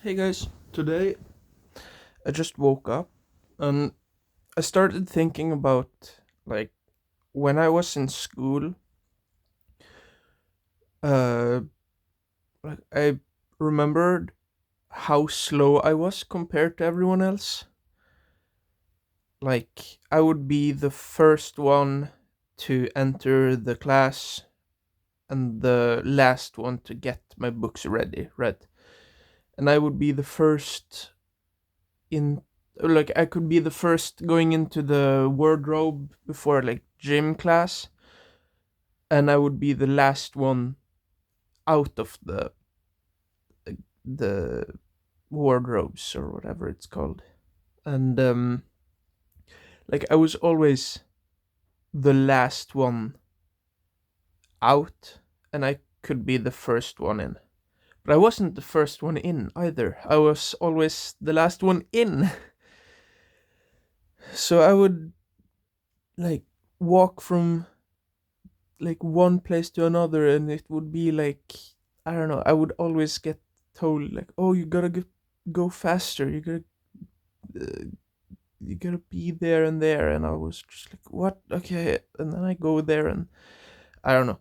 Hey guys, today I just woke up and I started thinking about like when I was in school, uh like I remembered how slow I was compared to everyone else. Like I would be the first one to enter the class and the last one to get my books read. And I would be the first in like I could be the first going into the wardrobe before like gym class, and I would be the last one out of the wardrobes or whatever it's called. And like I was always the last one out, and I could be the first one in. But I wasn't the first one in either. I was always the last one in. So I would like walk from like one place to another, and it would be like, I don't know, I would always get told like, oh, you gotta go faster, uh, you gotta be there and there. And I was just like, what? Okay. And then I go there, and I don't know,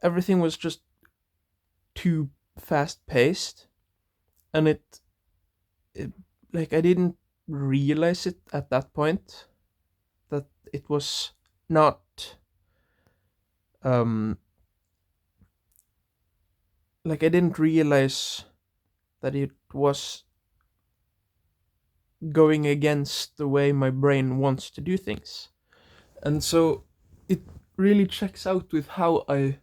everything was just too fast paced. And it like I didn't realize it at that point, that it was not um like I didn't realize that it was going against the way my brain wants to do things. And so it really checks out with how I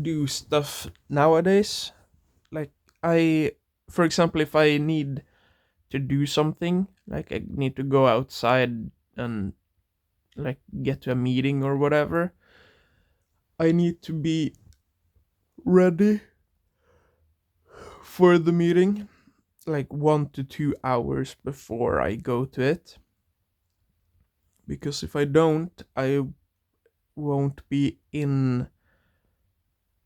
do stuff nowadays. Like, I, for example, if I need to do something, like I need to go outside and like get to a meeting or whatever, I need to be ready for the meeting like 1 to 2 hours before I go to it. Because if I don't, I won't be in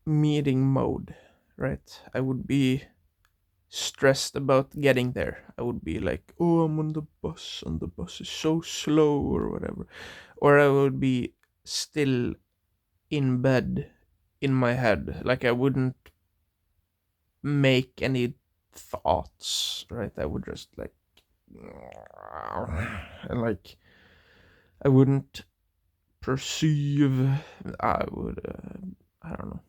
meeting mode, right? I would be stressed about getting there. I would be like, oh, I'm on the bus and the bus is so slow or whatever. Or I would be still in bed in my head. Like I wouldn't make any thoughts, right? I would just like, and like, I wouldn't perceive. I would, I don't know.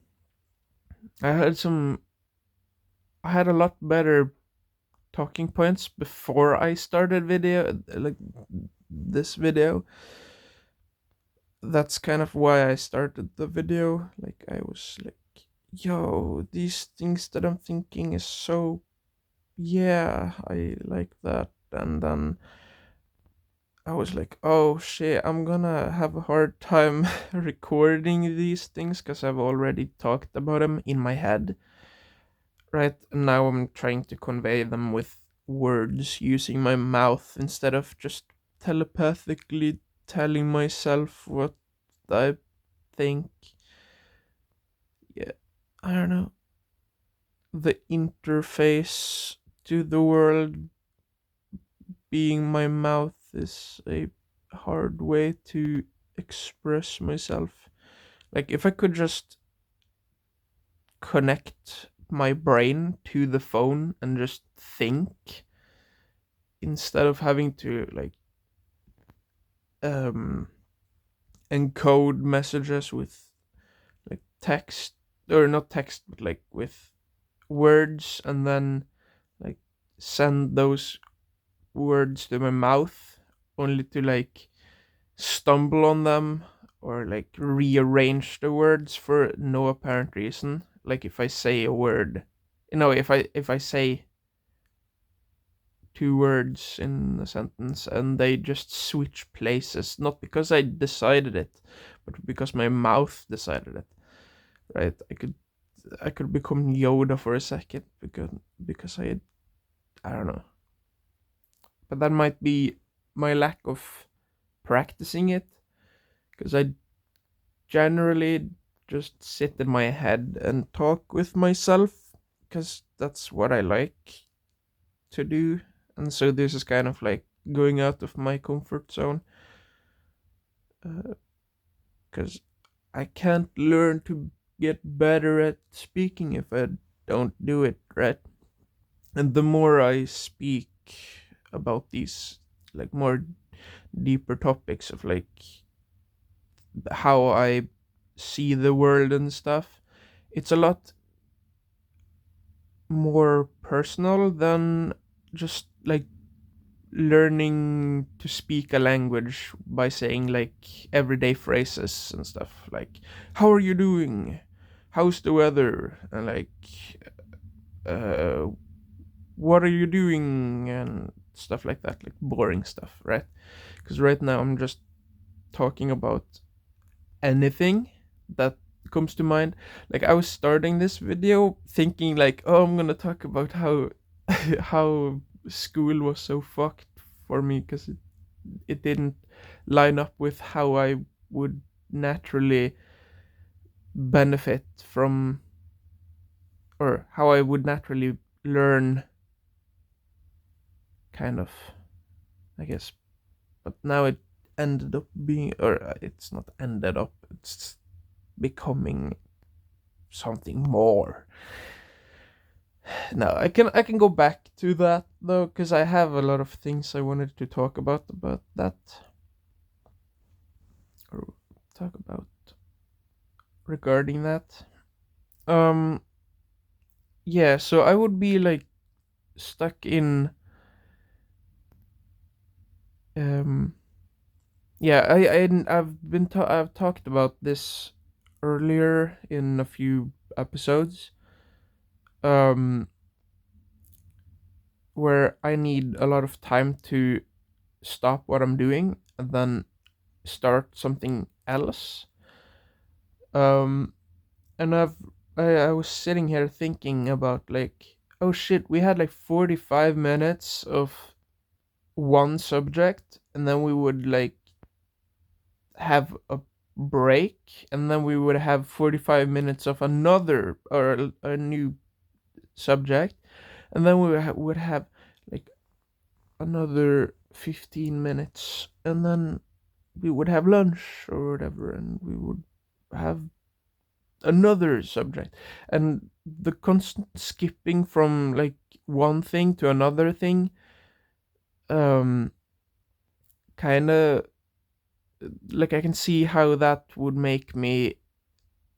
I had some I had a lot better talking points before I started video, like this video. That's kind of why I started the video. Like I was like, yo, these things that I'm thinking is so, yeah, I like that. And then I was like, oh shit, I'm gonna have a hard time recording these things because I've already talked about them in my head. Right now I'm trying to convey them with words using my mouth instead of just telepathically telling myself what I think. Yeah, I don't know. The interface to the world being my mouth is a hard way to express myself. Like, if I could just connect my brain to the phone and just think instead of having to like um encode messages with like text, or not text but like with words, and then like send those words to my mouth only to like stumble on them or like rearrange the words for no apparent reason. Like if I say a word, if I say two words in a sentence and they just switch places, not because I decided it, but because my mouth decided it. Right? I could become Yoda for a second because I don't know. But that might be my lack of practicing it, because I generally just sit in my head and talk with myself because that's what I like. to do, and so this is kind of like going out of my comfort zone, because I can't learn to get better at speaking if I don't do it, right? And the more I speak about these like more deeper topics of like how I see the world and stuff, it's a lot more personal than just like learning to speak a language by saying like everyday phrases and stuff like how are you doing, how's the weather, and like uh what are you doing and stuff like that, like boring stuff, right? Because right now I'm just talking about anything that comes to mind. Like I was starting this video thinking like, oh, I'm gonna talk about how how school was so fucked for me because it didn't line up with how I would naturally benefit from, or how I would naturally learn, kind of, I guess. But now it ended up being, or it's not ended up, it's becoming something more. Now I can go back to that though, because I have a lot of things I wanted to talk about that, or talk about regarding that. Um, yeah, so I would be like stuck in, um, yeah, I've talked about this earlier in a few episodes, um, where I need a lot of time to stop what I'm doing and then start something else. Um, and I was sitting here thinking about like, oh shit, we had like 45 minutes of one subject, and then we would like have a break, and then we would have 45 minutes of another or a new subject, and then we would have like another 15 minutes, and then we would have lunch or whatever, and we would have another subject. And the constant skipping from like one thing to another thing, um kind of, like I can see how that would make me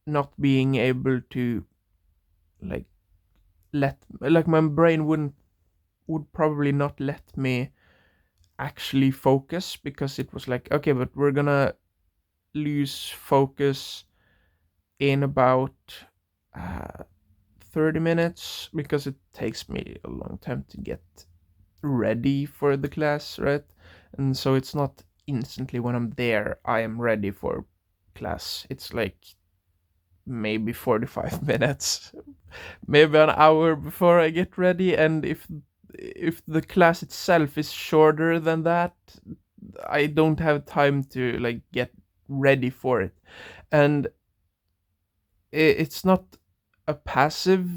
not being able to like like my brain would probably not let me actually focus, because it was like, okay, but we're gonna lose focus in about uh, 30 minutes, because it takes me a long time to get ready for the class, right? And so it's not instantly when I'm there I am ready for class. It's like maybe 45 minutes, maybe an hour before I get ready. And if the class itself is shorter than that, I don't have time to like get ready for it. And it's not a passive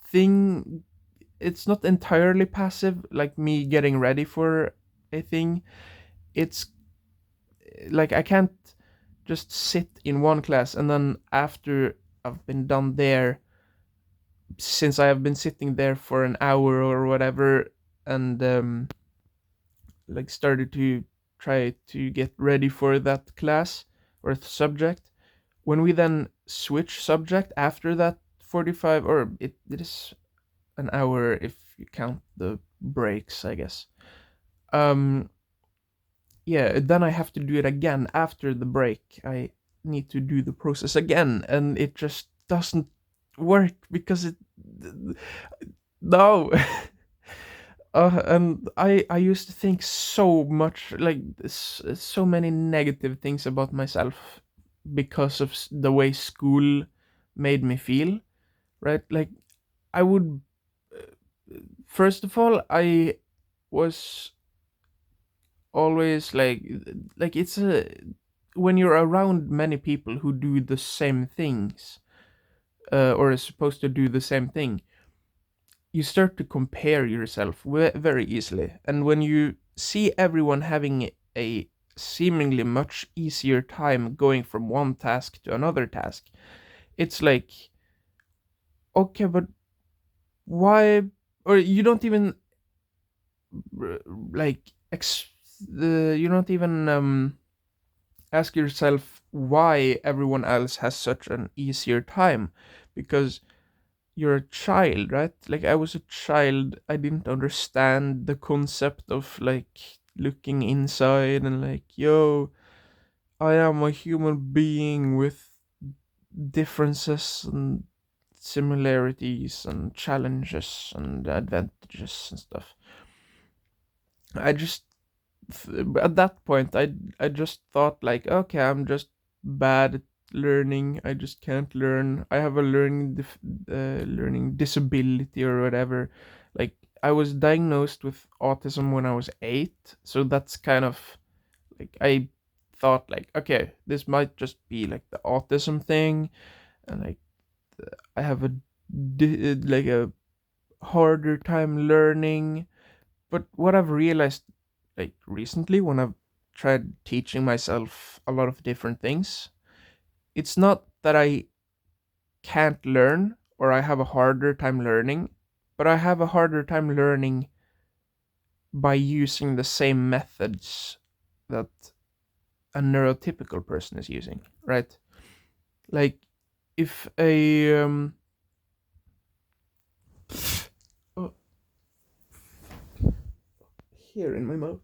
thing. It's not entirely passive, like me getting ready for a thing. It's like I can't just sit in one class and then after I've been done there, since I have been sitting there for an hour or whatever, and like started to try to get ready for that class or subject. When we then switch subject after that 45, or it is an hour if you count the breaks, I guess. Um, yeah, then I have to do it again after the break. I need to do the process again, and it just doesn't work because it. No. And I used to think so much, like so many negative things about myself because of the way school made me feel, right? Like I would, first of all, I was always like it's a, when you're around many people who do the same things, or is supposed to do the same thing, you start to compare yourself very easily. And when you see everyone having a seemingly much easier time going from one task to another task, it's like, okay, but why? Or you don't even like you don't even ask yourself why everyone else has such an easier time, because you're a child, right? Like, I was a child, I didn't understand the concept of like looking inside and like, yo, I am a human being with differences and similarities and challenges and advantages and stuff. I just at that point I just thought like, okay, I'm just bad at learning. I just can't learn. I have a learning disability or whatever. Like, I was diagnosed with autism when I was 8, so that's kind of like, I thought like, okay, this might just be like the autism thing, and like I have like a harder time learning. But what I've realized like recently, when I've tried teaching myself a lot of different things, it's not that I can't learn or I have a harder time learning, but I have a harder time learning by using the same methods that a neurotypical person is using, right? Like, if a oh, here in my mouth.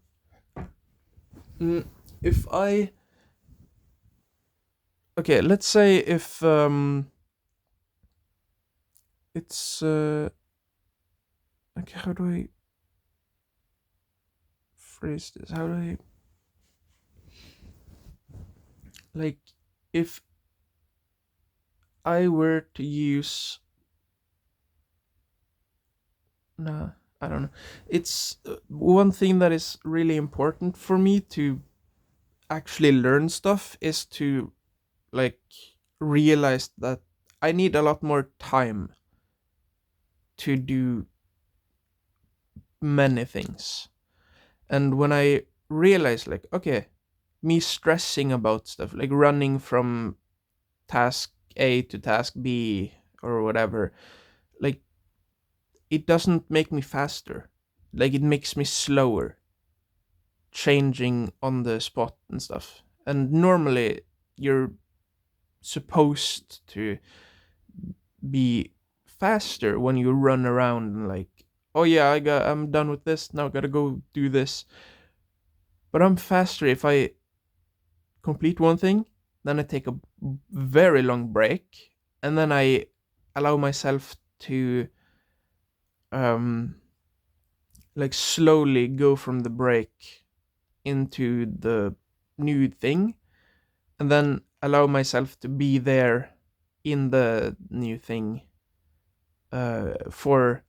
If I Okay, let's say if it's okay, how do I phrase this? How do I, like, if I were to use, nah, I don't know. It's one thing that is really important for me to actually learn stuff is to like realize that I need a lot more time to do many things. And when I realize like, okay, me stressing about stuff, like running from task A to task B or whatever, like, it doesn't make me faster. Like, it makes me slower, changing on the spot and stuff. And normally you're supposed to be faster when you run around and like, oh yeah, I'm done with this, now I gotta go do this. But I'm faster if I complete one thing, then I take a very long break, and then I allow myself to um like slowly go from the break into the new thing, and then allow myself to be there in the new thing for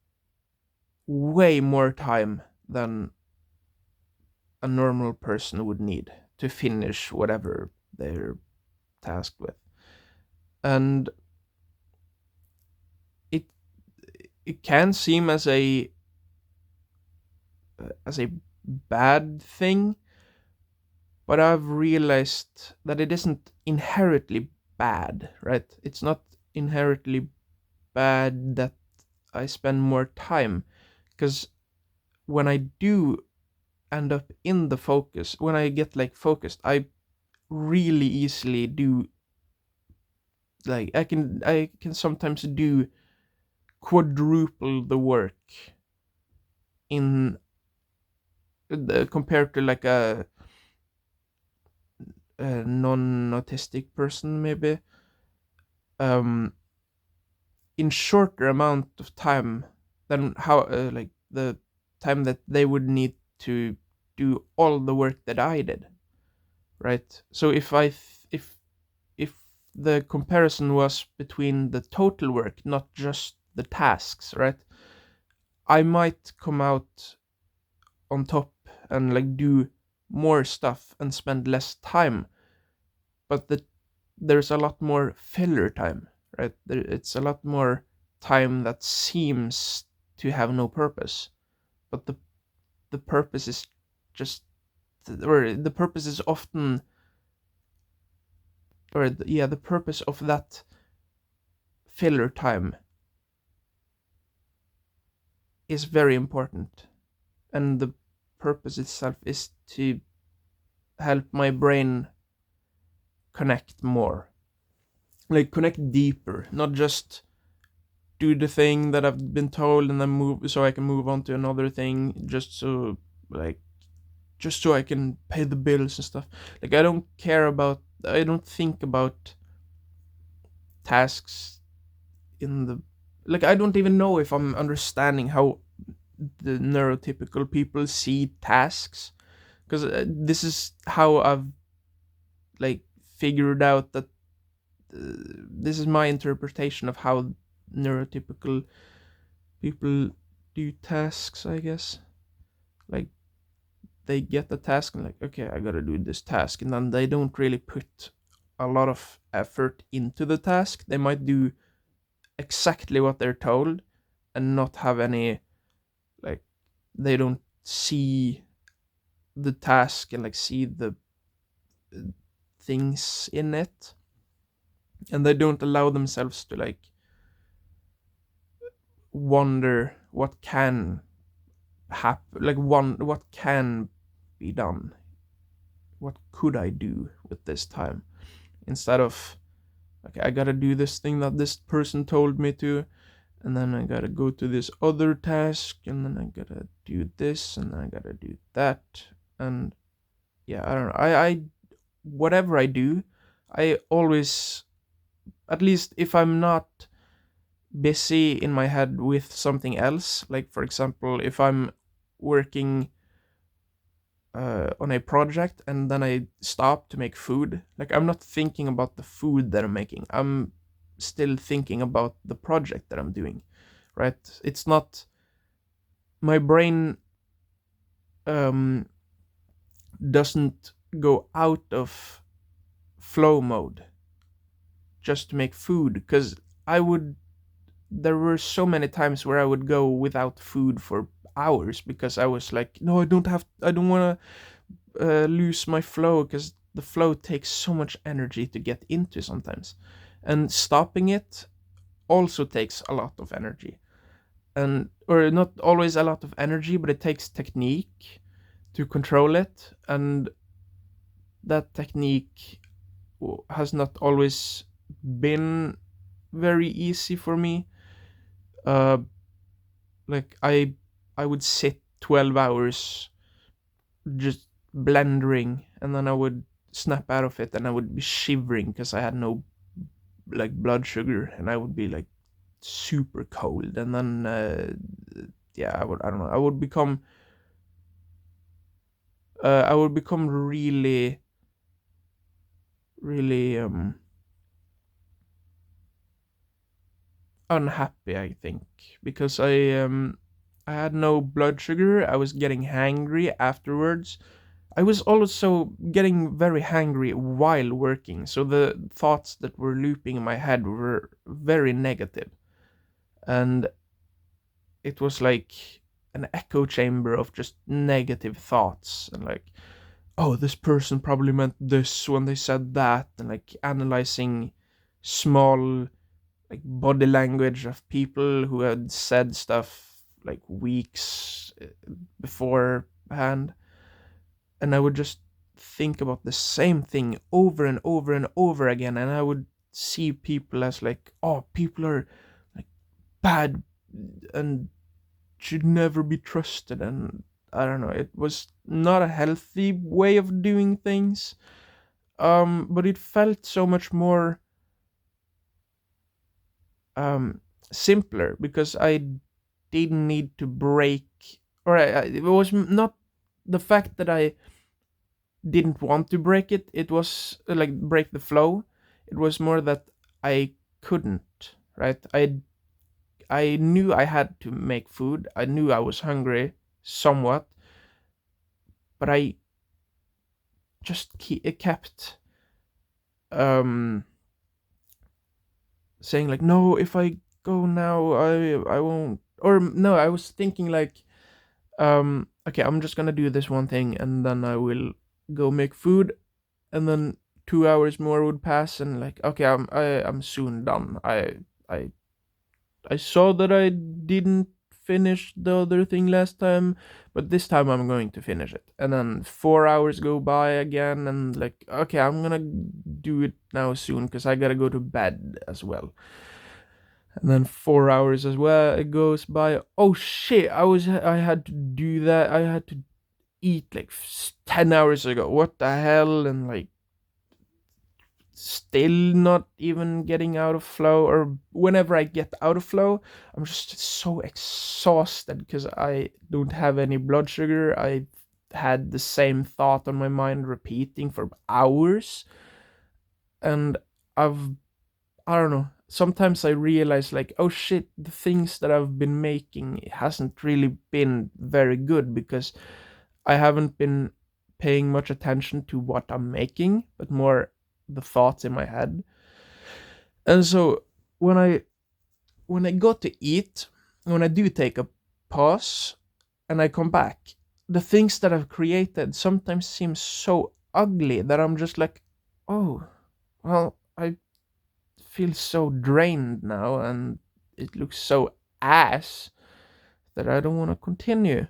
way more time than a normal person would need to finish whatever they're tasked with. And it it can seem as a bad thing, but I've realized that it isn't inherently bad, right? It's not inherently bad that I spend more time, because when I do end up in the focus, when I get like focused, I really easily do, like, I can sometimes do quadruple the work in compared to like a non-autistic person maybe, um in shorter amount of time than how like the time that they would need to do all the work that I did, right? So if the comparison was between the total work, not just the tasks, right, I might come out on top and like do more stuff and spend less time, but there's a lot more filler time, right? It's a lot more time that seems to have no purpose, but the purpose is just, or the purpose is often, or yeah, the purpose of that filler time is very important, and the purpose itself is to help my brain connect more, like connect deeper, not just do the thing that I've been told and then move so I can move on to another thing, like just so I can pay the bills and stuff. Like I don't think about tasks in the, like I don't even know if I'm understanding how the neurotypical people see tasks, because this is how I've like figured out that this is my interpretation of how neurotypical people do tasks, I guess. Like they get the task and like, okay, I gotta do this task, and then they don't really put a lot of effort into the task. They might do exactly what they're told and not have any, like, they don't see the task and like see the uh, things in it, and they don't allow themselves to like wonder what can happen, like one what can be done, what could I do with this time, instead of, okay, I gotta do this thing that this person told me to, and then I gotta go to this other task, and then I gotta do this, and then I gotta do that. And yeah, I don't know, I whatever I do, I always, at least if I'm not busy in my head with something else, like for example, if I'm working on a project and then I stop to make food, like I'm not thinking about the food that I'm making. I'm still thinking about the project that I'm doing, right? It's not, my brain um, doesn't go out of flow mode just to make food, because I would, there were so many times where I would go without food for hours because I was like, no, I don't want to lose my flow, because the flow takes so much energy to get into sometimes, and stopping it also takes a lot of energy, and or not always a lot of energy, but it takes technique to control it, and that technique has not always been very easy for me. uh like I would sit 12 hours just blendering, and then I would snap out of it and I would be shivering because I had no like blood sugar, and I would be like super cold, and then yeah, I don't know, I would become really really unhappy, I think, because I had no blood sugar. I was getting hangry afterwards. I was also getting very hangry while working, so the thoughts that were looping in my head were very negative, and it was like an echo chamber of just negative thoughts, and like, oh, this person probably meant this when they said that, and like analyzing small like body language of people who had said stuff like weeks beforehand, and I would just think about the same thing over and over and over again, and I would see people as like, oh, people are like bad and should never be trusted, and I don't know, it was not a healthy way of doing things. But it felt so much more um simpler because I didn't need to break, or it was not the fact that I didn't want to break it. It was like break the flow. It was more that I couldn't, right? I knew I had to make food. I knew I was hungry somewhat, but I just it kept um saying like, no, if I go now, I won't or no, I was thinking like, okay, I'm just gonna do this one thing, and then I will go make food, and then 2 hours more would pass, and like, okay, I'm soon done. I I saw that I didn't finish the other thing last time, but this time I'm going to finish it. And then 4 hours go by again, and like, okay, I'm gonna do it now soon because I gotta go to bed as well. And then 4 hours as well it goes by. Oh shit! I had to do that. I had to eat like 10 hours ago. What the hell? And like, still not even getting out of flow, or whenever I get out of flow, I'm just so exhausted because I don't have any blood sugar. I had the same thought on my mind repeating for hours, and I've I don't know, sometimes I realize like, oh shit, the things that I've been making hasn't really been very good because I haven't been paying much attention to what I'm making, but more the thoughts in my head. And so when I when I go to eat, when I do take a pause and I come back, the things that I've created sometimes seem so ugly that I'm just like, oh, well, I feel so drained now and it looks so ass that I don't want to continue.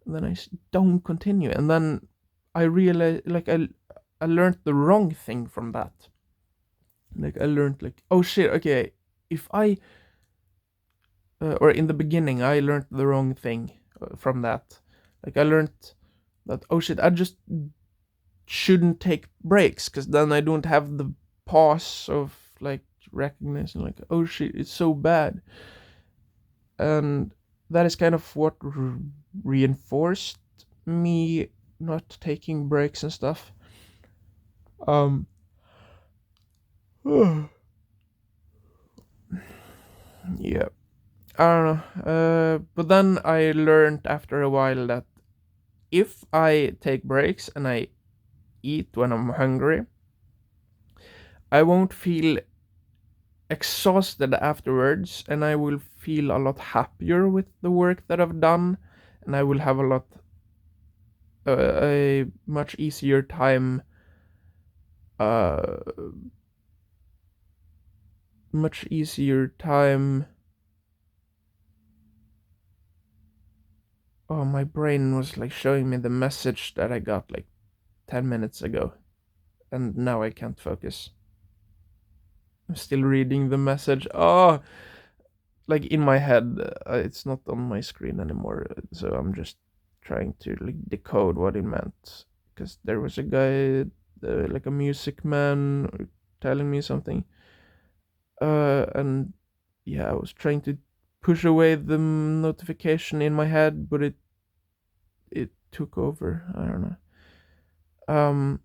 And then don't continue. And then I realize, like, I learned the wrong thing from that. Like, I learned, like, oh shit, okay, if I or in the beginning, I learned the wrong thing from that. Like, I learned that, oh shit, I just shouldn't take breaks because then I don't have the pause of like recognizing, like, oh shit, it's so bad. And that is kind of what reinforced me not taking breaks and stuff. Um, yeah, I don't know. But then I learned after a while that if I take breaks and I eat when I'm hungry, I won't feel exhausted afterwards, and I will feel a lot happier with the work that I've done, and I will have a much easier time, uh, much easier time. Oh, my brain was like showing me the message that I got like 10 minutes ago, and now I can't focus. I'm still reading the message. Oh, like in my head, it's not on my screen anymore, so I'm just trying to like decode what it meant, because there was a guy, like a music man, telling me something, and yeah, I was trying to push away the notification in my head, but it took over. I don't know.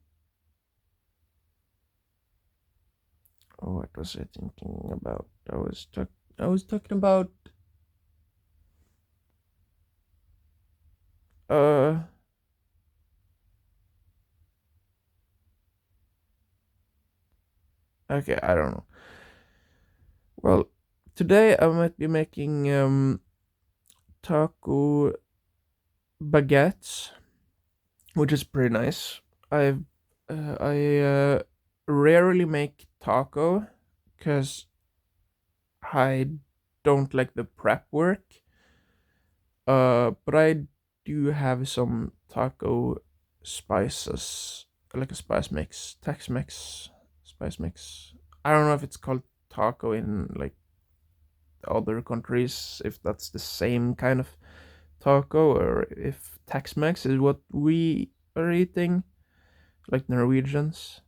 What was I thinking about? I was talking about uh okay, I don't know. Well, today I might be making taco baguettes, which is pretty nice. I rarely make taco because I don't like the prep work. But I do have some taco spices, like a spice mix, Tex Mex spice mix. I don't know if it's called taco in like other countries, if that's the same kind of taco, or if Tex Mex is what we are eating, like Norwegians.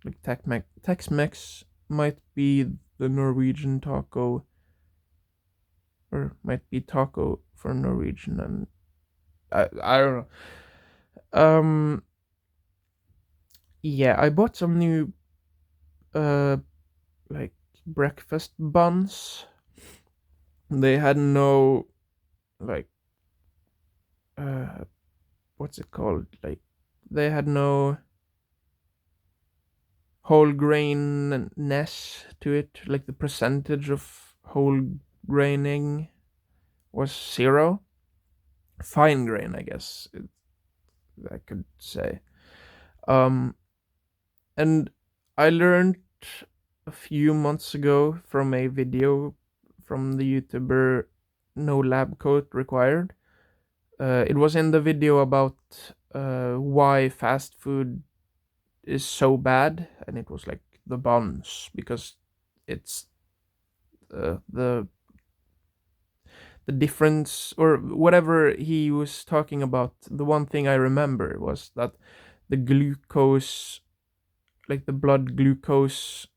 Like Tex Mex might be the Norwegian taco, or might be taco for Norwegian, and I don't know. Um, yeah, I bought some new uh like breakfast buns. They had no like uh what's it called? Like, they had no whole grainness to it, like the percentage of whole graining. was 0. Fine grain, I guess I could say. Um, and I learned a few months ago from a video from the YouTuber No Lab Coat Required. It was in the video about why fast food is so bad, and it was like the buns, because it's the difference or whatever he was talking about. The one thing I remember was that the glucose, like the blood glucose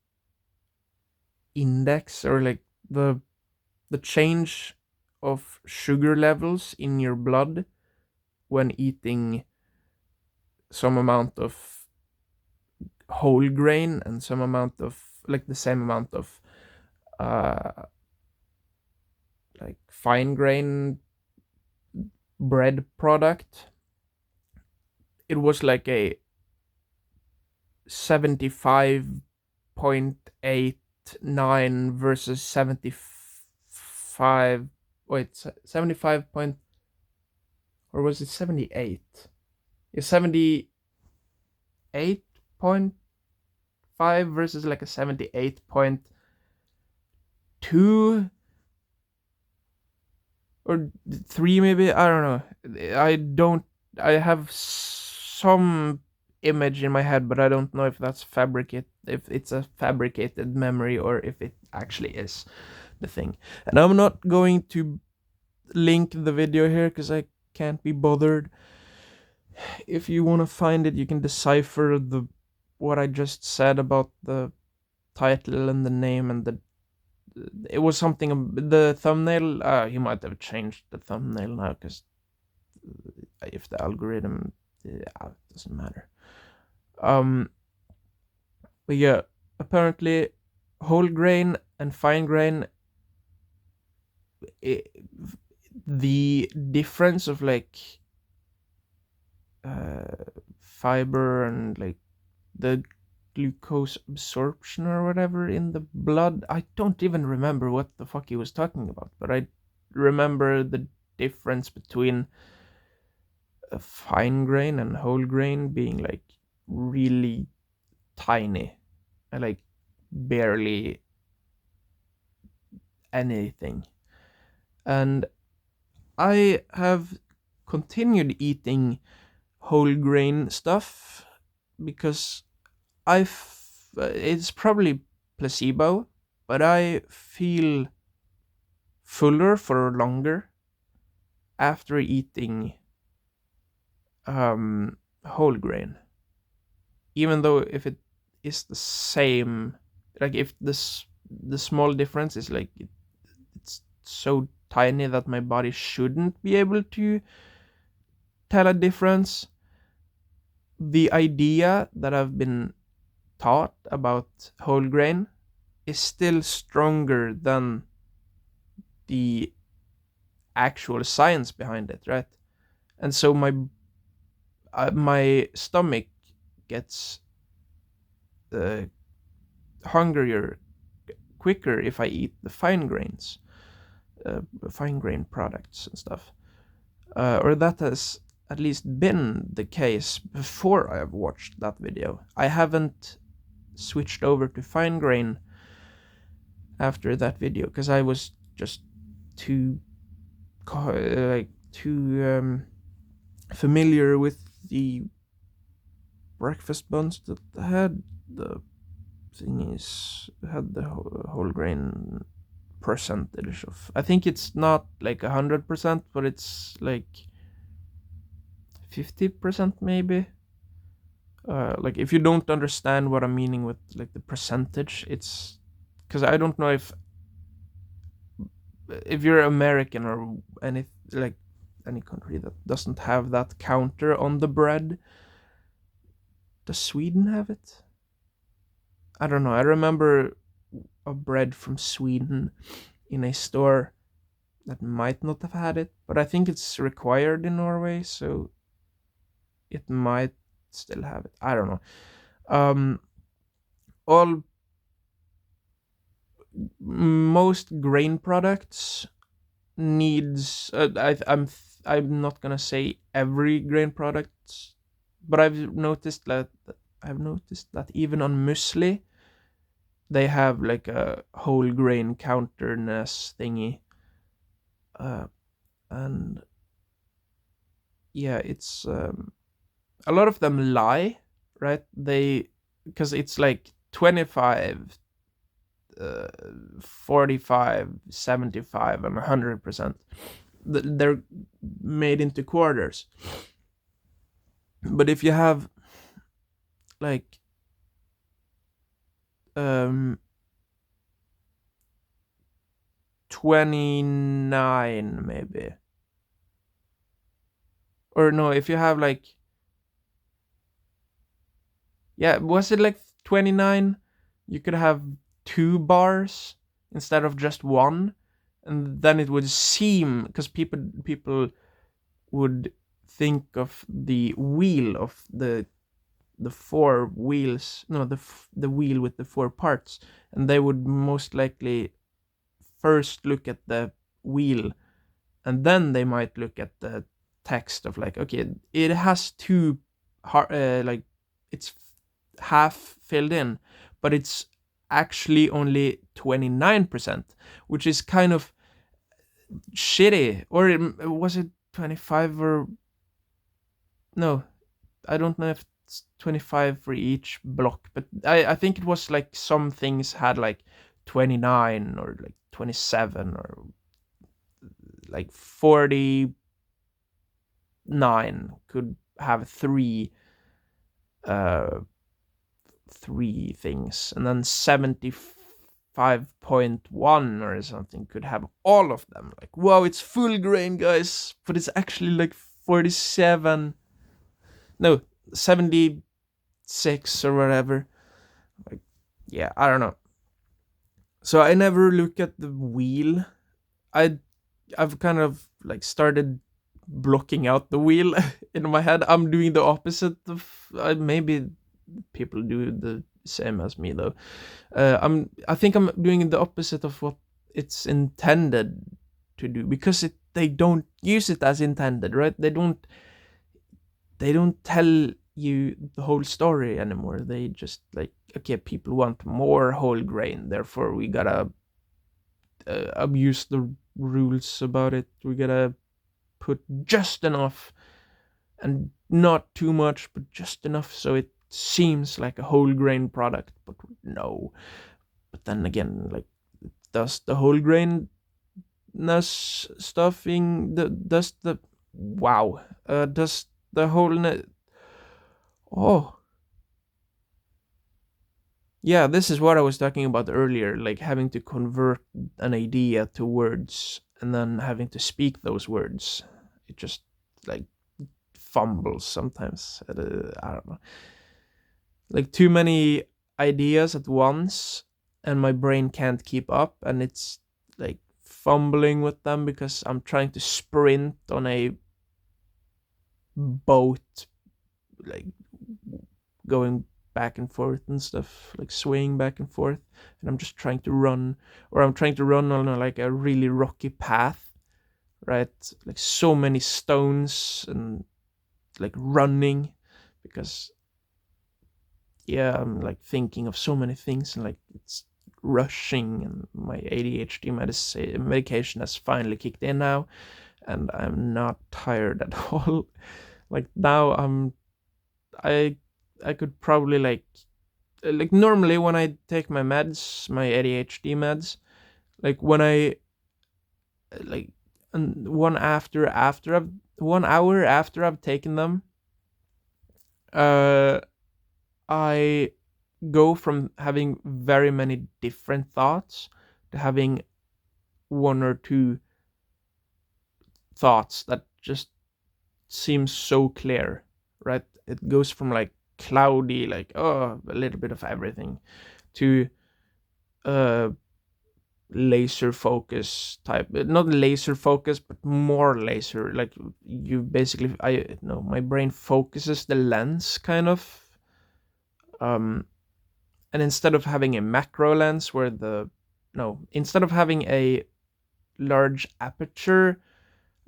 index, or like the change of sugar levels in your blood when eating some amount of whole grain and some amount of, like, the same amount of uh like fine grain bread product. It was like a 75.89 versus 75, wait, 75 point, or was it 78? Yeah, 78.5 versus like a 78.2 or 3, maybe. I don't know. I have some image in my head, but I don't know if that's fabricated, if it's a fabricated memory, or if it actually is the thing. And I'm not going to link the video here because I can't be bothered. If you want to find it, you can decipher the what I just said about the title and the name and the it was something, the thumbnail. He might have changed the thumbnail now, because if the algorithm, it doesn't matter. But yeah, apparently whole grain and fine grain, the difference of like fiber and like the glucose absorption or whatever in the blood. I don't even remember what the fuck he was talking about, but I remember the difference between a fine grain and whole grain being like really tiny and like barely anything. And I have continued eating whole grain stuff because it's probably placebo, but I feel fuller for longer after eating whole grain. Even though if it is the same, like if the small difference is like it's so tiny that my body shouldn't be able to tell a difference, the idea that I've been taught about whole grain is still stronger than the actual science behind it, right? And so my stomach gets hungrier quicker if I eat the fine grains, fine grain products and stuff. Or that has at least been the case before I have watched that video. I haven't switched over to fine grain after that video because I was just too familiar with the breakfast buns that had the had the whole grain percentage of, I think it's not like 100%, but it's like 50% maybe. Like if you don't understand what I'm meaning with like the percentage, it's because I don't know if you're American or any like any country that doesn't have that counter on the bread. Does Sweden have it? I don't know. I remember a bread from Sweden in a store that might not have had it, but I think it's required in Norway, so it might still have it. I don't know. All Most grain products needs. I'm not gonna say every grain product, but I've noticed that even on muesli they have like a whole grain counterness thingy, uh, and yeah, it's a lot of them lie, right? They because it's like 25, 45, 75, and 100%. They're made into quarters. But if you have like um 29 maybe, or no, if you have like, yeah, was it like 29, you could have 2 bars instead of just one, and then it would seem, because people would think of the wheel of the 4 wheels, no, the wheel with the 4 parts, and they would most likely first look at the wheel, and then they might look at the text of like, okay, it has like it's half filled in, but it's actually only 29%, which is kind of shitty. Or was it 25, or no, I don't know if it's 25 for each block, but I think it was like some things had like 29 or like 27 or like 49 could have uh three things, and then 75.1 or something could have all of them. Like, wow, it's full grain, guys, but it's actually like 47, no, 76 or whatever. Like, yeah, I don't know. So I never look at the wheel. I I've kind of like started blocking out the wheel in my head. I'm doing the opposite of maybe people do the same as me though. I think I'm doing the opposite of what it's intended to do, because they don't use it as intended, right? They don't tell you the whole story anymore. They just like, okay, people want more whole grain, therefore we gotta abuse the rules about it. We gotta put just enough, and not too much, but just enough so it seems like a whole grain product. But no. But then again, like, does the whole grainness stuffing the does the wow does the whole oh, yeah, this is what I was talking about earlier, like having to convert an idea to words and then having to speak those words. It just like fumbles sometimes. I don't know, like too many ideas at once, and my brain can't keep up, and it's like fumbling with them because I'm trying to sprint on a boat, like going back and forth and stuff, like swaying back and forth, and I'm just trying to run, or I'm trying to run on like a really rocky path, right? Like so many stones, and like running, because yeah, I'm like thinking of so many things, and like it's rushing, and my ADHD medication has finally kicked in now, and I'm not tired at all. Like now I I could probably like normally when I take my meds, my ADHD meds, like when I like and 1 hour after I've taken them, uh I go from having very many different thoughts to having one or two thoughts that just seem so clear, right? It goes from like cloudy, like, oh, a little bit of everything, to uh laser focus type, not laser focus, but more laser, like you basically, I know my brain focuses the lens kind of, um and instead of having a macro lens where the no instead of having a large aperture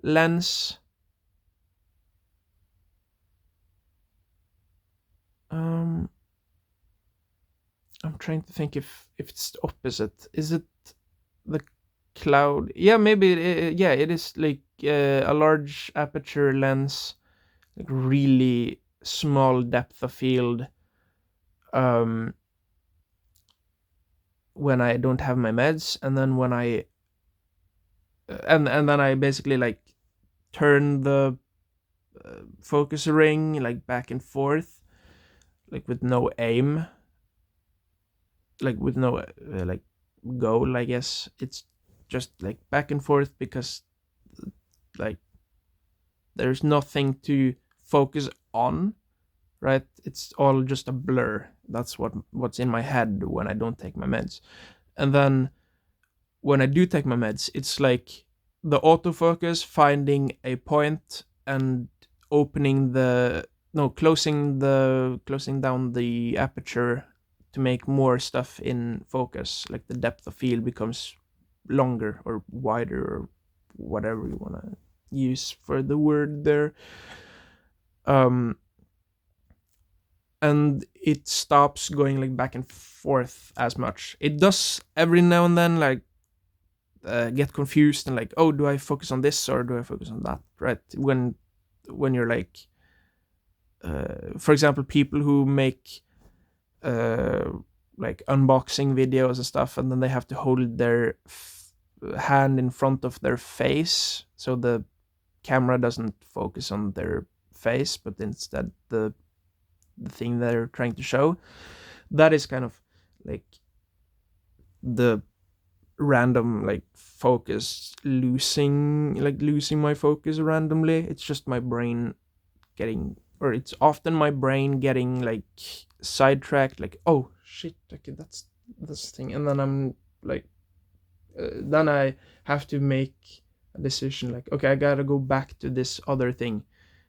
lens. um I'm trying to think if it's the opposite. Is it the cloud? Yeah, maybe yeah, it is like a large aperture lens, like really small depth of field, um when I don't have my meds, and then when I and then I basically like turn the focus ring like back and forth, like with no aim, like with no like goal, I guess. It's just like back and forth because like there's nothing to focus on, right? It's all just a blur. That's what's in my head when I don't take my meds. And then when I do take my meds, it's like the autofocus finding a point and opening the no closing down the aperture to make more stuff in focus. Like the depth of field becomes longer or wider or whatever you want to use for the word there. Um, and it stops going like back and forth as much. It does every now and then, like get confused and like, oh, do I focus on this or do I focus on that? Right? When you're like, for example, people who make uh, like unboxing videos and stuff, and then they have to hold their hand in front of their face so the camera doesn't focus on their face, but instead the thing they're trying to show. That is kind of like the random like focus losing my focus randomly. It's just my brain getting, or it's often my brain getting like sidetracked, like, oh shit, okay, that's this thing, and then I'm like then I have to make a decision, like, okay, I gotta go back to this other thing.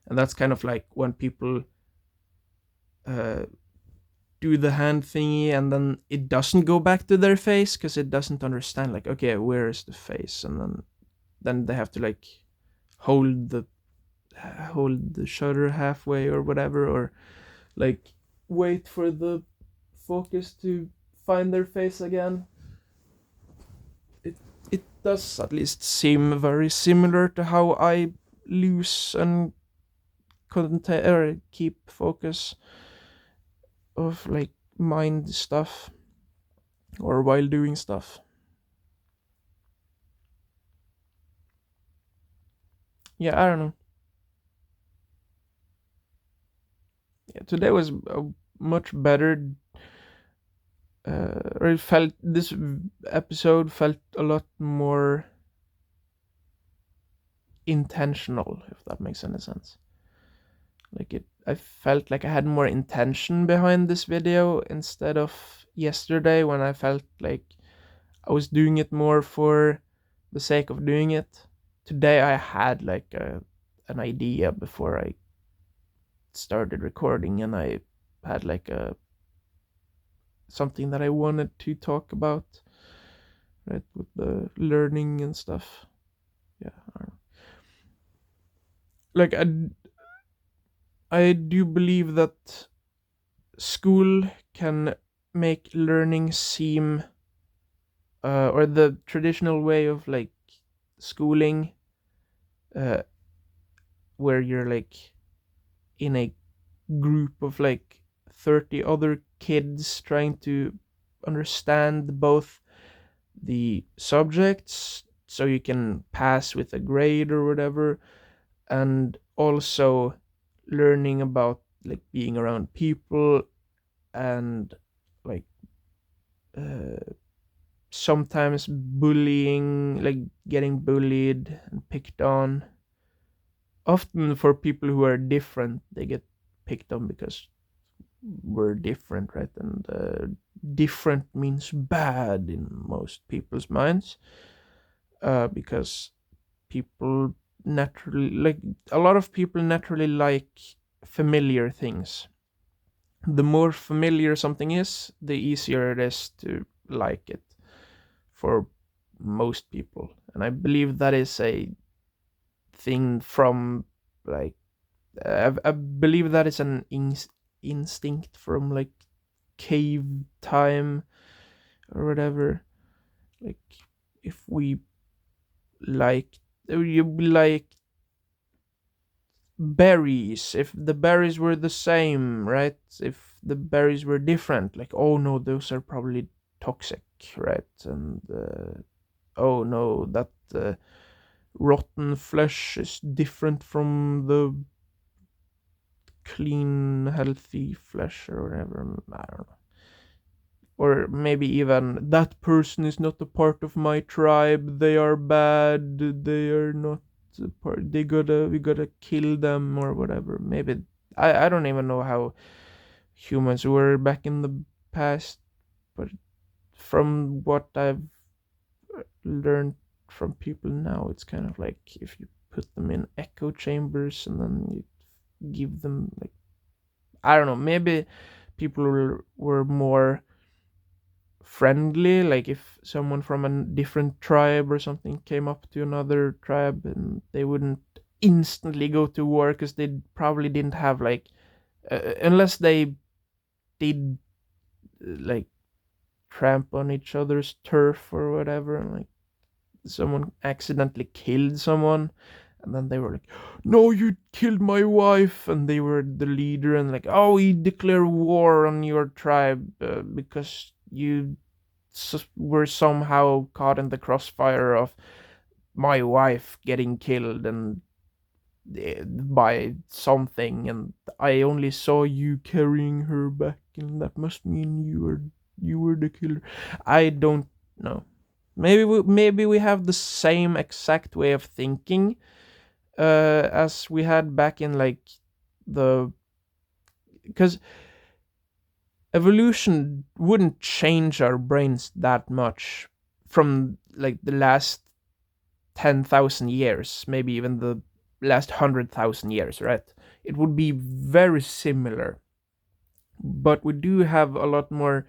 And that's kind of like when people uh do the hand thingy and then it doesn't go back to their face because it doesn't understand, like, okay, where is the face? And then they have to like hold the shutter halfway or whatever, or like wait for the focus to find their face again. It does at least seem very similar to how I lose and or keep focus of like mind stuff or while doing stuff. Yeah, I don't know. Yeah, today was much better. Or it felt, this episode felt a lot more intentional, if that makes any sense. Like I felt like I had more intention behind this video instead of yesterday when I felt like I was doing it more for the sake of doing it. Today I had like an idea before I started recording, and I had like a something that I wanted to talk about, right, with the learning and stuff. Yeah, I don't know. Like I do believe that school can make learning seem or the traditional way of like schooling, uh, where you're like in a group of like 30 other kids trying to understand both the subjects so you can pass with a grade or whatever, and also learning about like being around people and like uh, sometimes bullying, like getting bullied and picked on. Often for people who are different, they get picked on because we're different, right? And different means bad in most people's minds, because people naturally, like, a lot of people naturally like familiar things. The more familiar something is, the easier it is to like it for most people, and I believe that is a thing from like I believe that is an instinct from like cave time or whatever. Like if we like you like berries, if the berries were the same, right? If the berries were different, like, oh no, those are probably toxic, right? And oh no, that rotten flesh is different from the clean, healthy flesh or whatever. I don't know. Or maybe even that person is not a part of my tribe. They are bad. They are not a part. We gotta kill them or whatever. Maybe I don't even know how humans were back in the past, but from what I've learned from people now, it's kind of like if you put them in echo chambers and then you give them like, I don't know, maybe people were more friendly, like if someone from a different tribe or something came up to another tribe, and they wouldn't instantly go to war because they probably didn't have like unless they did like tramp on each other's turf or whatever, and like someone accidentally killed someone, and then they were like, no, you killed my wife, and they were the leader, and like, oh, we declare war on your tribe because you were somehow caught in the crossfire of my wife getting killed and by something, and I only saw you carrying her back, and that must mean you were the killer. I don't know. Maybe we have the same exact way of thinking as we had back in like the because evolution wouldn't change our brains that much from like the last 10,000 years, maybe even the last 100,000 years, right? It would be very similar. But we do have a lot more,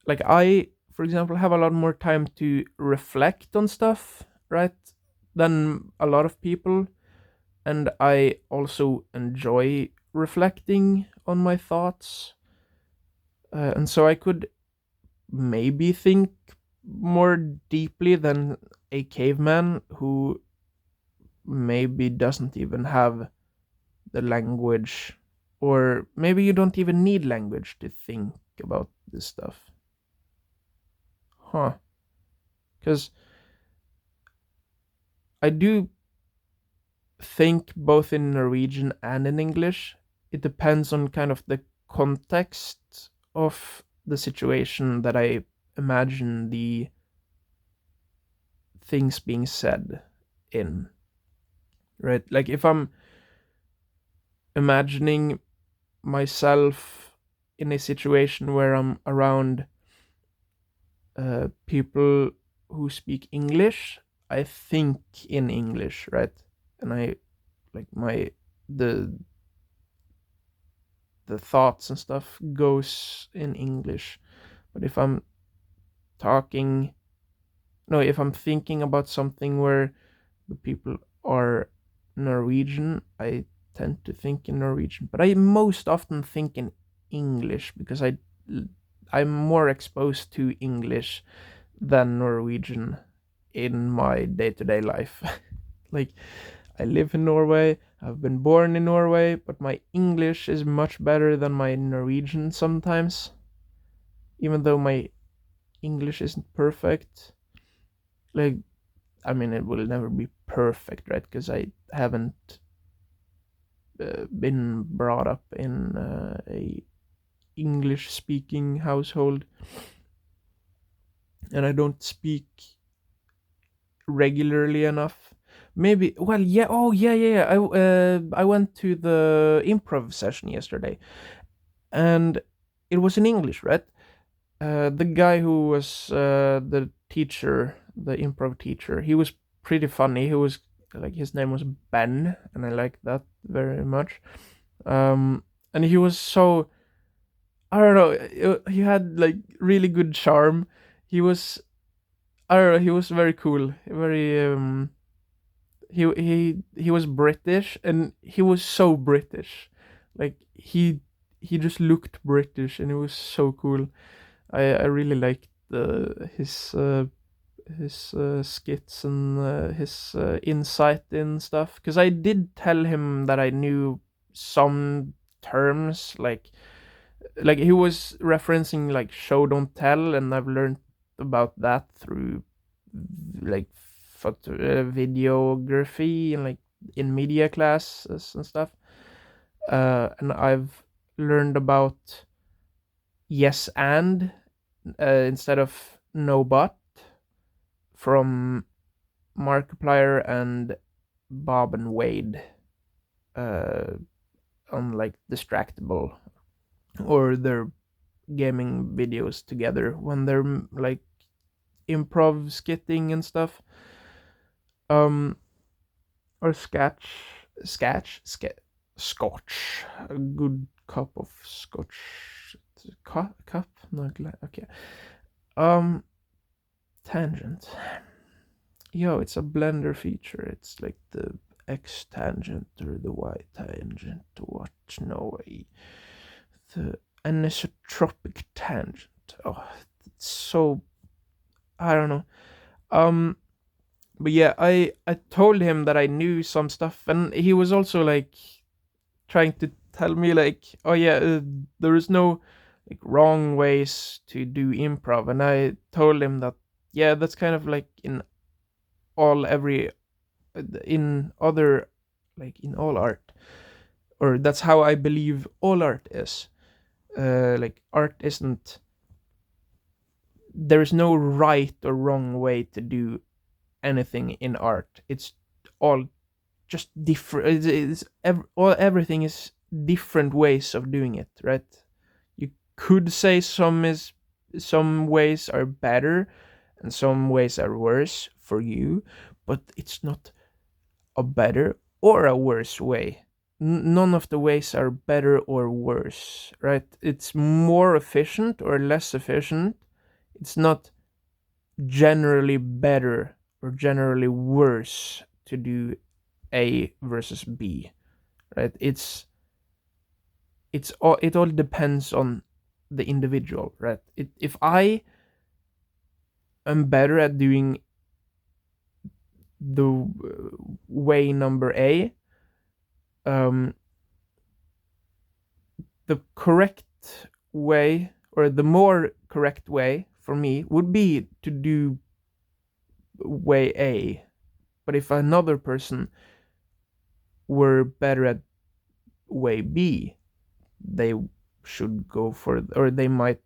like, I, for example, have a lot more time to reflect on stuff, right? Than a lot of people. And I also enjoy reflecting on my thoughts. And so I could maybe think more deeply than a caveman who maybe doesn't even have the language, or maybe you don't even need language to think about this stuff. Huh. Because I do think both in Norwegian and in English, it depends on kind of the context of the situation that I imagine the things being said in. Right? Like if I'm imagining myself in a situation where I'm around people who speak English, I think in English, right? And I like the the thoughts and stuff goes in English. But if I'm talking, no, if I'm thinking about something where the people are Norwegian, I tend to think in Norwegian. But I most often think in English because I'm more exposed to English than Norwegian in my day-to-day life. Like, I live in Norway, I've been born in Norway, but my English is much better than my Norwegian sometimes, even though my English isn't perfect. Like, I mean, it will never be perfect, right? Because I haven't been brought up in a English speaking household, and I don't speak regularly enough. Maybe, well, yeah, oh yeah. I went to the improv session yesterday, and it was in English, right? The guy who was the teacher, the improv teacher, he was pretty funny. He was like, his name was Ben, and I liked that very much. And he was so, I don't know, he had like really good charm. He was I don't know. He was very cool. Very he was British, and he was so British. Like he just looked British, and it was so cool. I really liked his skits and his insight in stuff, because I did tell him that I knew some terms, like he was referencing like show don't tell, and I've learned about that through like videography and like in media classes and stuff. And I've learned about yes and instead of no but from Markiplier and Bob and Wade uh, on like Distractable, or their gaming videos together when they're like improv skitting and stuff. Um, or scotch, a good cup of scotch. Cup? No, okay. Um, tangent. Yo, it's a blender feature. It's like the X tangent or the Y tangent. What? No way. The anisotropic tangent. Oh, it's so. I don't know. Um, but yeah, I told him that I knew some stuff, and he was also like trying to tell me like, oh yeah, there is no like wrong ways to do improv, and I told him that yeah, that's kind of like every in other like in all art, or that's how I believe all art is. Like art isn't, there is no right or wrong way to do anything in art. It's all just different. Everything is different ways of doing it, right? You could say some ways are better and some ways are worse for you, but it's not a better or a worse way. None of the ways are better or worse, right? It's more efficient or less efficient. It's not generally better or generally worse to do A versus B, right? It all depends on the individual, right? If I am better at doing the way number A, um, the correct way, or the more correct way for me, would be to do way A. But if another person were better at way B, they should go for, or they might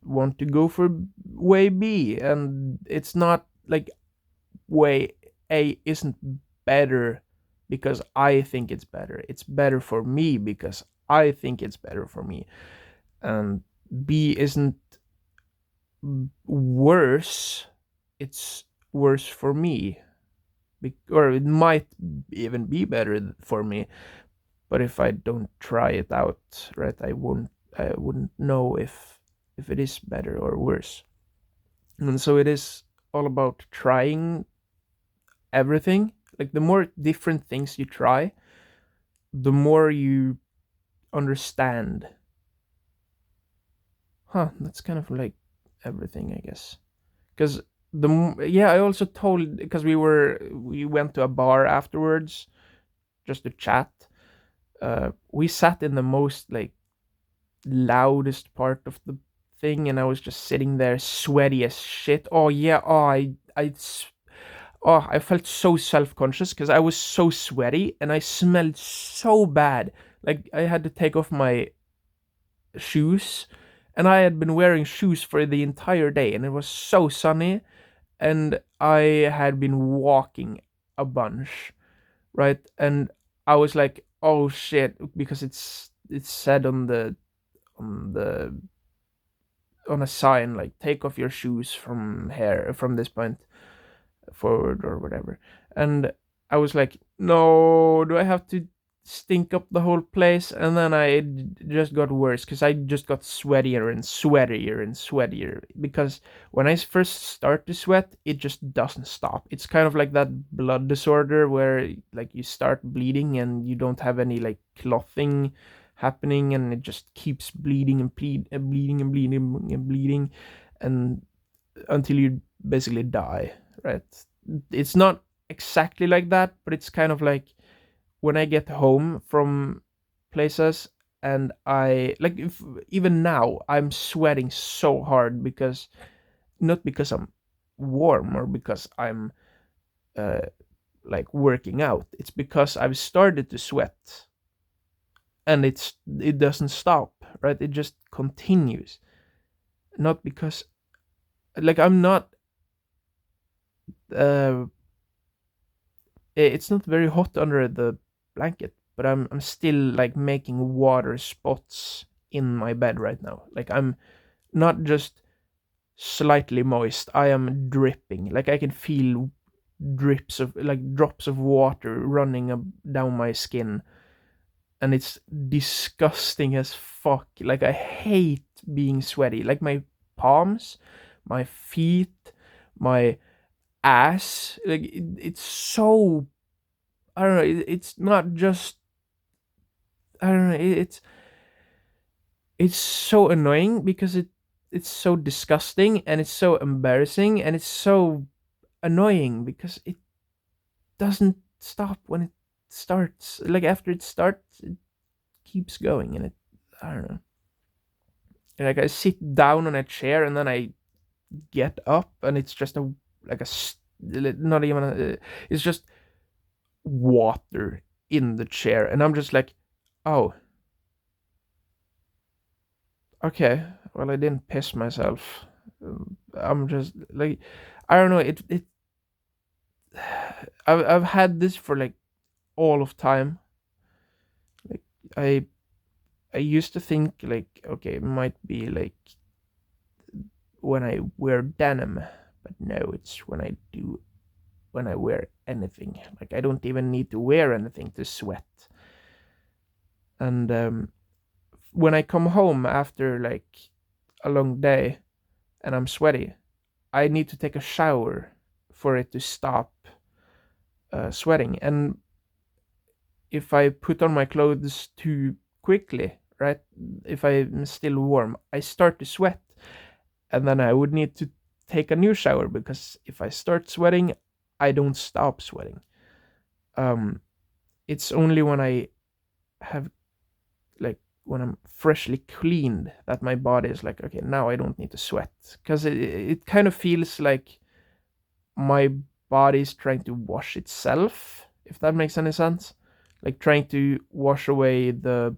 want to go for way B. And it's not like way A isn't better because I think it's better. It's better for me because I think it's better for me. And B isn't worse, it's worse for me. Or it might even be better for me, but if I don't try it out, right, I wouldn't know if it is better or worse. And so it is all about trying everything. Like the more different things you try, the more you understand. That's kind of like everything, I guess. Because yeah, I also told, because we went to a bar afterwards just to chat. We sat in the most like loudest part of the thing, and I was just sitting there sweaty as shit. Oh yeah, I felt so self-conscious because I was so sweaty and I smelled so bad. Like I had to take off my shoes, and I had been wearing shoes for the entire day, and it was so sunny, and I had been walking a bunch, right? And I was like, oh shit, because it's said on the on a sign like take off your shoes from this point forward or whatever. And I was like, no, do I have to stink up the whole place, and then just got worse because I just got sweatier and sweatier and sweatier. Because when I first start to sweat, it just doesn't stop. It's kind of like that blood disorder where like you start bleeding and you don't have any like clothing happening, and it just keeps bleeding and bleeding and bleeding and bleeding, and until you basically die. Right? It's not exactly like that, but it's kind of like when I get home from places and I like if, even now I'm sweating so hard because not because I'm warm or because I'm uh, like working out. It's because I've started to sweat and it doesn't stop, right? It just continues. Not because like I'm not uh it's not very hot under the blanket, but I'm still like making water spots in my bed right now. Like I'm not just slightly moist, I am dripping. Like I can feel drips of like drops of water running down my skin, and it's disgusting as fuck. Like I hate being sweaty. Like my palms, my feet, my ass, like it's so I don't know. It's not just I don't know. It's so annoying because it's so disgusting and it's so embarrassing and it's so annoying because it doesn't stop when it starts. Like after it starts, it keeps going and it I don't know. Like I sit down on a chair and then I get up and it's just a like a not even it's just water in the chair and I'm just like, oh, okay, well, I didn't piss myself. I'm just like, I don't know. It. I've had this for like all of time. Like I I used to think like, okay, it might be like when I wear denim, but no, it's when I wear anything. Like I don't even need to wear anything to sweat. And when I come home after like a long day and I'm sweaty, I need to take a shower for it to stop sweating. And if I put on my clothes too quickly, right, if I'm still warm, I start to sweat. And then I would need to take a new shower because if I start sweating, I don't stop sweating. Um, it's only when I have, like, when I'm freshly cleaned that my body is like, okay, now I don't need to sweat. Because it kind of feels like my body's trying to wash itself, if that makes any sense. Like trying to wash away the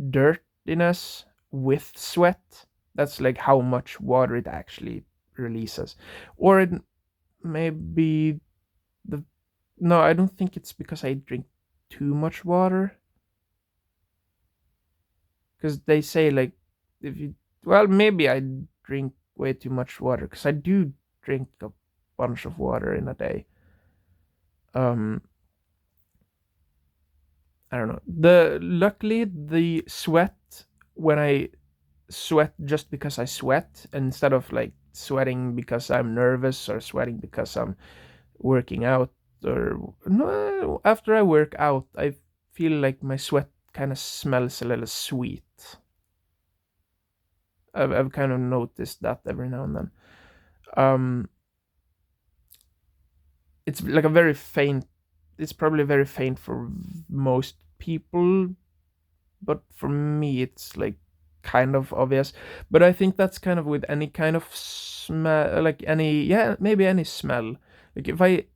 dirtiness with sweat. That's like how much water it actually releases. Or it may be the. No, I don't think it's because I drink too much water. Because they say, like, if you. Well, maybe I drink way too much water. Because I do drink a bunch of water in a day. Um, I don't know. Luckily the sweat when I sweat just because I sweat instead of like sweating because I'm nervous or sweating because I'm working out or no, after I work out I feel like my sweat kind of smells a little sweet. I've kind of noticed that every now and then. Um, it's like a very faint. It's probably very faint for most people, but for me it's like kind of obvious. But I think that's kind of with any kind of smell, like any, yeah, maybe any smell. Like if I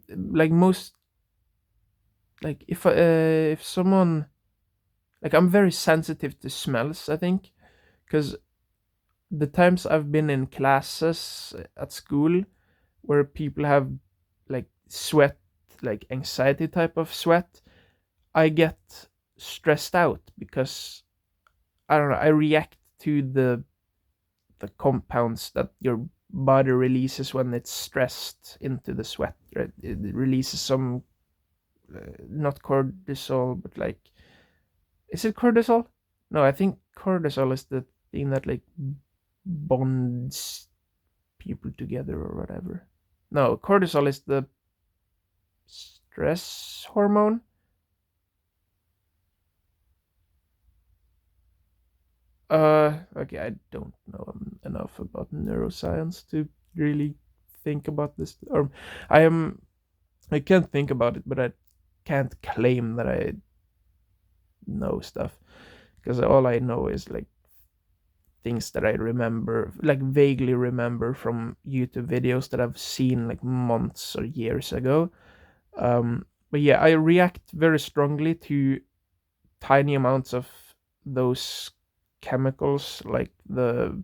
like most like if someone, like, I'm very sensitive to smells, I think, because the times I've been in classes at school where people have like sweat, like anxiety type of sweat, I get stressed out because I don't know. I react to the compounds that your body releases when it's stressed into the sweat. Right? It releases some not cortisol, but like, is it cortisol? No, I think cortisol is the thing that like bonds people together or whatever. No, cortisol is the stress hormone. Okay, I don't know enough about neuroscience to really think about this. Or I am, I can't think about it, but I can't claim that I know stuff because all I know is like things that I remember, like vaguely remember from YouTube videos that I've seen like months or years ago. But yeah, I react very strongly to tiny amounts of those chemicals, like the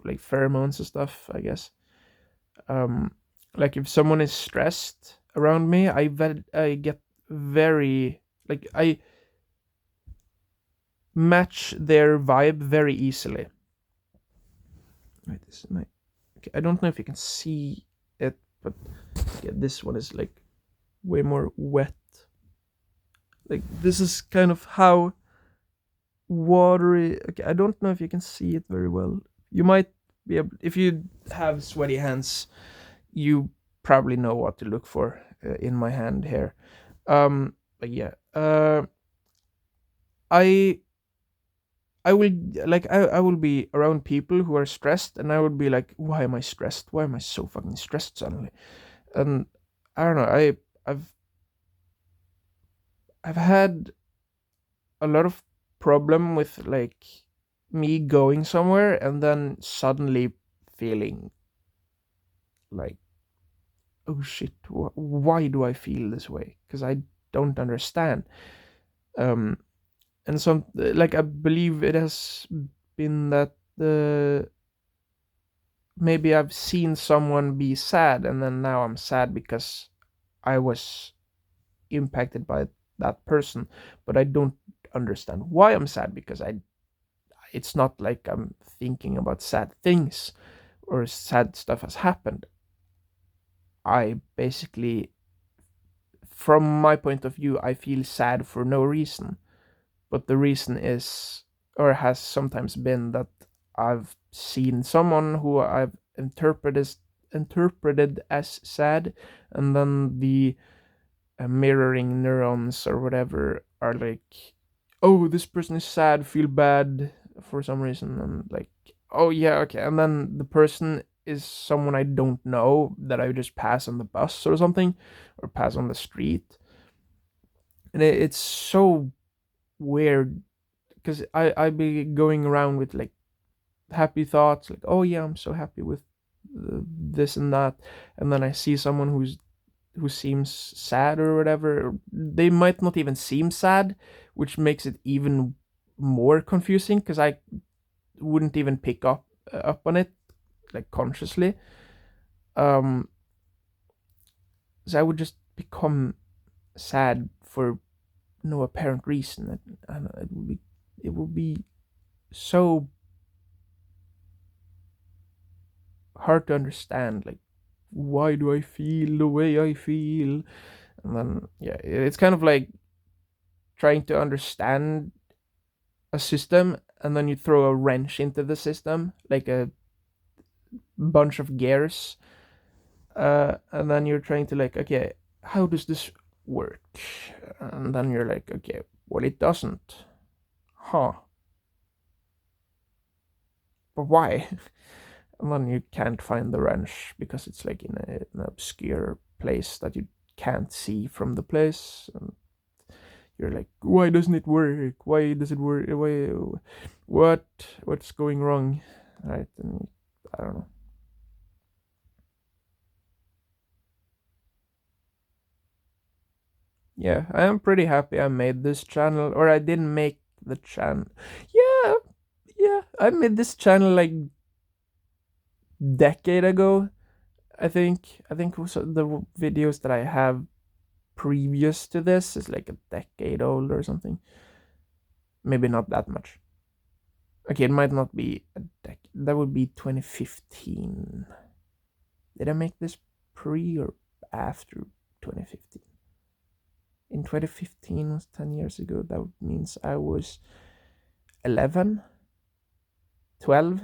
like pheromones and stuff, I guess. Um, like if someone is stressed around me, I get very like I match their vibe very easily. Right, this is my. Okay, I don't know if you can see it, but yeah, this one is like way more wet. Like this is kind of how watery. Okay, I don't know if you can see it very well. You might be able, if you have sweaty hands, you probably know what to look for in my hand here. But yeah, I I will I will be around people who are stressed, and I would be like, why am I stressed? Why am I so fucking stressed suddenly? And I don't know. I've I've had a lot of problem with like me going somewhere and then suddenly feeling like, oh shit, why do I feel this way? Because I don't understand. Um, and some like I believe it has been that the maybe I've seen someone be sad, and then now I'm sad because I was impacted by that person, but I don't understand why I'm sad because I it's not like I'm thinking about sad things or sad stuff has happened. I basically, from my point of view, I feel sad for no reason. But the reason is, or has sometimes been, that I've seen someone who I've interpreted as sad, and then the mirroring neurons or whatever are like, oh, this person is sad, feel bad for some reason, and like, oh yeah, okay, and then the person is someone I don't know that I just pass on the bus or something, or pass on the street, and it's so weird because I be going around with like happy thoughts, like, oh yeah, I'm so happy with this and that, and then I see someone who seems sad or whatever. They might not even seem sad, which makes it even more confusing because I wouldn't even pick up on it like consciously. Um, so I would just become sad for no apparent reason. And it would be so hard to understand. Like, why do I feel the way I feel? And then yeah, it's kind of like trying to understand a system and then you throw a wrench into the system, like a bunch of gears, and then you're trying to like, okay, how does this work? And then you're like, okay, well, it doesn't. Huh? But why? And then you can't find the wrench because it's like in an obscure place that you can't see from the place, and you're like, why doesn't it work? Why does it work? Why? What? What's going wrong? Right? And I don't know. Yeah, I am pretty happy I made this channel, or I didn't make the channel. Yeah, yeah, I made this channel like decade ago. I think also the videos that I have previous to this is like a decade old or something. Maybe not that much. Okay, it might not be a decade. That would be 2015. Did I make this pre or after 2015? 2015 was 10 years ago. That means I was 11, 12.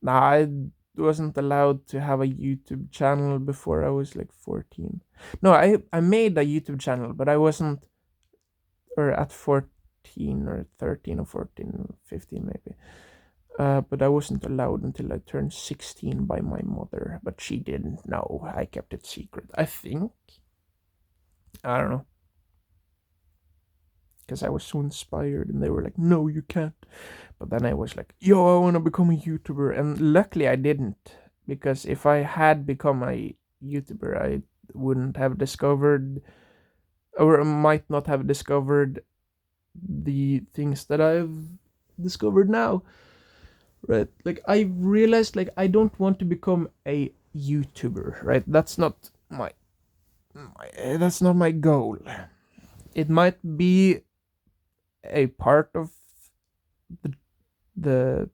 Nah, I wasn't allowed to have a YouTube channel before I was like 14. No, I made a YouTube channel, but I wasn't, or at 14 or 13 or 14 or 15 maybe. But I wasn't allowed until I turned 16 by my mother, but she didn't know. I kept it secret, I think. I don't know. Because I was so inspired and they were like, no, you can't. But then I was like, yo, I want to become a YouTuber. And luckily I didn't. Because if I had become a YouTuber, I wouldn't have discovered, or might not have discovered, the things that I've discovered now. Right? Like, I realized, like, I don't want to become a YouTuber, right? That's not that's not my goal. It might be a part of the the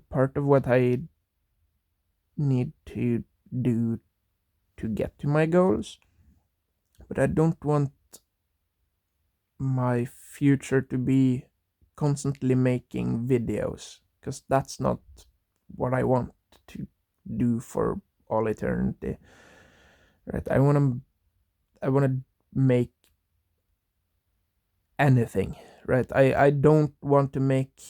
part of what I need to do to get to my goals, but I don't want my future to be constantly making videos, because that's not what I want to do for all eternity. Right? I want to make anything. Right? I don't want to make,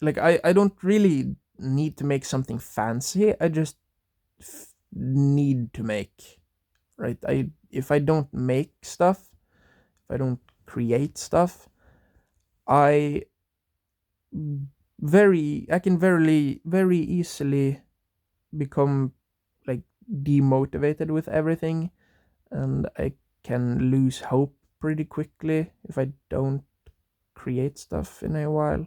like, I don't really need to make something fancy. I just need to make, right? If I don't make stuff, if I don't create stuff, I I can very easily become like demotivated with everything, and I can lose hope pretty quickly if I don't create stuff in a while.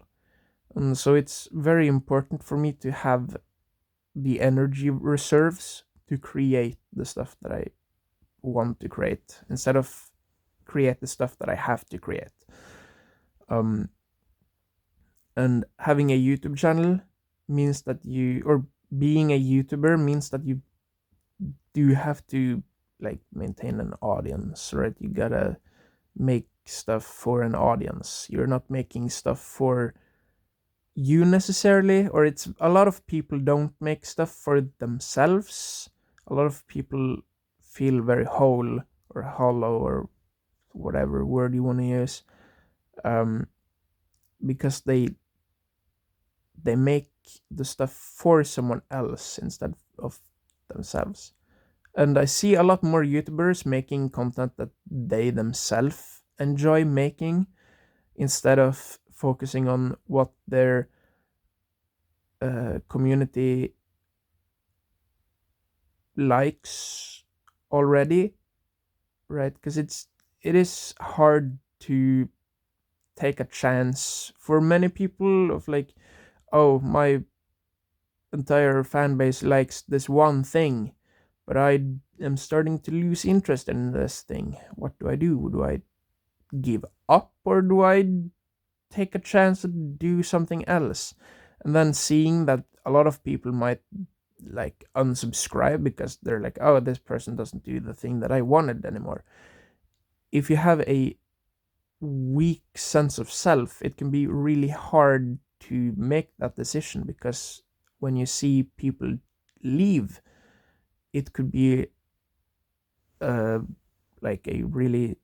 And so it's very important for me to have the energy reserves to create the stuff that I want to create, instead of create the stuff that I have to create. Um, and having a YouTube channel means that or being a YouTuber means that you do have to like maintain an audience, right? You gotta make stuff for an audience. You're not making stuff for you necessarily, or it's a lot of people don't make stuff for themselves. A lot of people feel very whole or hollow or whatever word you want to use, because they make the stuff for someone else instead of themselves. And I see a lot more YouTubers making content that they themselves enjoy making, instead of focusing on what their community likes already, right? Because it is hard to take a chance for many people of like, oh, my entire fan base likes this one thing, but I am starting to lose interest in this thing. What do I do? Do I give up, or do I take a chance to do something else? And then seeing that a lot of people might like unsubscribe because they're like, oh, this person doesn't do the thing that I wanted anymore. If you have a weak sense of self, it can be really hard to make that decision, because when you see people leave, it could be uh like a really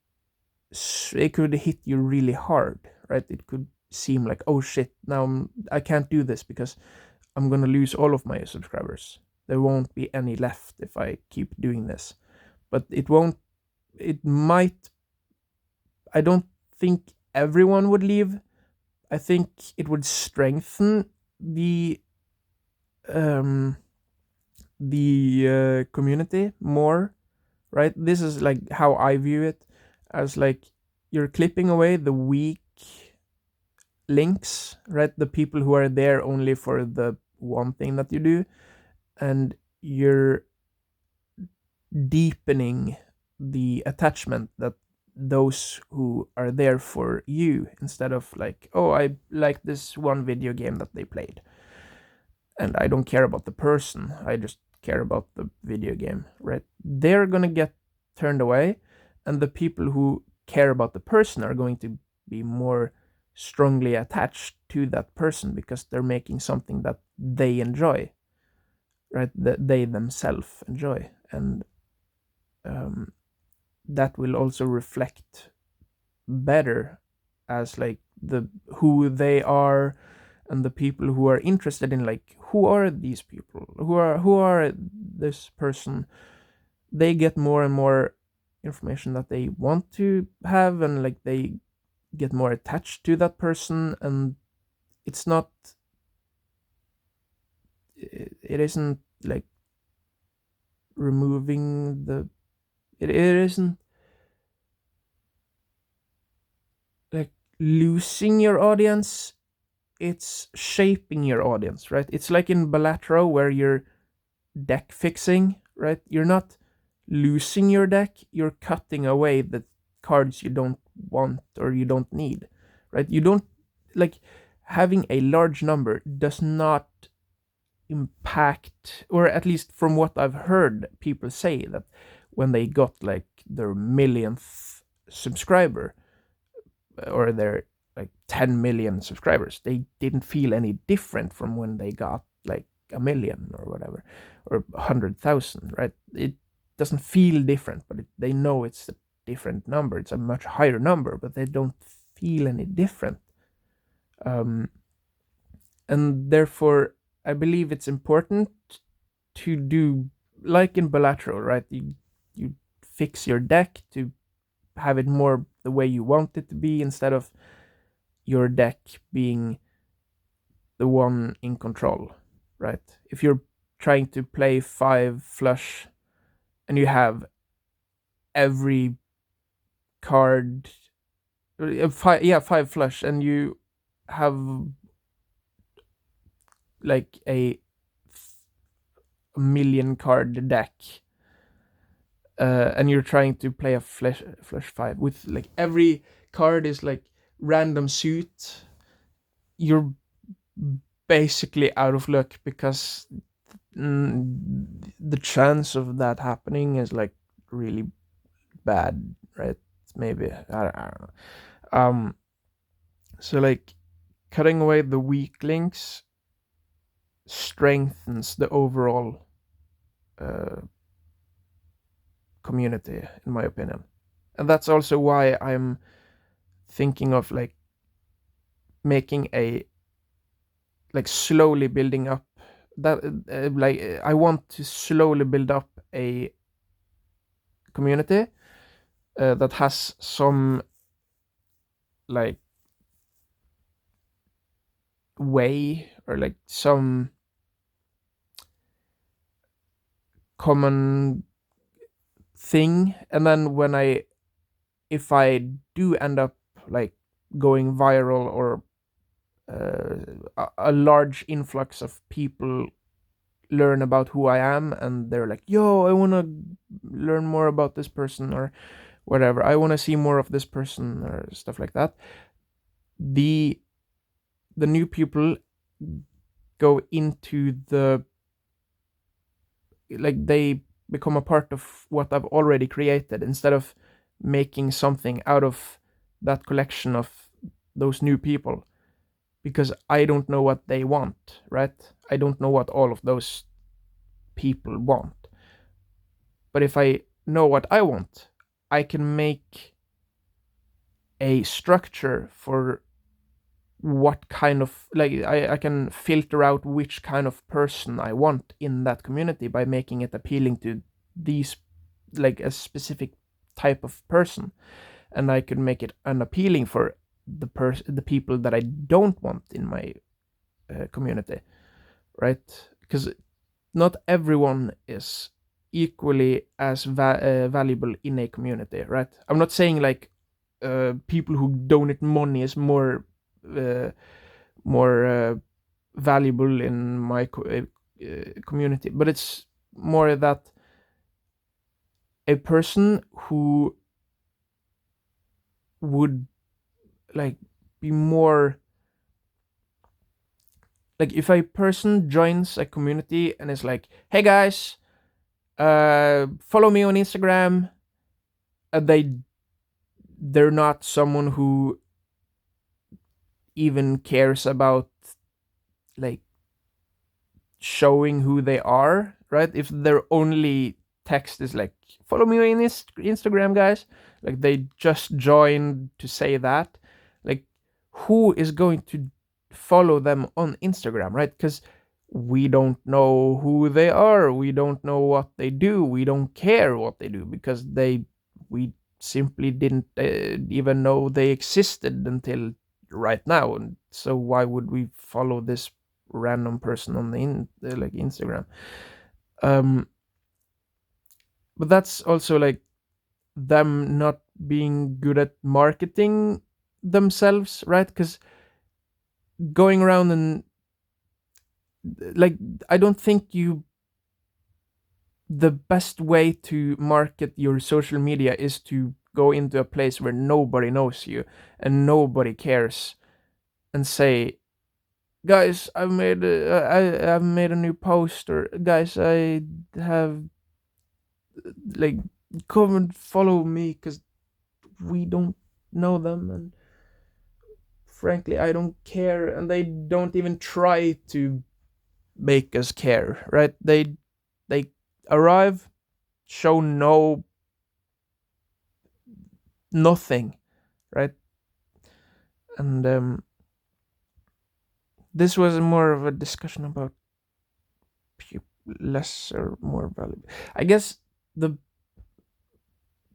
it could hit you really hard, right? It could seem like, oh shit, now I can't do this because I'm gonna lose all of my subscribers. There won't be any left if I keep doing this. But it won't. It might. I don't think everyone would leave. I think it would strengthen um the community more, right? This is like how I view it, as like you're clipping away the weak links, right? The people who are there only for the one thing that you do, and you're deepening the attachment that those who are there for you, instead of like, oh, I like this one video game that they played and I don't care about the person, I just care about the video game, right? They're gonna get turned away, and the people who care about the person are going to be more strongly attached to that person because they're making something that they enjoy, right? That they themselves enjoy, and um, that will also reflect better as like the who they are, and the people who are interested in like who are these people, who are this person. They get more and more information that they want to have, and like they get more attached to that person, and it's not it isn't like removing the it isn't like losing your audience, it's shaping your audience, right? It's like in Balatro where you're deck fixing, right? You're not losing your deck, you're cutting away the cards you don't want or you don't need, right? You don't like having a large number does not impact, or at least from what I've heard people say, that when they got like their millionth subscriber or their like 10 million subscribers, they didn't feel any different from when they got like a million or whatever, or 100,000, right? It doesn't feel different, but they know it's a different number. It's a much higher number, but they don't feel any different. Um, and therefore, I believe it's important to do like in Balatro, right? You fix your deck to have it more the way you want it to be, instead of your deck being the one in control, right? If you're trying to play 5 flush and you have every card, 5 flush, and you have like a million card deck, and you're trying to play a flush 5 with like every card is like random suit, you're basically out of luck, because the chance of that happening is like really bad, right? Maybe I don't know. So like cutting away the weak links strengthens the overall community, in my opinion, and that's also why I'm thinking of like making a like slowly building up that I want to slowly build up a community that has some like way, or like some common thing, and then if I do end up like going viral, or a large influx of people learn about who I am, and they're like, yo, I want to learn more about this person, or whatever, I want to see more of this person, or stuff like that, the new people go into the like they become a part of what I've already created, instead of making something out of that collection of those new people, because I don't know what they want, right? I don't know what all of those people want. But if I know what I want, I can make a structure for what kind of like I can filter out which kind of person I want in that community by making it appealing to these like a specific type of person, and I could make it unappealing for the people that I don't want in my community, right? Because not everyone is equally as valuable in a community, right? I'm not saying like people who donate money is more uh, valuable in my community, but it's more that a person who would like be more like, if a person joins a community and is like, hey guys, follow me on Instagram, they're not someone who even cares about like showing who they are, right? If their only text is like follow me on Instagram, guys, like they just joined to say that, like who is going to follow them on Instagram, right? Because we don't know who they are, we don't know what they do, we don't care what they do, because we simply didn't even know they existed until right now. And so why would we follow this random person on like Instagram? um but that's also like them not being good at marketing themselves, right? Because going around and like, I don't think you the best way to market your social media is to go into a place where nobody knows you and nobody cares and say, guys, I've made a new post, or guys, I have like, come and follow me, because we don't know them, and frankly I don't care, and they don't even try to make us care, right? They arrive, show nothing, right? And this was more of a discussion about less or more valuable, I guess. The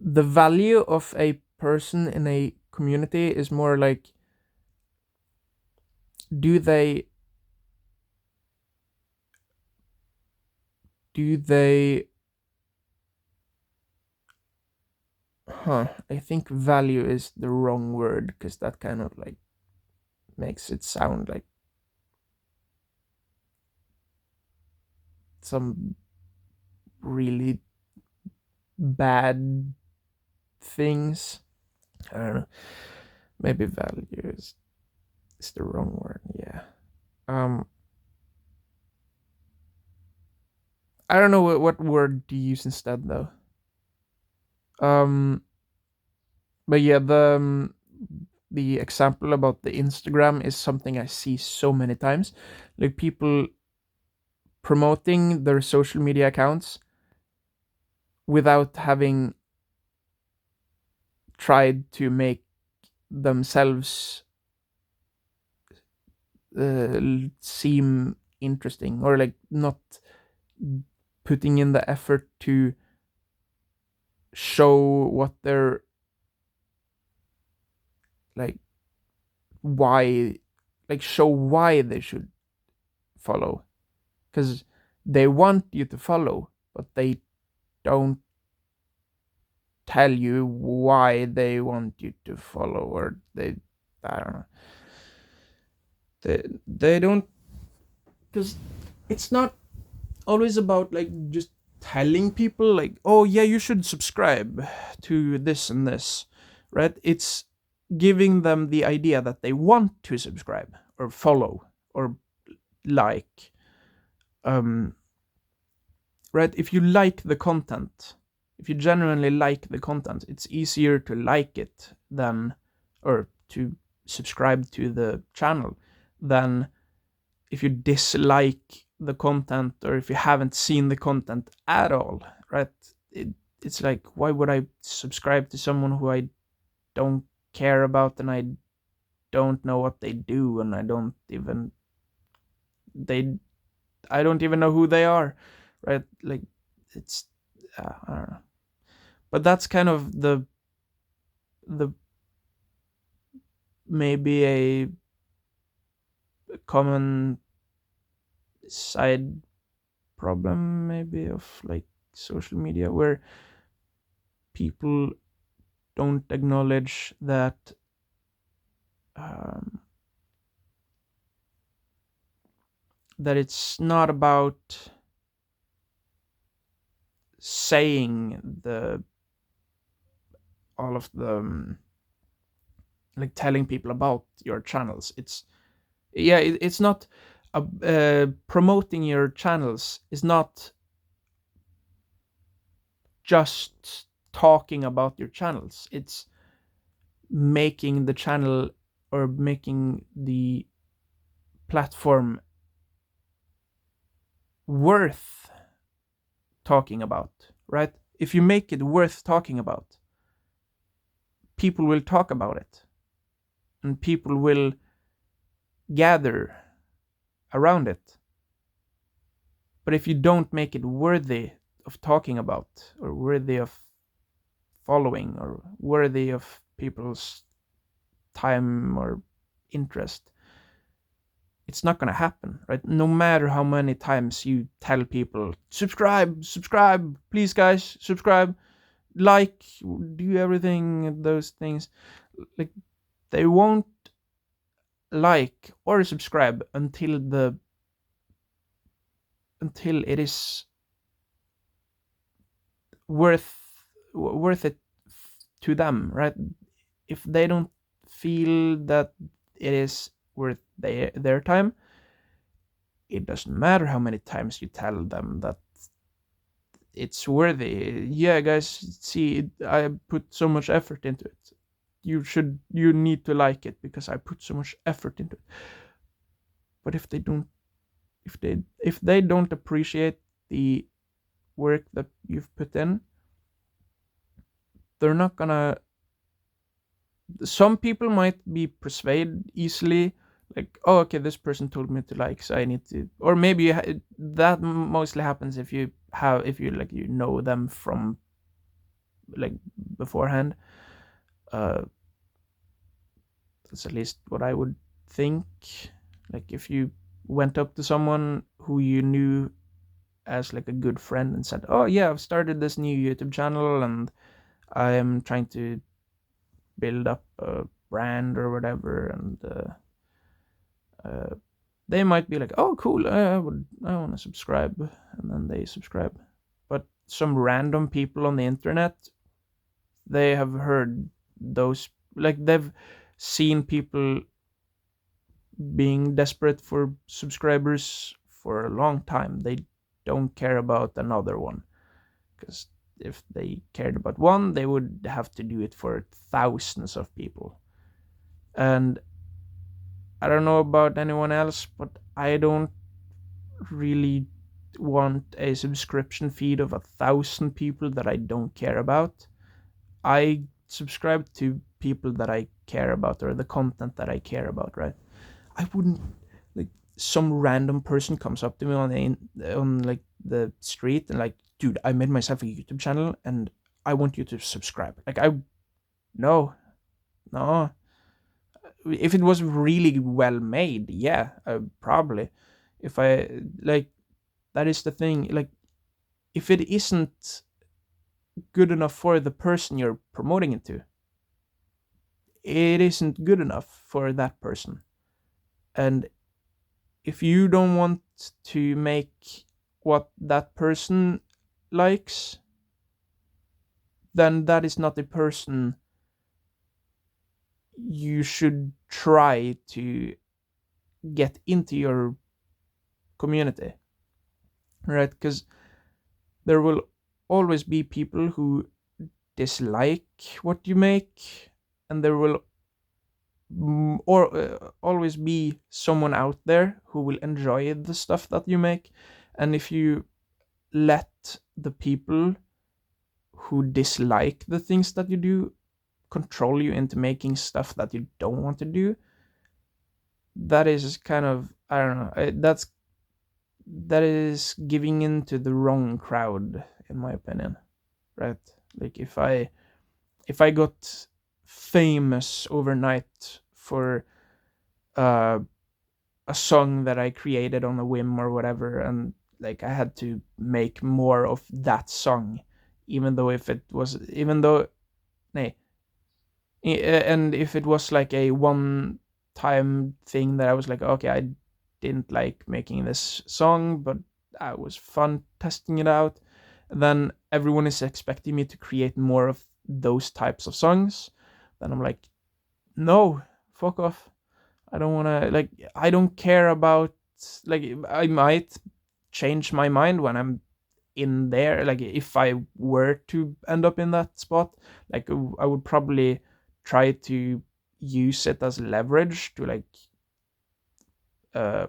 the value of a person in a community is more like, do they do they I think value is the wrong word, because that kind of like makes it sound like some really bad things. I don't know. Maybe value is the wrong word. Yeah. Um. I don't know what word to use instead though. Um. But yeah, the example about the Instagram is something I see so many times. Like people promoting their social media accounts without having tried to make themselves seem interesting, or like not putting in the effort to show what they're like, why, like show why they should follow, because they want you to follow, but they don't tell you why they want you to follow, or I don't know, they don't, because it's not always about like just telling people like, oh yeah, you should subscribe to this and this, right? It's giving them the idea that they want to subscribe or follow or like, um right? If you like the content, if you genuinely like the content, it's easier to like it than, or to subscribe to the channel, than if you dislike the content, or if you haven't seen the content at all, right? It's like, why would I subscribe to someone who I don't care about, and I don't know what they do, and they I don't even know who they are, right? Like, it's I don't know. But that's kind of the maybe a common side problem maybe of like social media, where people don't acknowledge that um, that it's not about saying the all of the like telling people about your channels. It's, yeah, it's not promoting your channels is not just talking about your channels. It's making the channel or making the platform worth talking about, right? If you make it worth talking about, people will talk about it and people will gather around it. But if you don't make it worthy of talking about, or worthy of following, or worthy of people's time or interest, it's not gonna happen, right? No matter how many times you tell people, subscribe, please guys, subscribe, like, do everything, those things, like, they won't like or subscribe until it is worth it to them, right? If they don't feel that it is worth their time, it doesn't matter how many times you tell them that it's worthy. Yeah, guys, see, I put so much effort into it. You need to like it because I put so much effort into it. But if they don't appreciate the work that you've put in, they're not gonna. Some people might be persuaded easily, like, oh, okay, this person told me to like, so I need to. Or maybe that mostly happens if you like, you know them from like beforehand. That's at least what I would think. Like, if you went up to someone who you knew as like a good friend and said, oh yeah, I've started this new YouTube channel and I am trying to build up a brand or whatever, and they might be like, oh cool, I want to subscribe, and then they subscribe. But some random people on the internet, they have heard those, like, they've seen people being desperate for subscribers for a long time. They don't care about another one, because if they cared about one, they would have to do it for thousands of people. And I don't know about anyone else, but I don't really want a subscription feed of 1,000 people that I don't care about. I subscribe to people that I care about, or the content that I care about, right? I wouldn't, like, some random person comes up to me on like the street and like, dude, I made myself a YouTube channel and I want you to subscribe. Like, no. If it was really well made, yeah, probably. If I, like, that is the thing. Like, if it isn't good enough for the person you're promoting it to, it isn't good enough for that person. And if you don't want to make what that person likes, then that is not the person you should try to get into your community, right? Because there will always be people who dislike what you make, and there will always be someone out there who will enjoy the stuff that you make. And if you let the people who dislike the things that you do control you into making stuff that you don't want to do, that is kind of, I don't know, that is giving in to the wrong crowd, in my opinion, right? Like, if I got famous overnight for a song that I created on a whim or whatever, and like I had to make more of that song, even though and if it was like a one time thing that I was like, okay, I didn't like making this song, but I was fun testing it out, then everyone is expecting me to create more of those types of songs. Then I'm like, no, fuck off. I don't want to, like, I don't care about, like, I might change my mind when I'm in there, like if I were to end up in that spot, like I would probably try to use it as leverage to like uh,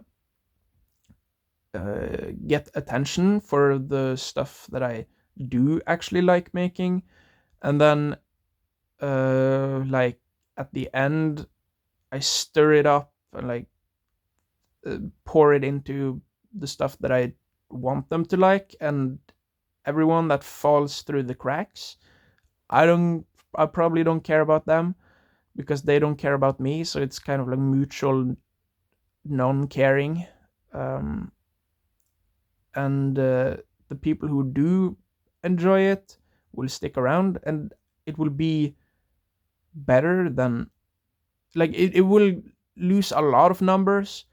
get attention for the stuff that I do actually like making, and then like at the end I stir it up and like pour it into the stuff that I want them to like, and everyone that falls through the cracks, I probably don't care about them because they don't care about me, so it's kind of like mutual non-caring. um, and the people who do enjoy it will stick around, and it will be better than, like it will lose a lot of numbers,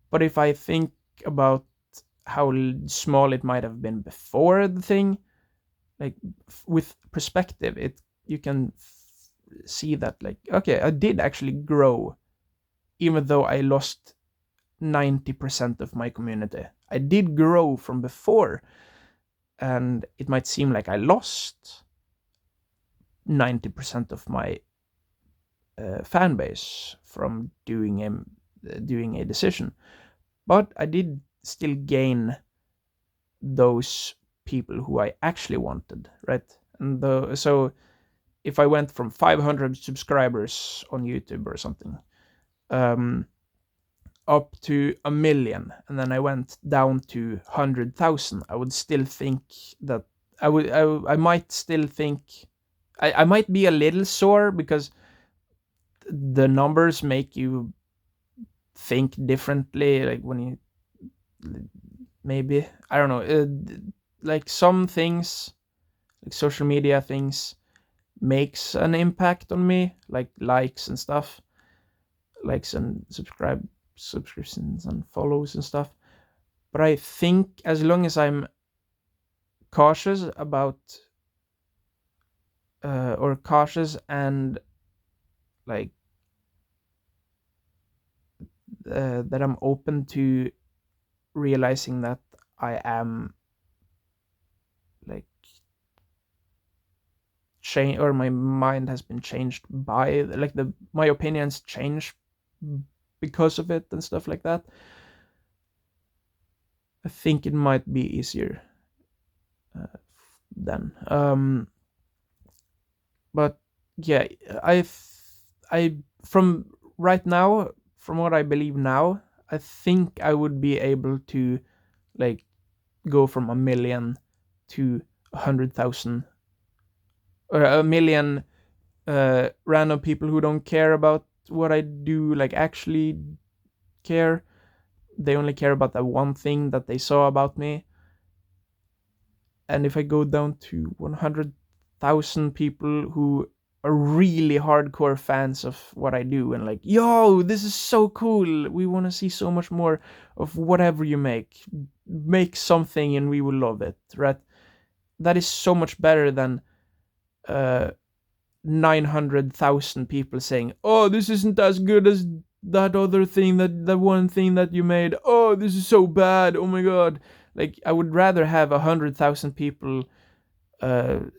but if I think about how small it might have been before the thing, like with perspective, it you can see that, like, okay, I did actually grow, even though I lost 90% of my community. I did grow from before, and it might seem like I lost 90% of my fan base from doing a decision, but I did still gain those people who I actually wanted, right? And so if I went from 500 subscribers on YouTube or something, um, up to 1 million, and then I went down to 100,000, I would still think that I might still think I might be a little sore because the numbers make you think differently, like when you, maybe, I don't know, like some things, like social media things makes an impact on me, like likes and stuff, likes and subscriptions and follows and stuff. But I think as long as I'm cautious about or cautious and like that I'm open to realizing that I am like change, or my mind has been changed by, like, the my opinions change because of it and stuff like that, I think it might be easier then. But yeah, I from right now, from what I believe now, I think I would be able to like go from 1 million to 100,000, or 1 million random people who don't care about what I do, like actually care. They only care about that one thing that they saw about me. And if I go down to 100,000 people who are really hardcore fans of what I do and like, yo, this is so cool, we want to see so much more of whatever you make something and we will love it, right? That is so much better than 900,000 people saying, oh, this isn't as good as that other thing, that one thing that you made, oh, this is so bad, oh my god. Like, I would rather have 100,000 people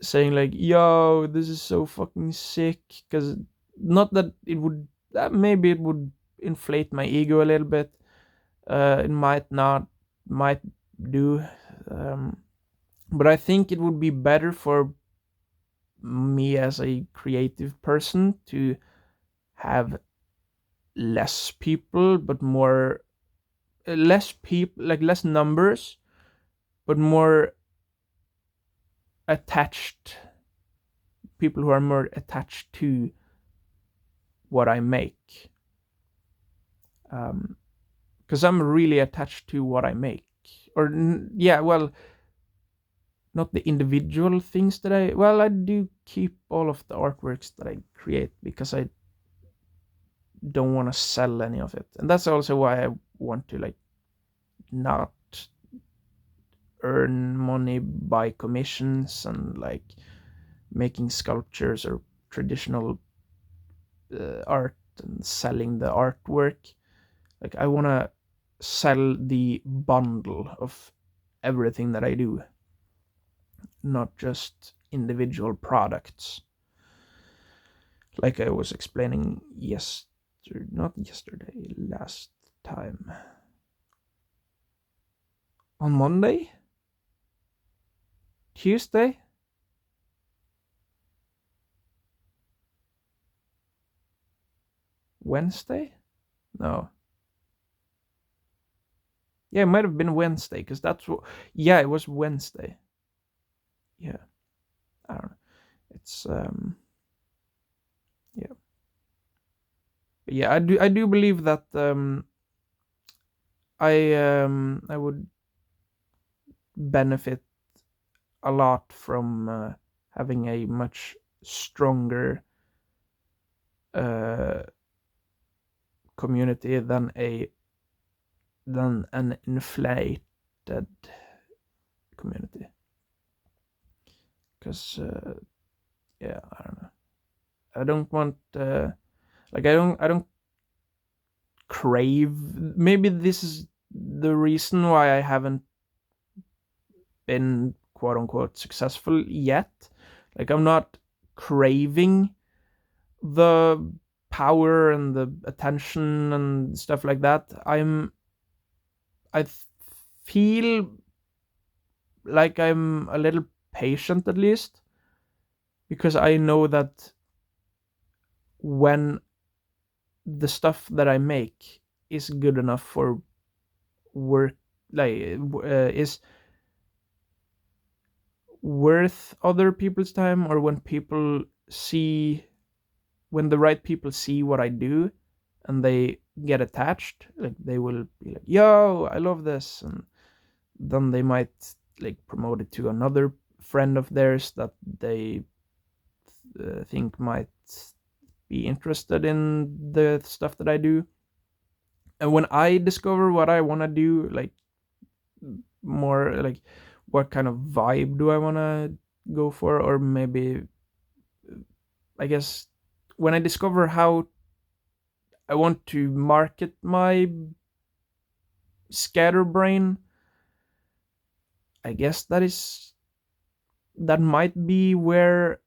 saying like, yo, this is so fucking sick, because not that it would, maybe it would inflate my ego a little bit, it might not, might do, but I think it would be better for me as a creative person to have less people, but more, less people, like less numbers, but more attached people who are more attached to what I make. Because I'm really attached to what I make, or yeah, well, not the individual things that I do keep all of the artworks that I create because I don't want to sell any of it, and that's also why I want to like not earn money by commissions and like making sculptures or traditional art and selling the artwork. Like, I want to sell the bundle of everything that I do. not just individual products. Like I was explaining not yesterday, last time. On Monday? Tuesday? Wednesday? No. Yeah, it might have been Wednesday, because that's what. Yeah, it was Wednesday. Yeah, I don't know. It's yeah, but yeah. I do believe that I would benefit a lot from having a much stronger uh, community than an inflated community. Because yeah, I don't know. I don't want I don't crave. Maybe this is the reason why I haven't been quote unquote successful yet. Like, I'm not craving the power and the attention and stuff like that. I feel like I'm a little patient, at least, because I know that when the stuff that I make is good enough for work, like is worth other people's time, or when the right people see what I do and they get attached, like they will be like, yo, I love this, and then they might like promote it to another friend of theirs that they think might be interested in the stuff that I do. And when I discover what I want to do, like more like what kind of vibe do I want to go for, or maybe I guess when I discover how I want to market my scatterbrain, I guess that might be where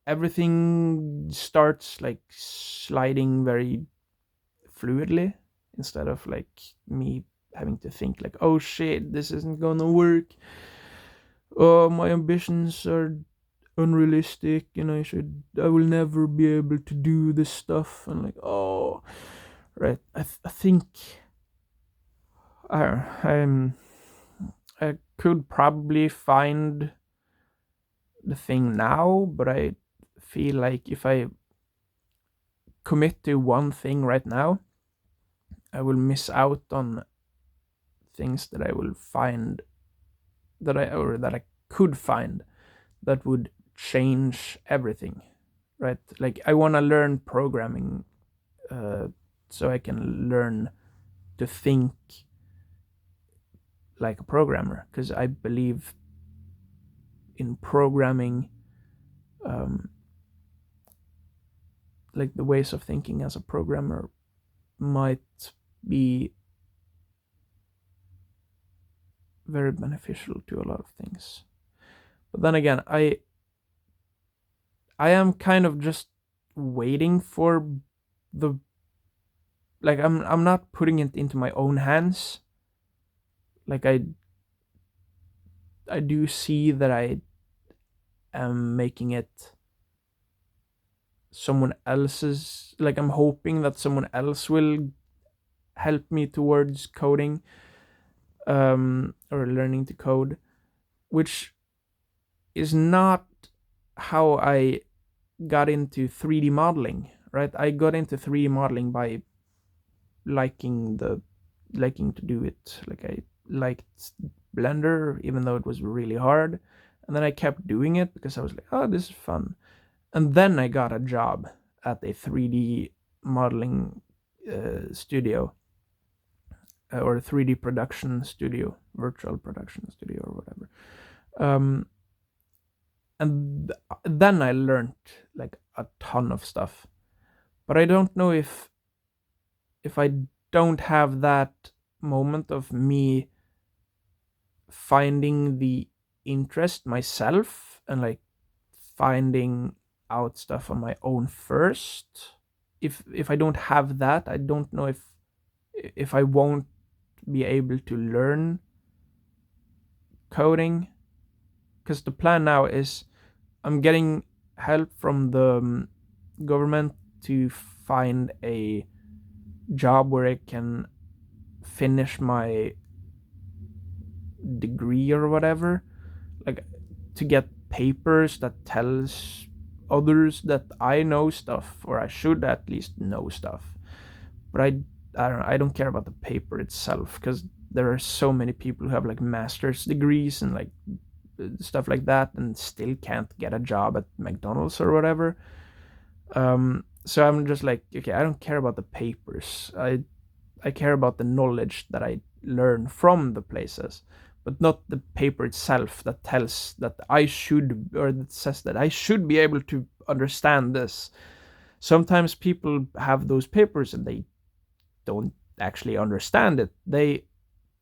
everything starts like sliding very fluidly, instead of like me having to think like, oh shit, this isn't gonna work. Oh, my ambitions are unrealistic, and I will never be able to do this stuff, and like, oh, right. I think I'm I could probably find the thing now, but I feel like if I commit to one thing right now, I will miss out on things that I will find that I could find that would change everything, right? Like, I want to learn programming so I can learn to think like a programmer, because I believe in programming, um, like the ways of thinking as a programmer might be very beneficial to a lot of things. But then again, I am kind of just waiting for the like I'm not putting it into my own hands. Like, I do see that I am making it someone else's, like, I'm hoping that someone else will help me towards coding, or learning to code, which is not how I got into 3D modeling, right? I got into 3D modeling by liking to do it. Like, I liked Blender, even though it was really hard, and then I kept doing it because I was like, oh, this is fun. And then I got a job at a 3D modeling studio, or 3D production studio, virtual production studio, or whatever. And then I learned like a ton of stuff. But I don't know if I don't have that moment of me finding the interest myself and like finding out stuff on my own first. If I don't have that, I don't know if I won't be able to learn coding, because the plan now is I'm getting help from the government to find a job where I can finish my degree or whatever, like to get papers that tells others that I know stuff, or I should at least know stuff. But I don't care about the paper itself, because there are so many people who have like master's degrees and like stuff like that and still can't get a job at McDonald's or whatever. So I'm just like, okay, I don't care about the papers. I care about the knowledge that I learn from the places, but not the paper itself that tells that I should, or that says that I should be able to understand this. Sometimes people have those papers and they don't actually understand it. They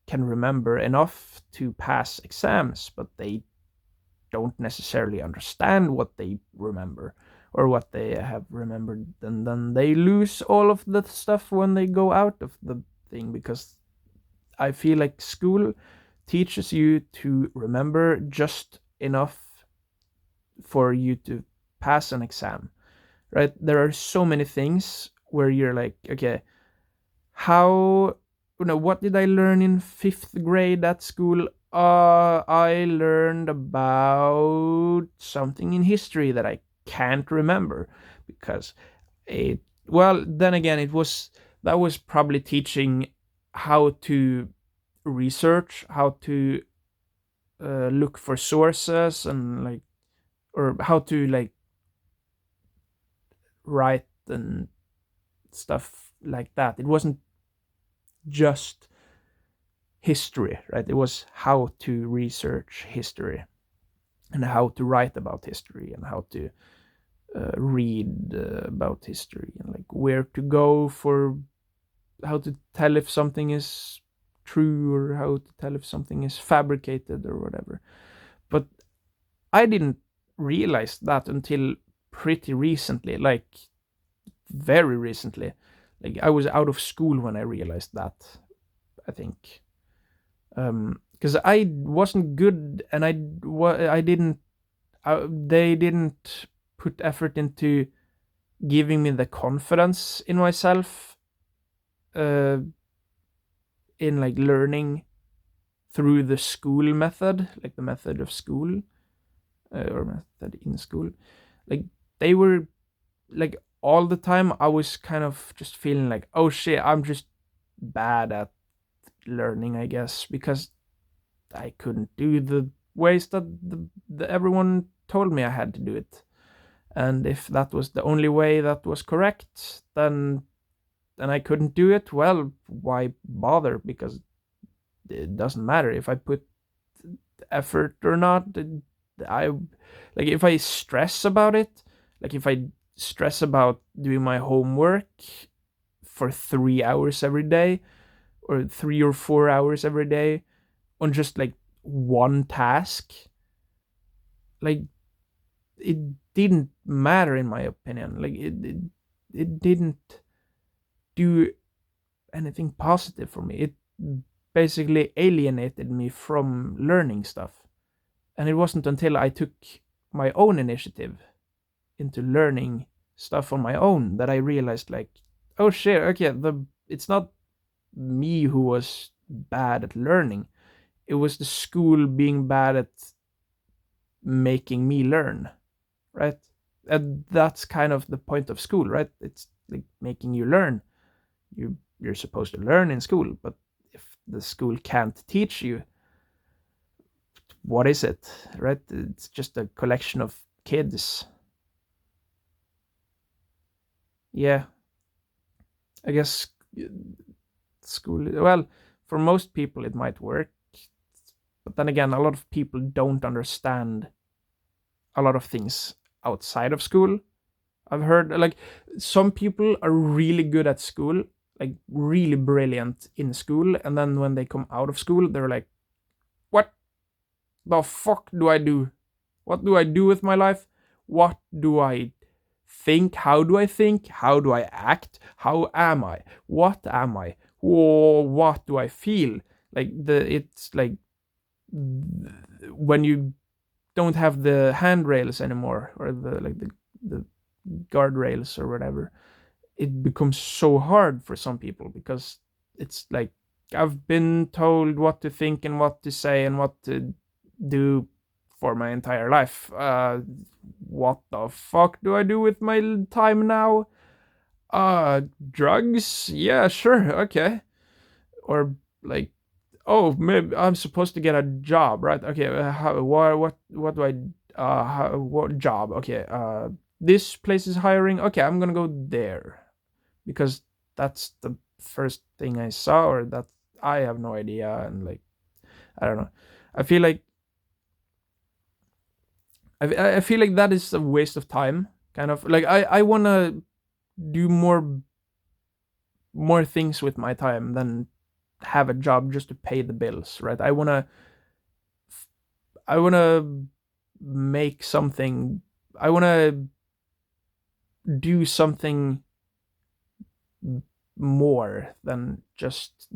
can remember enough to pass exams, but they don't necessarily understand what they remember or what they have remembered, and then they lose all of the stuff when they go out of the thing, because I feel like school teaches you to remember just enough for you to pass an exam, right? There are so many things where you're like, okay, how, what did I learn in fifth grade at school? I learned about something in history that I can't remember, because it, well, then again, that was probably teaching how to research, how to look for sources, and like, or how to like write and stuff like that. It wasn't just history, right? It was how to research history and how to write about history and how to read about history, and like where to go for, how to tell if something is true or how to tell if something is fabricated or whatever. But I didn't realize that until pretty recently, like very recently. Like I was out of school when I realized that, I think. Because I wasn't good, and I didn't. They didn't put effort into giving me the confidence in myself, uh, in like learning through the school method, like the method of school, or method in school. Like they were like all the time. I was kind of just feeling like, oh shit, I'm just bad at learning, I guess, because I couldn't do the ways that everyone told me I had to do it. And if that was the only way that was correct, then I couldn't do it. Well, why bother? Because it doesn't matter if I put effort or not. I like, if I stress about it, like if I stress about doing my homework for 3 hours every day, or 3 or 4 hours every day, on just like one task, like it didn't matter in my opinion. Like it didn't do anything positive for me. It basically alienated me from learning stuff. And it wasn't until I took my own initiative into learning stuff on my own that I realized, like, oh shit, okay, it's not me who was bad at learning. It was the school being bad at making me learn, right? And that's kind of the point of school, right? It's like making you learn. You're supposed to learn in school, but if the school can't teach you, what is it, right? It's just a collection of kids. Yeah, I guess school, well, for most people it might work, but then again, a lot of people don't understand a lot of things outside of school. I've heard like some people are really good at school, like really brilliant in school, and then when they come out of school, they're like, "What? The fuck do I do? What do I do with my life? What do I think? How do I think? How do I act? How am I? What am I? What do I feel? Like it's like when you don't have the handrails anymore, or the guardrails or whatever, it becomes so hard for some people, because it's like I've been told what to think and what to say and what to do for my entire life. What the fuck do I do with my time now? Drugs? Yeah, sure, okay. Or like, oh, maybe I'm supposed to get a job, right? Okay, what do I what job? Okay, this place is hiring. Okay, I'm gonna go there because that's the first thing I saw, or that I have no idea, and like I don't know. I feel like I feel like that is a waste of time. Kind of like I wanna do more things with my time than have a job just to pay the bills, right? I wanna make something. I wanna do something more than just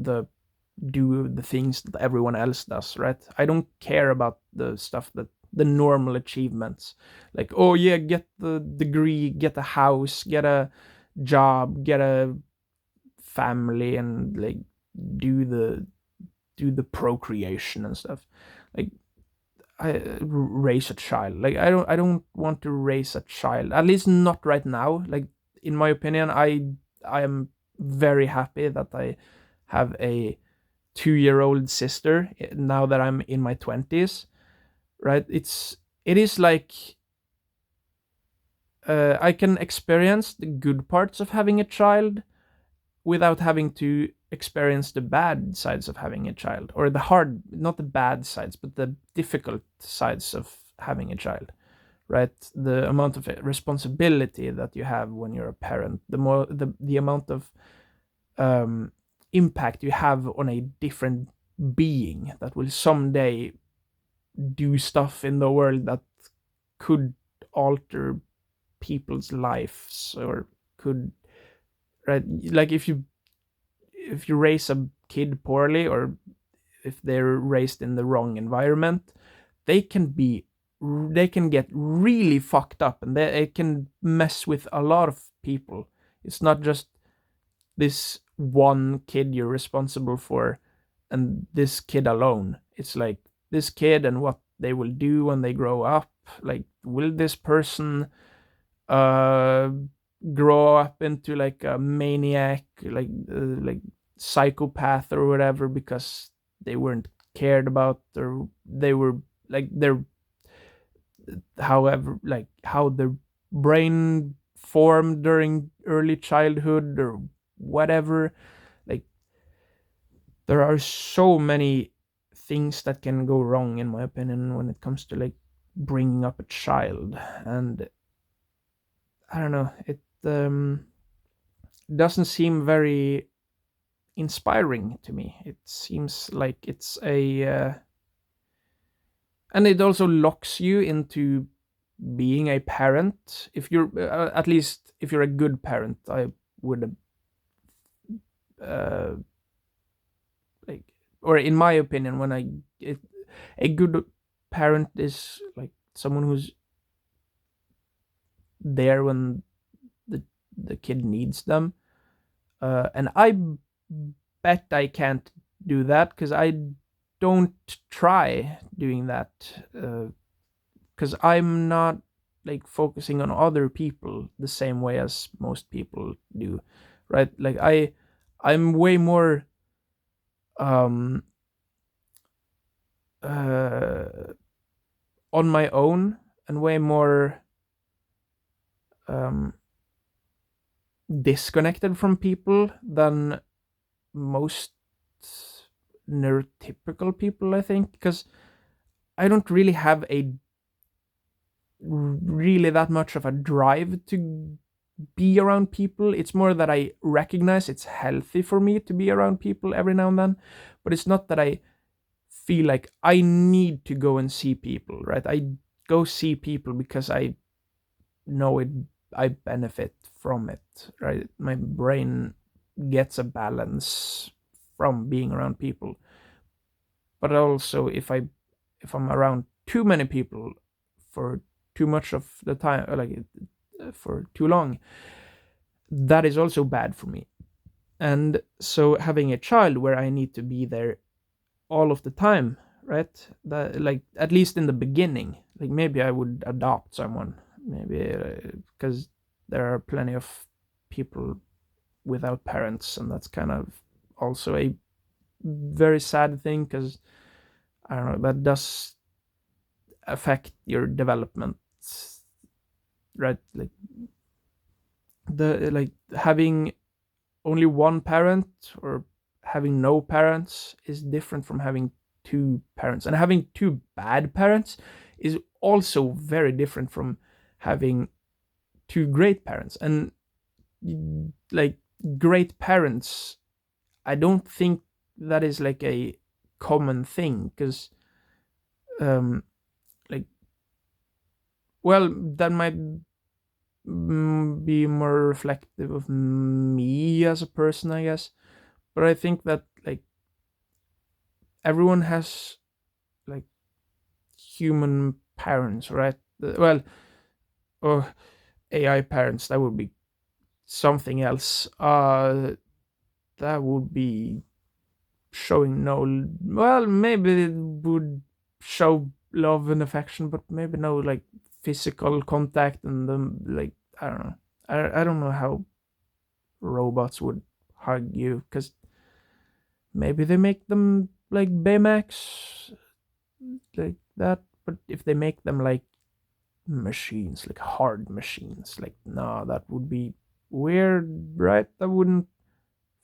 do the things that everyone else does, right? I don't care about the stuff that the normal achievements, like, oh yeah, get the degree, get a house, get a job, get a family, and like do the procreation and stuff. Like I raise a child. Like I don't want to raise a child. At least not right now. Like in my opinion, I am very happy that I have a 2-year-old sister now that I'm in my 20s, right? It is like I can experience the good parts of having a child without having to experience the bad sides of having a child, or the hard, not the bad sides, but the difficult sides of having a child, right? The amount of responsibility that you have when you're a parent, the amount of impact you have on a different being that will someday do stuff in the world that could alter people's lives, or could, right? Like if you raise a kid poorly, or if they're raised in the wrong environment, they can be they can get really fucked up, and it can mess with a lot of people. It's not just this one kid you're responsible for, and this kid alone. It's like this kid and what they will do when they grow up. Like, will this person uh grow up into like a maniac, like psychopath or whatever, because they weren't cared about, or they were like they're however, like how their brain formed during early childhood or whatever. Like, there are so many things that can go wrong, in my opinion, when it comes to like bringing up a child. And I don't know, it doesn't seem very inspiring to me. It seems like it's a and it also locks you into being a parent. If you're at least if you're a good parent, I would uh like, or in my opinion, a good parent is like someone who's there when the the kid needs them. And I bet I can't do that, because I don't try doing that, because I'm not like focusing on other people the same way as most people do, right? Like I'm way more um uh on my own, and way more um disconnected from people than most neurotypical people, I think, because I don't really have a really that much of a drive to be around people. It's more that I recognize it's healthy for me to be around people every now and then, but it's not that I feel like I need to go and see people, right? I go see people because I know it, I benefit from it, right? My brain gets a balance from being around people. But also if I'm around too many people for too much of the time, like for too long, that is also bad for me. And so having a child where I need to be there all of the time, right? That, like, at least in the beginning, like maybe I would adopt someone, maybe because there are plenty of people without parents, and that's kind of also a very sad thing because I don't know, that does affect your development, right? Like the like having only one parent or having no parents is different from having two parents, and having two bad parents is also very different from having two great parents. And like great parents, I don't think that is like a common thing because um like, well, that might be more reflective of me as a person, I guess. But I think that like everyone has like human parents, right? Well, or AI parents, that would be something else. That would be showing no, well, maybe it would show love and affection, but maybe no like physical contact and like, I don't know. I don't know how robots would hug you because maybe they make them like Baymax, like that. But if they make them like machines, like hard machines, like, no, that would be weird, right? That wouldn't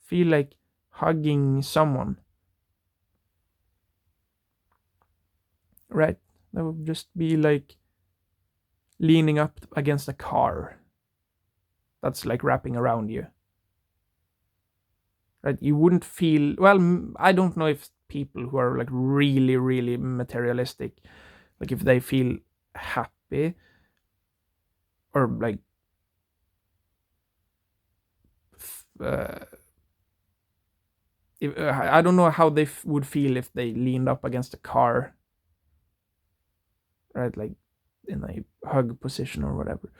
feel like hugging someone, right? That would just be like leaning up against a car that's like wrapping around you, right? You wouldn't feel, well, I don't know if people who are like really, really materialistic, like if they feel happy or like uh, if, I don't know how they would feel if they leaned up against a car, right? Like in a hug position or whatever.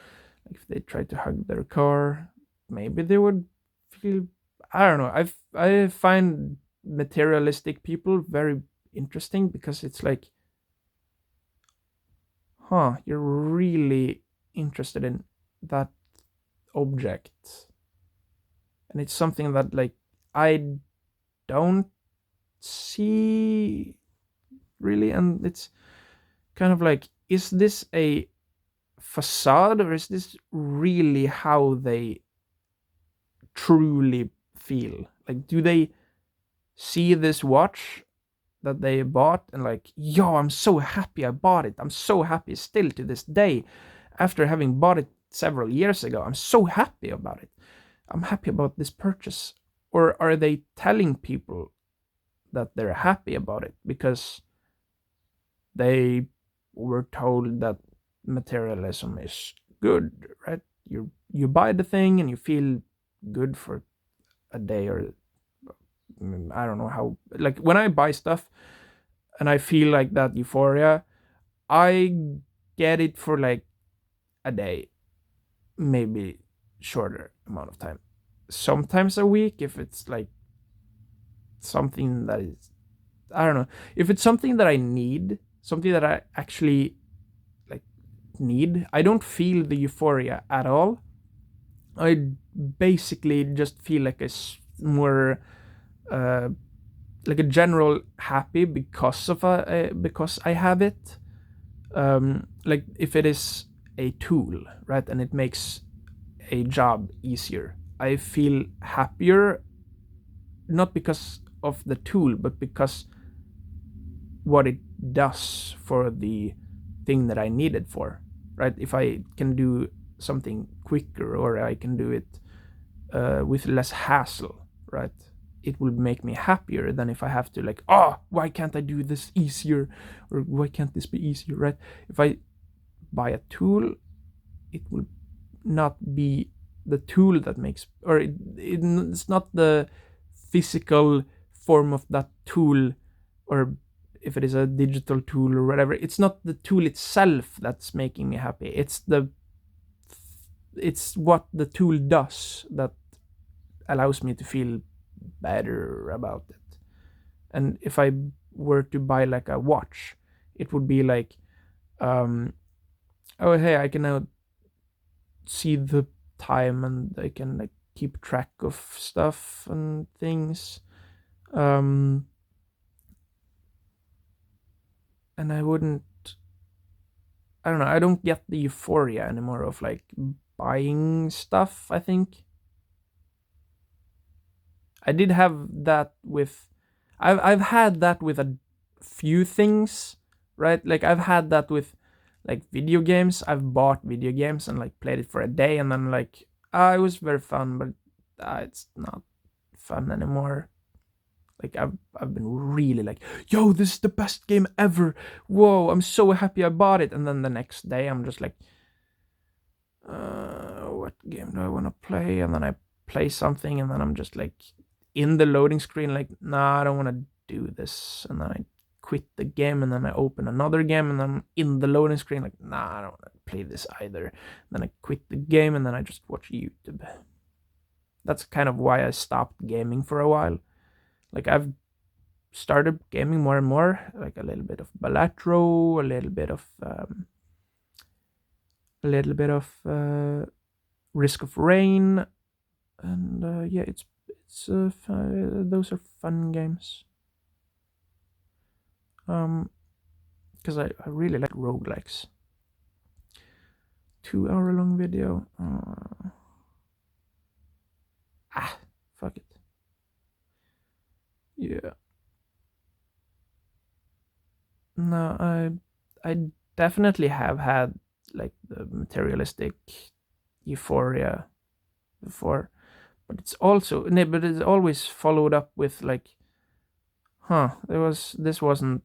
Like if they tried to hug their car, maybe they would feel. I don't know. I find materialistic people very interesting because it's like, huh, you're really interested in that object, and it's something that like I don't see really, and it's kind of like, is this a facade or is this really how they truly feel? Like, do they see this watch that they bought and like, yo, I'm so happy I bought it. I'm so happy still to this day after having bought it several years ago. I'm so happy about it. I'm happy about this purchase. Or are they telling people that they're happy about it because they were told that materialism is good, right? You buy the thing and you feel good for a day, or I don't know how. Like when I buy stuff and I feel like that euphoria, I get it for like a day, maybe shorter amount of time. Sometimes a week if it's like something that is, I don't know, if it's something that I need, something that I actually like need, I don't feel the euphoria at all. I basically just feel like a more uh, like a general happy because of because I have it. Like if it is a tool, right, and it makes a job easier, I feel happier, not because of the tool, but because what it does for the thing that I need it for, right? If I can do something quicker or I can do it with less hassle, right? it will make me happier than if I have to like, oh, why can't I do this easier, or why can't this be easier, right? If I buy a tool, it will not be the tool that makes, or it's not the physical form of that tool, or if it is a digital tool or whatever, it's not the tool itself that's making me happy. It's what the tool does that allows me to feel better about it. And if I were to buy like a watch, it would be like, oh hey, I can now see the time and I can like keep track of stuff and things. And I don't know, I don't get the euphoria anymore of like buying stuff, I think. I did have that with, I've had that with a few things, right? Like I've had that with like video games. I've bought video games and like played it for a day, and then like, it was very fun, but it's not fun anymore. Like I've been really like, yo, this is the best game ever. Whoa, I'm so happy I bought it. And then the next day I'm just like, what game do I want to play? And then I play something, and then I'm just like in the loading screen, like, nah, I don't want to do this. And then I quit the game, and then I open another game, and I'm in the loading screen, like, nah, I don't want to play this either. And then I quit the game, and then I just watch YouTube. That's kind of why I stopped gaming for a while. Like I've started gaming more and more, like a little bit of Balatro, a little bit of Risk of Rain, and yeah, it's those are fun games. Because I really like roguelikes. 2 hour long video. Fuck it. Yeah. No, I definitely have had like the materialistic euphoria before, but it's always followed up with like, this wasn't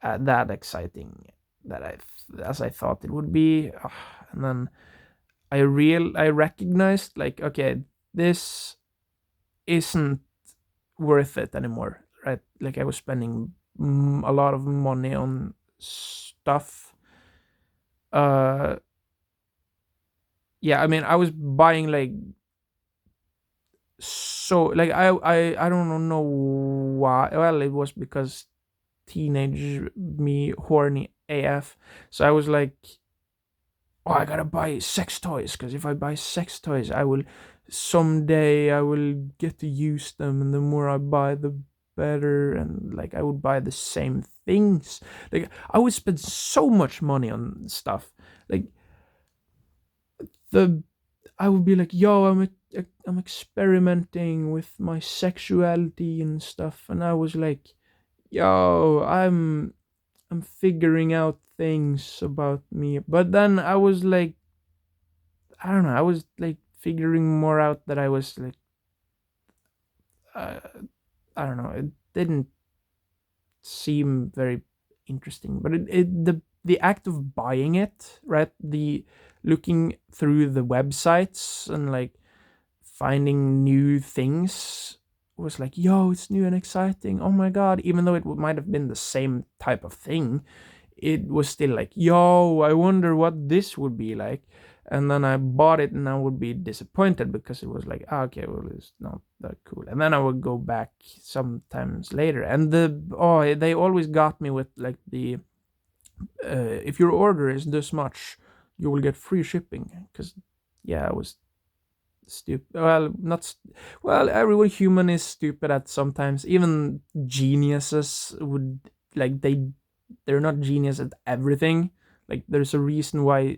that exciting as I thought it would be. And then I recognized like, okay, this isn't worth it anymore, right? Like I was spending a lot of money on stuff. Yeah, I mean, I was buying like, so like I don't know why. Well, it was because teenage me horny AF. So I was like, oh, I gotta buy sex toys, because if I buy sex toys, someday I will get to use them, and the more I buy, the better. And like I would buy the same things. Like I would spend so much money on stuff. Like I would be like, yo, I'm experimenting with my sexuality and stuff, and I was like, yo, I'm figuring out things about me. But then I was like, I don't know, I was like figuring more out that I was like, I don't know, it didn't seem very interesting. But the act of buying it, right? The looking through the websites and like finding new things was like, yo, it's new and exciting. Oh my god, even though it might have been the same type of thing, it was still like, yo, I wonder what this would be like. And then I bought it, and I would be disappointed because it was like, okay, well, it's not that cool. And then I would go back sometimes later, and they always got me with like the if your order is this much, you will get free shipping. Because yeah, I was stupid. Well, not well, every human is stupid at sometimes. Even geniuses would like they're not genius at everything. Like there's a reason why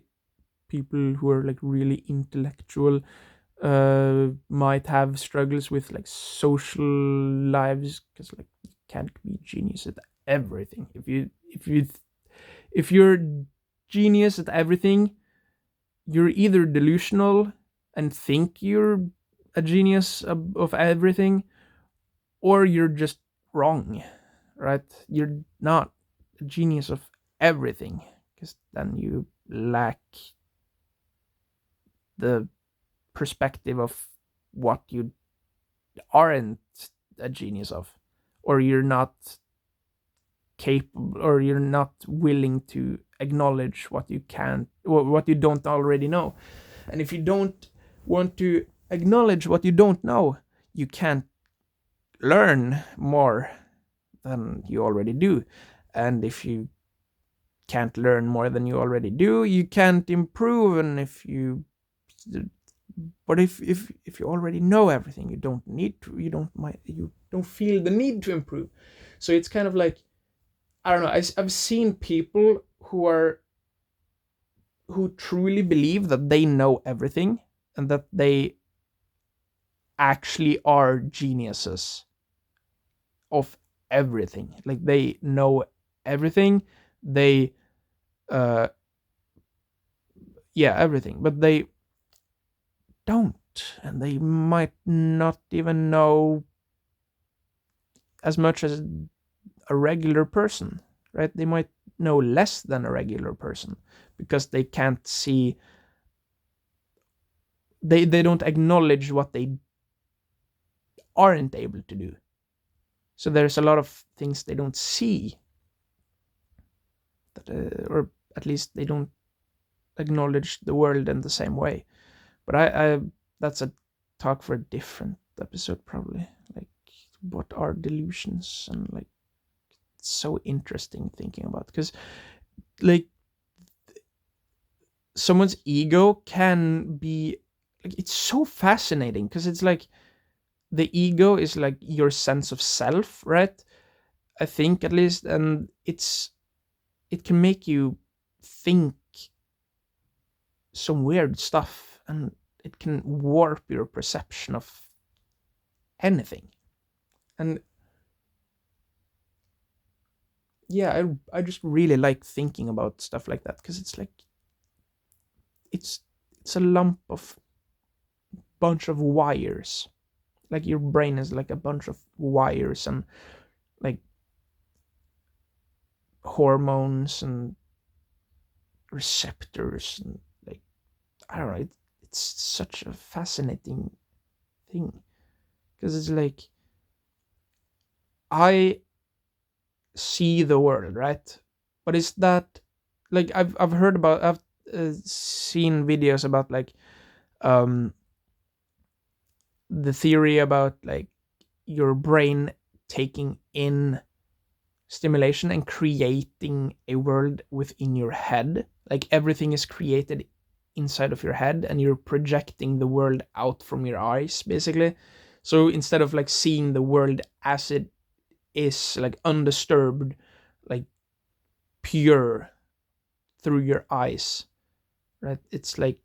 people who are like really intellectual might have struggles with like social lives, because like you can't be genius at everything. If you're genius at everything, you're either delusional and think you're a genius of everything, or you're just wrong, right? You're not a genius of everything, because then you lack the perspective of what you aren't a genius of, or you're not capable, or you're not willing to acknowledge what you can't, or what you don't already know. And if you don't want to acknowledge what you don't know, you can't learn more than you already do. And if you can't learn more than you already do, you can't improve. And if you but if you already know everything, you don't need to, you don't feel the need to improve. So it's kind of like, I don't know, I've seen people who truly believe that they know everything, and that they actually are geniuses of everything. Like, they know everything. They uh yeah, everything, but they don't, and they might not even know as much as a regular person, right? They might know less than a regular person, because they can't see, they don't acknowledge what they aren't able to do. So there's a lot of things they don't see, that, or at least they don't acknowledge the world in the same way. But I that's a talk for a different episode, probably. Like, what are delusions? And like, it's so interesting thinking about, because like, someone's ego can be like, it's so fascinating, because it's like, the ego is like your sense of self, right? I think, at least. And it can make you think some weird stuff, and it can warp your perception of anything. And yeah, I just really like thinking about stuff like that, because it's like, it's it's a lump of bunch of wires. Like, your brain is like a bunch of wires, and like hormones and receptors, and like, I don't know, it's such a fascinating thing, because it's like, I see the world, right? But is that, like, I've heard about, I've seen videos about, like, um the theory about, like, your brain taking in stimulation and creating a world within your head. Like, everything is created inside of your head, and you're projecting the world out from your eyes, basically. So instead of like seeing the world as it is, like undisturbed, like pure through your eyes, right? It's like,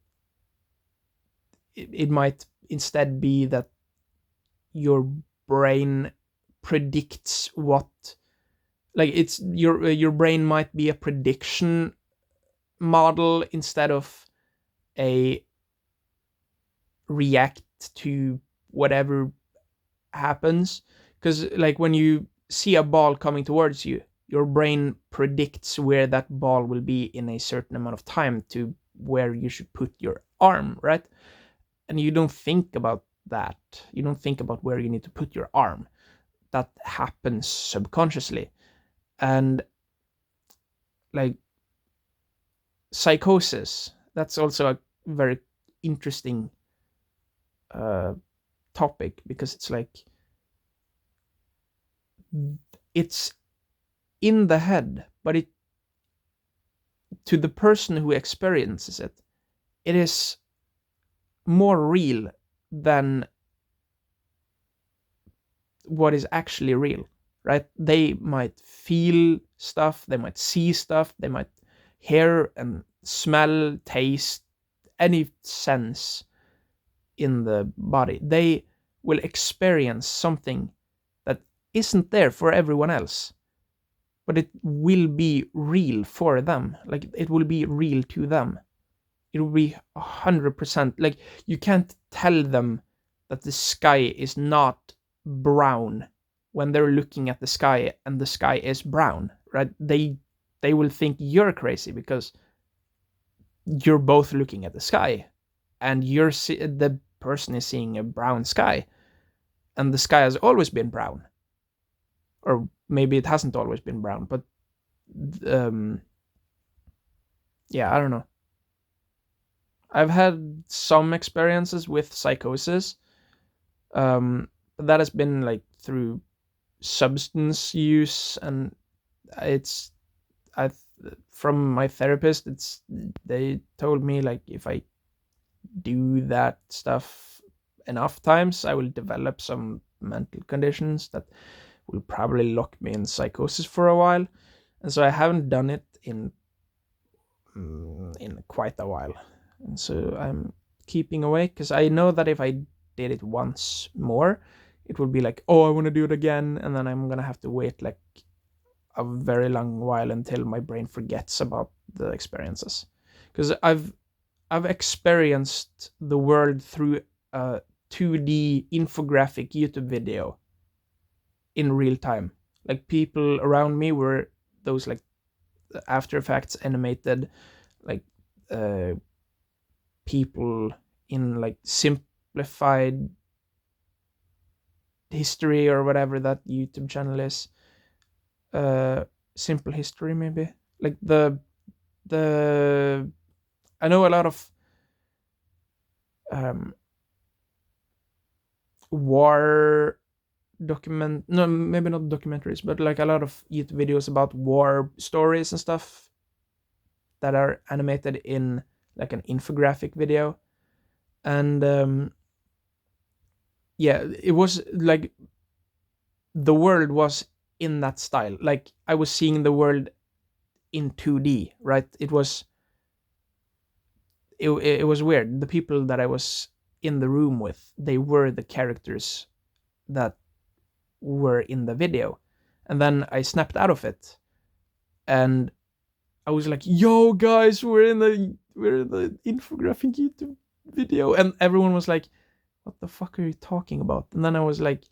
it might instead be that your brain predicts what, like, it's your brain might be a prediction model instead of a react to whatever happens. Because like, when you see a ball coming towards you, your brain predicts where that ball will be in a certain amount of time, to where you should put your arm, right? And you don't think about that. You don't think about where you need to put your arm. That happens subconsciously. And like, psychosis, that's also a very interesting topic, because it's like, it's in the head, but it, to the person who experiences it, it is more real than what is actually real, right? They might feel stuff, they might see stuff, they might hear and smell, taste, any sense in the body. They will experience something that isn't there for everyone else, but it will be real for them. Like, it will be real to them. It will be 100%. Like, you can't tell them that the sky is not brown when they're looking at the sky and the sky is brown, right? They will think you're crazy because you're both looking at the sky, and the person is seeing a brown sky, and the sky has always been brown, or maybe it hasn't always been brown, but um, yeah, I don't know. I've had some experiences with psychosis, but that has been like through substance use, and it's I from my therapist. They told me like if I do that stuff enough times, I will develop some mental conditions that will probably lock me in psychosis for a while, and so I haven't done it in quite a while, and so I'm keeping away because I know that if I did it once more, it would be like, oh, I want to do it again, and then I'm gonna have to wait like a very long while until my brain forgets about the experiences, because I've experienced the world through a 2D infographic YouTube video in real time. Like people around me were those like After Effects animated like uh, people in like simplified history or whatever that YouTube channel is. Simple history maybe. Like the I know a lot of war no, maybe not documentaries, but like a lot of YouTube videos about war stories and stuff that are animated in like an infographic video. And yeah, it was like the world was in that style. Like I was seeing the world in 2D, right? It was weird. The people that I was in the room with, they were the characters that were in the video. And then I snapped out of it, and I was like, yo guys, we're in the infographic YouTube video, and everyone was like, what the fuck are you talking about? And then I was like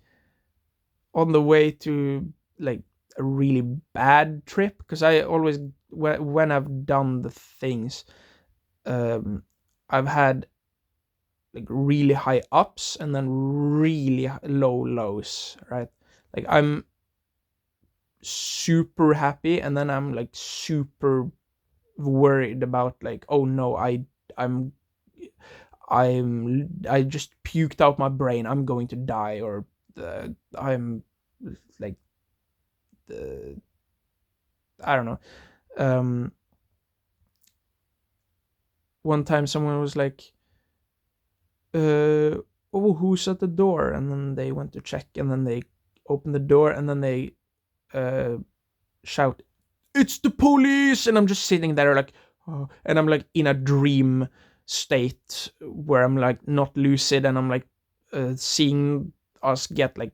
on the way to like a really bad trip, because I always, when I've done the things, I've had like really high ups and then really low lows, right? Like I'm super happy, and then I'm like super worried about like, oh no, I'm I just puked out my brain, I'm going to die, or I'm like I don't know. One time someone was like, oh, who's at the door? And then they went to check, and then they opened the door, and then they shout, it's the police! And I'm just sitting there like, oh, and I'm like in a dream state where I'm like not lucid, and I'm like seeing us get like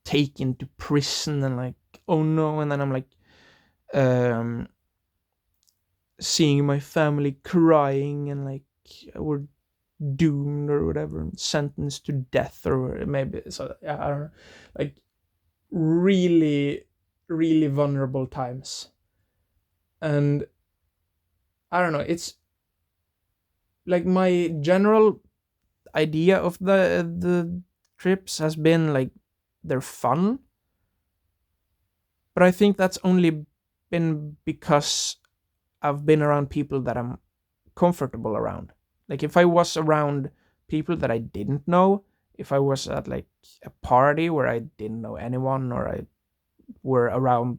taken to prison, and like, oh no. And then I'm like seeing my family crying, and like we're doomed or whatever, sentenced to death, or maybe so. Yeah, I don't know. Like really, really vulnerable times. And I don't know, it's like my general idea of the trips has been like they're fun, but I think that's only been because I've been around people that I'm comfortable around. Like if I was around people that I didn't know, if I was at like a party where I didn't know anyone, or I were around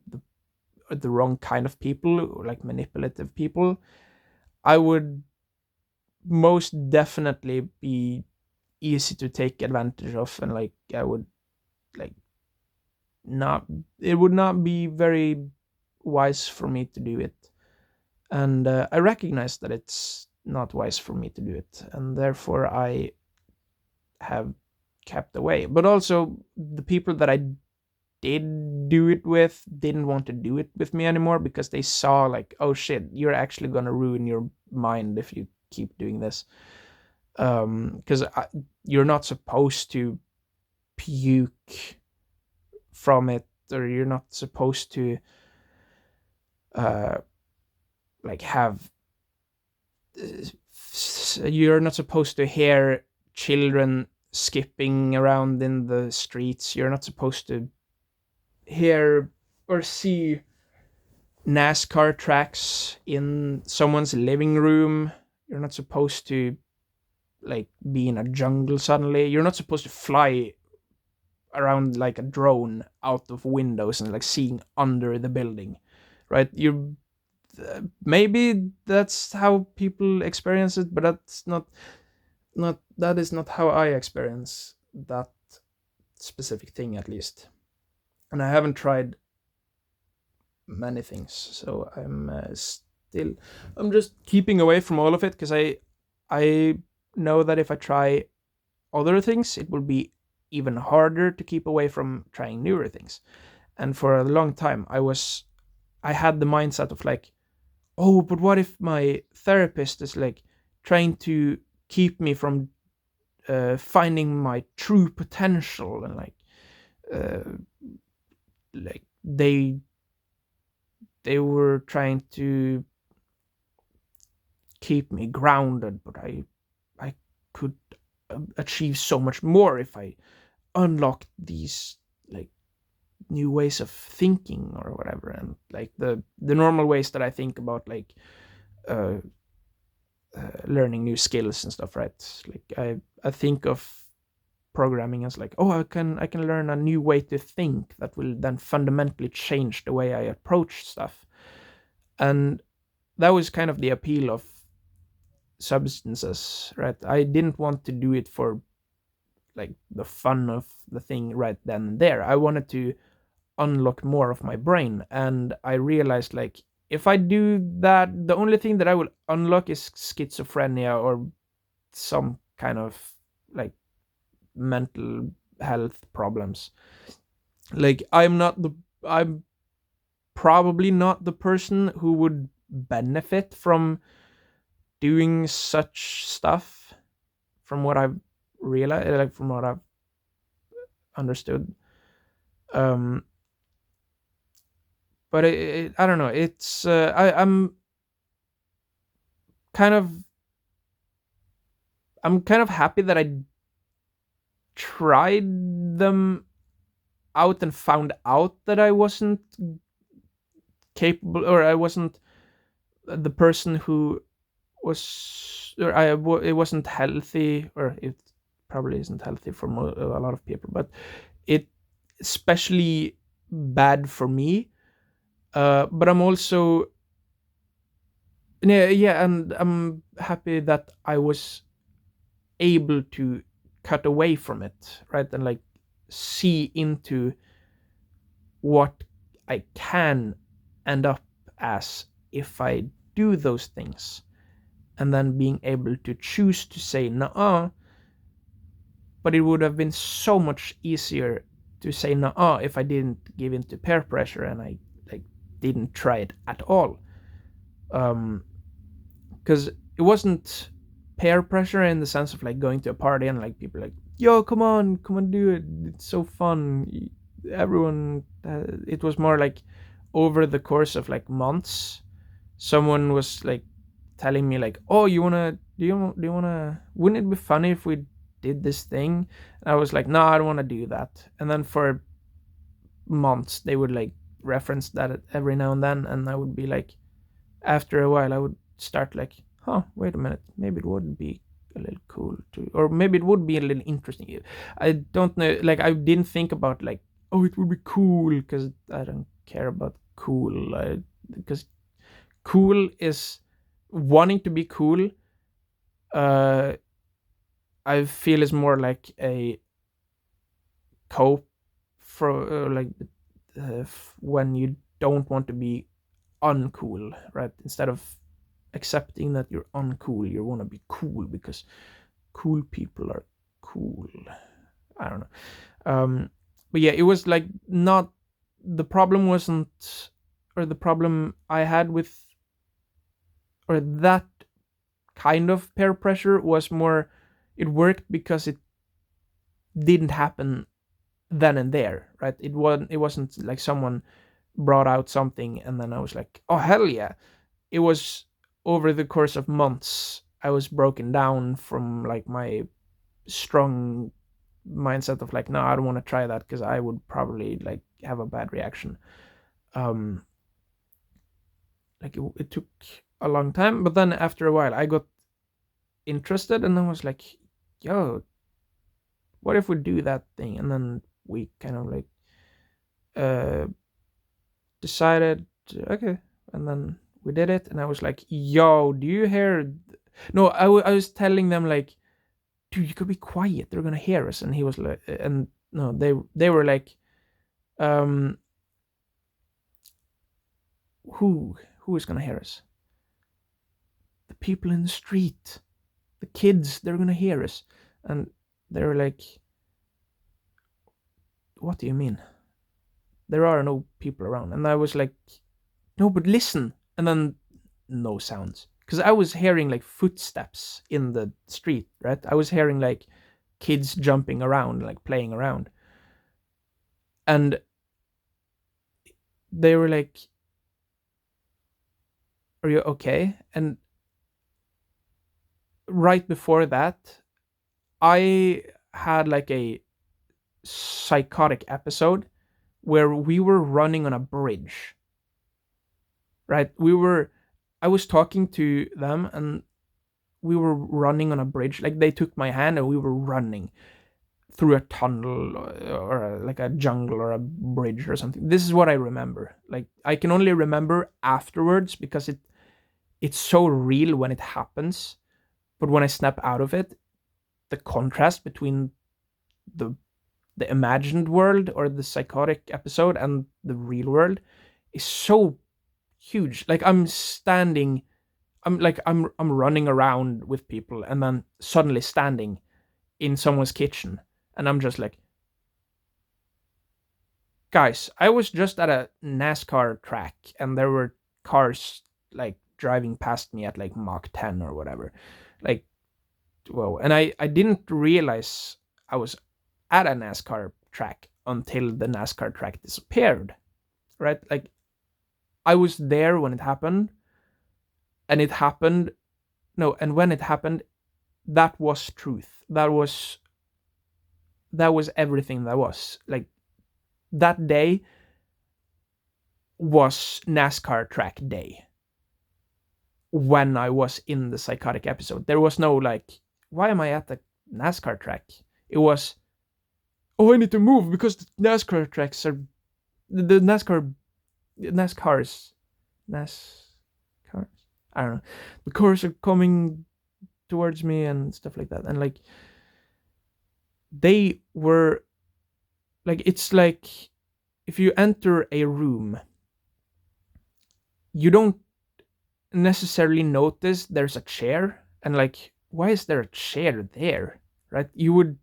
the wrong kind of people, like manipulative people, I would most definitely be easy to take advantage of, and like I would like not, it would not be very wise for me to do it. And I recognize that it's not wise for me to do it, and therefore I have kept away. But also the people that I did do it with didn't want to do it with me anymore, because they saw like, oh shit, you're actually gonna ruin your mind if you keep doing this, because you're not supposed to puke from it, or you're not supposed to uh like have you're not supposed to hear children skipping around in the streets. You're not supposed to hear or see NASCAR tracks in someone's living room. You're not supposed to like be in a jungle suddenly. You're not supposed to fly around like a drone out of windows and like seeing under the building, right? You maybe that's how people experience it, but that's not that is not how I experience that specific thing, at least. And I haven't tried many things, so I'm just keeping away from all of it, because I know that if I try other things, it will be even harder to keep away from trying newer things. And for a long time, I had the mindset of like, oh, but what if my therapist is like trying to keep me from finding my true potential, and uh, like they were trying to keep me grounded, but I could achieve so much more if I unlocked these like new ways of thinking or whatever. And like the normal ways that I think about like uh, learning new skills and stuff, right? Like I think of programming as like, oh, I can learn a new way to think that will then fundamentally change the way I approach stuff. And that was kind of the appeal of substances, right? I didn't want to do it for like the fun of the thing right then and there. I wanted to unlock more of my brain, and I realized like if I do that, the only thing that I will unlock is schizophrenia or some kind of like mental health problems. Like I'm probably not the person who would benefit from doing such stuff, from what I've realized, like from what I've understood. Um, but I don't know. It's kind of I'm kind of happy that I tried them out and found out that I wasn't capable, or I wasn't the person who was, or it wasn't healthy, or it probably isn't healthy for a lot of people, but it especially bad for me. But I'm also, yeah, and I'm happy that I was able to cut away from it, right, and like see into what I can end up as if I do those things, and then being able to choose to say nah. But it would have been so much easier to say nah if I didn't give in to peer pressure and I like didn't try it at all. Because it wasn't peer pressure in the sense of like going to a party and like people like, yo, come on, do it, it's so fun, everyone. It was more like over the course of like months, someone was like telling me like, oh, do you wanna, wouldn't it be funny if we did this thing? And I was like, no, I don't want to do that. And then for months they would like reference that every now and then, and I would be like, after a while I would start like, huh, wait a minute, maybe it would be a little cool to, or maybe it would be a little interesting. I don't know, like I didn't think about like, oh, it would be cool, because I don't care about cool. Because cool is wanting to be cool. uh I feel is more like a cope for like when you don't want to be uncool, right? Instead of accepting that you're uncool, you want to be cool because cool people are cool. I don't know. But yeah, it was like not, the problem wasn't, or the problem I had with, or that kind of peer pressure was more, it worked because it didn't happen then and there, right? It wasn't like someone brought out something and then I was like, oh hell yeah. It was over the course of months I was broken down from like my strong mindset of like, no, I don't want to try that because I would probably like have a bad reaction. Um, like it took a long time, but then after a while I got interested and I was like, yo, what if we do that thing? And then we kind of like uh decided, okay, and then we did it, and I was like, yo, do you hear? No, I was telling them like, dude, you could be quiet. They're gonna hear us. And he was like, and no, they were like, um, who is gonna hear us? The people in the street, the kids. They're gonna hear us. And they were like, what do you mean? There are no people around. And I was like, no, but listen. And then no sounds. Because I was hearing like footsteps in the street, right? I was hearing like kids jumping around, like playing around. And they were like, are you okay? And right before that, I had like a psychotic episode where we were running on a bridge, right? I was talking to them and we were running on a bridge. Like they took my hand and we were running through a tunnel or like a jungle or a bridge or something. This is what I remember. Like I can only remember afterwards because it's so real when it happens. But when I snap out of it, the contrast between the the imagined world or the psychotic episode and the real world is so huge. Like I'm running around with people and then suddenly standing in someone's kitchen and I'm just like, guys, I was just at a NASCAR track and there were cars like driving past me at like Mach 10 or whatever. Like, whoa. And I didn't realize I was at a NASCAR track until the NASCAR track disappeared, right? Like, I was there when it happened, and it happened. No, and when it happened, that was truth. That was everything that was. Like, that day was NASCAR track day when I was in the psychotic episode. There was no like, why am I at the NASCAR track? It was, oh, I need to move because the NASCAR tracks are the NASCARs, NASCARs. I don't know. The cars are coming towards me and stuff like that, and like they were like, it's like if you enter a room, you don't necessarily notice there's a chair and like, why is there a chair there, right? You would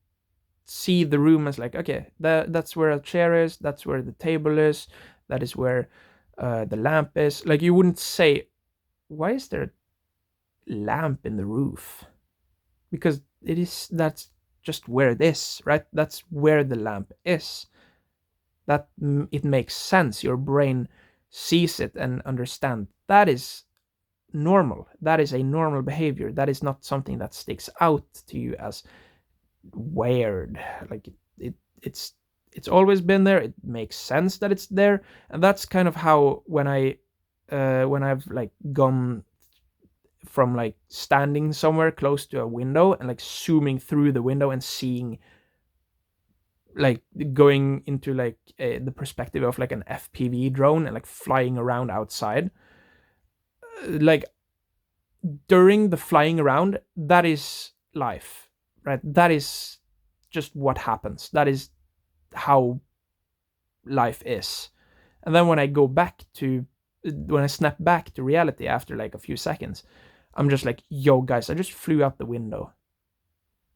see the room as like, okay, that's where a chair is, that's where the table is, that is where the lamp is. Like, you wouldn't say, why is there a lamp in the roof? Because that's just where it is, right? That's where the lamp is. That it makes sense. Your brain sees it and understand that is normal. That is a normal behavior. That is not something that sticks out to you as weird. Like it's always been there. It makes sense that it's there, and that's kind of how when I've like gone from like standing somewhere close to a window and like zooming through the window and seeing, like going into like the perspective of like an FPV drone and like flying around outside. Like during the flying around, that is life, right? That is just what happens. That is how life is. And then when I snap back to reality after like a few seconds, I'm just like, yo guys, I just flew out the window.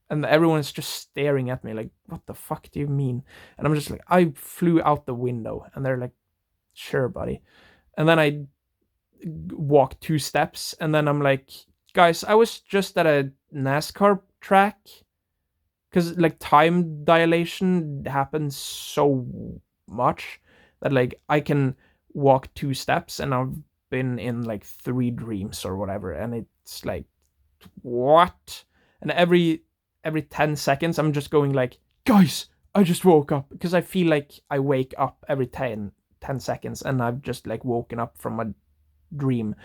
And everyone's just staring at me like, what the fuck do you mean? And I'm just like, I flew out the window. And they're like, sure, buddy. And then I walk 2 steps and then I'm like, guys, I was just at a NASCAR track because like time dilation happens so much that like I can walk 2 steps and I've been in like 3 dreams or whatever, and it's like, what? And every 10 seconds I'm just going like, guys, I just woke up, because I feel like I wake up every 10 seconds and I've just like woken up from a dream,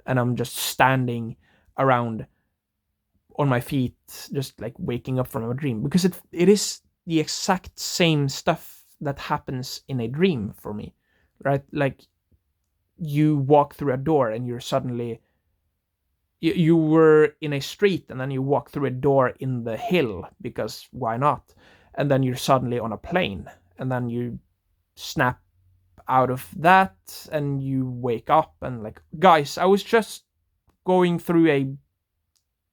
and I'm just standing around on my feet, just like waking up from a dream, because it is the exact same stuff that happens in a dream for me, right? Like, you walk through a door and you're suddenly, you were in a street and then you walk through a door in the hill, because why not? And then you're suddenly on a plane, and then you snap out of that and you wake up and like, guys, I was just going through a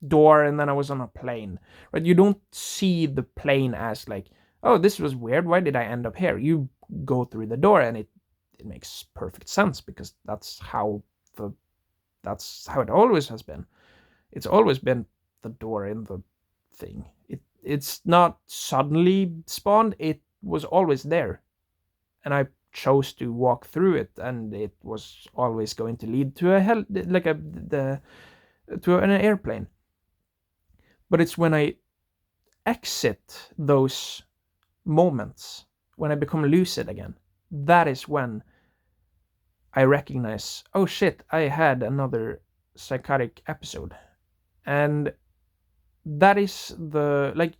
door and then I was on a plane, right? You don't see the plane as like, oh, this was weird, why did I end up here? You go through the door and it makes perfect sense, because the that's how it always has been. It's always been the door in the thing. It's not suddenly spawned, it was always there, and I chose to walk through it, and it was always going to lead to a hell, like a the to an airplane. But it's when I exit those moments, when I become lucid again, that is when I recognize, oh shit, I had another psychotic episode. And that is the, like,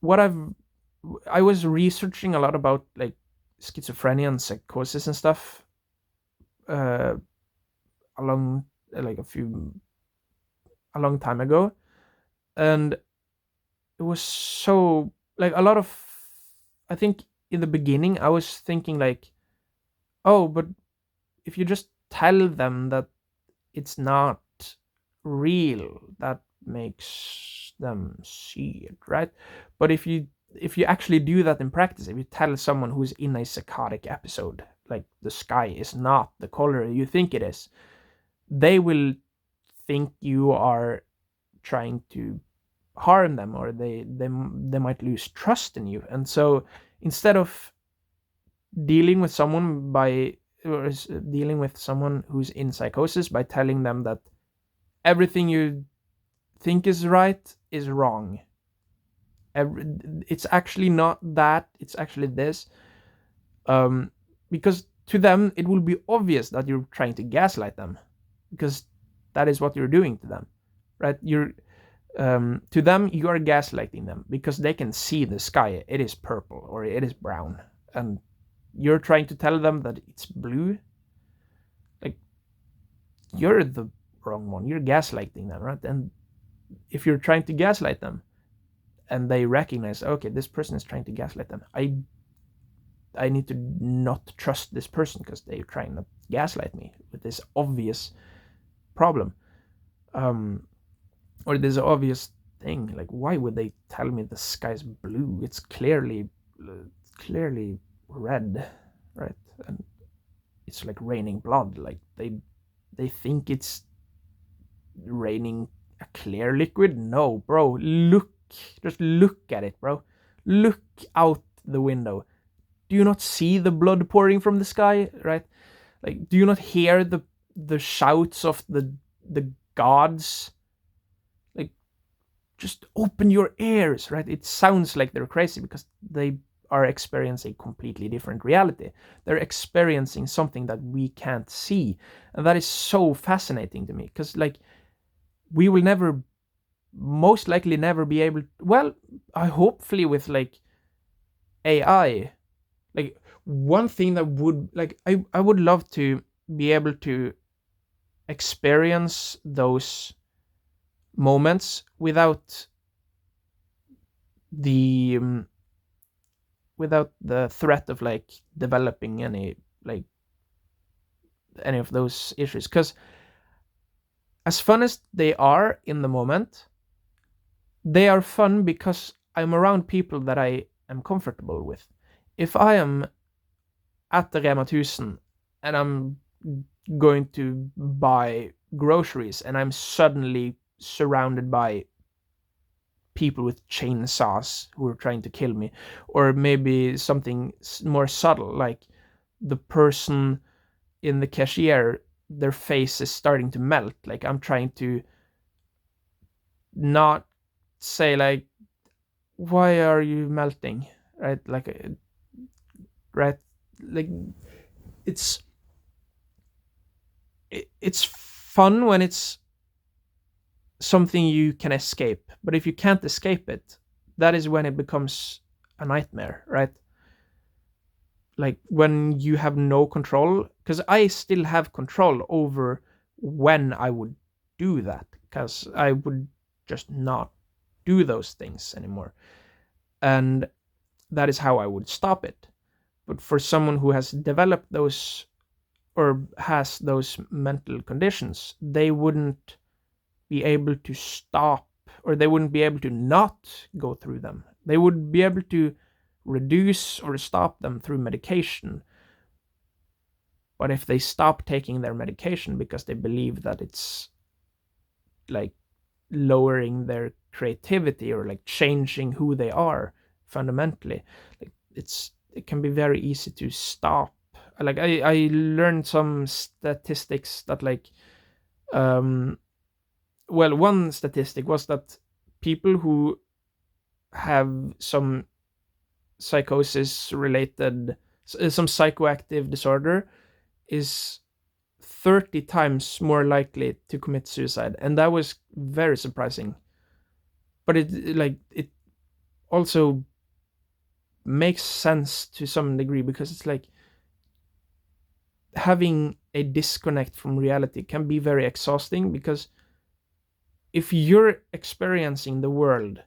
what I was researching a lot about like schizophrenia and psychosis and stuff, uh along like a long time ago. And it was so, like, a lot of, I think in the beginning I was thinking like, oh, but if you just tell them that it's not real, that makes them see it, right? But if you actually do that in practice, if you tell someone who's in a psychotic episode like the sky is not the color you think it is, they will think you are trying to harm them, or they might lose trust in you. And so instead of dealing with someone by or dealing with someone who's in psychosis by telling them that everything you think is right is wrong, it's actually not that, it's actually this, because to them it will be obvious that you're trying to gaslight them, because that is what you're doing to them, right? You're to them you are gaslighting them because they can see the sky, it is purple or it is brown, and you're trying to tell them that it's blue. Like, you're the wrong one, you're gaslighting them, right? And if you're trying to gaslight them and they recognize, okay, this person is trying to gaslight them, I need to not trust this person because they're trying to gaslight me with this obvious problem, or this obvious thing. Like, why would they tell me the sky's blue? It's clearly red, right? And it's like raining blood. Like, they think it's raining a clear liquid. No, bro, just look at it, bro. Look out the window. Do you not see the blood pouring from the sky, right? Like, do you not hear the shouts of the gods? Like, just open your ears, right? It sounds like they're crazy because they are experiencing a completely different reality. They're experiencing something that we can't see, and that is so fascinating to me, because like, we will never, most likely never be able, well, I hopefully with like AI, like, one thing that would, like, I would love to be able to experience those moments without the without the threat of like developing any, like, any of those issues, because as fun as they are in the moment, they are fun because I'm around people that I am comfortable with. If I am at the Rema 1000 and I'm going to buy groceries and I'm suddenly surrounded by people with chainsaws who are trying to kill me, or maybe something more subtle, like the person in the cashier, their face is starting to melt. Like I'm trying to not say like, why are you melting, right? Like right, like it's it's fun when it's something you can escape, but if you can't escape it, that is when it becomes a nightmare, right? Like when you have no control, because I still have control over when I would do that, because I would just not do those things anymore, and that is how I would stop it. But for someone who has developed those or has those mental conditions, they wouldn't be able to stop, or they wouldn't be able to not go through them. They would be able to reduce or stop them through medication. But if they stop taking their medication because they believe that it's like lowering their creativity or like changing who they are fundamentally, like it can be very easy to stop. Like I learned some statistics that like well, one statistic was that people who have some psychosis related, some psychoactive disorder, is 30 times more likely to commit suicide. And that was very surprising. But it also makes sense to some degree, because it's like having a disconnect from reality can be very exhausting, because if you're experiencing the world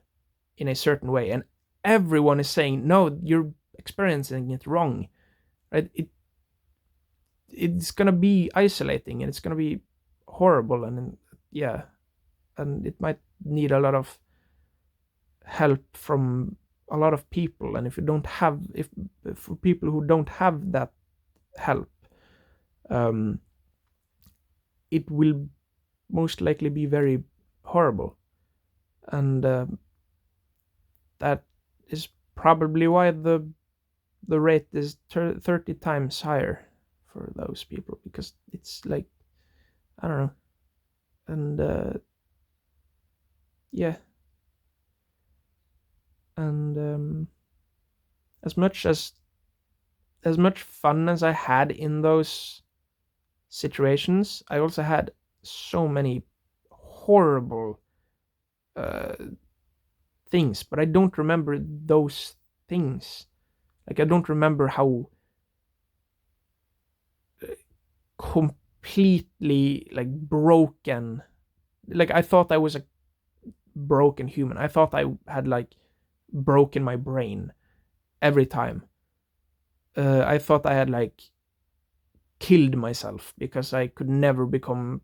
in a certain way and everyone is saying no, you're experiencing it wrong, right? It's gonna be isolating, and it's gonna be horrible, and yeah, and it might need a lot of help from a lot of people. And if you don't have, if for people who don't have that help, um it will most likely be very horrible. And that is probably why the rate is 30 times higher for those people, because it's like, I don't know. And yeah, and as much fun as I had in those situations, I also had so many horrible uh, things, but I don't remember those things. Like I don't remember how completely like broken. Like I thought I was a broken human. I thought I had like broken my brain every time. I thought I had like killed myself because I could never become.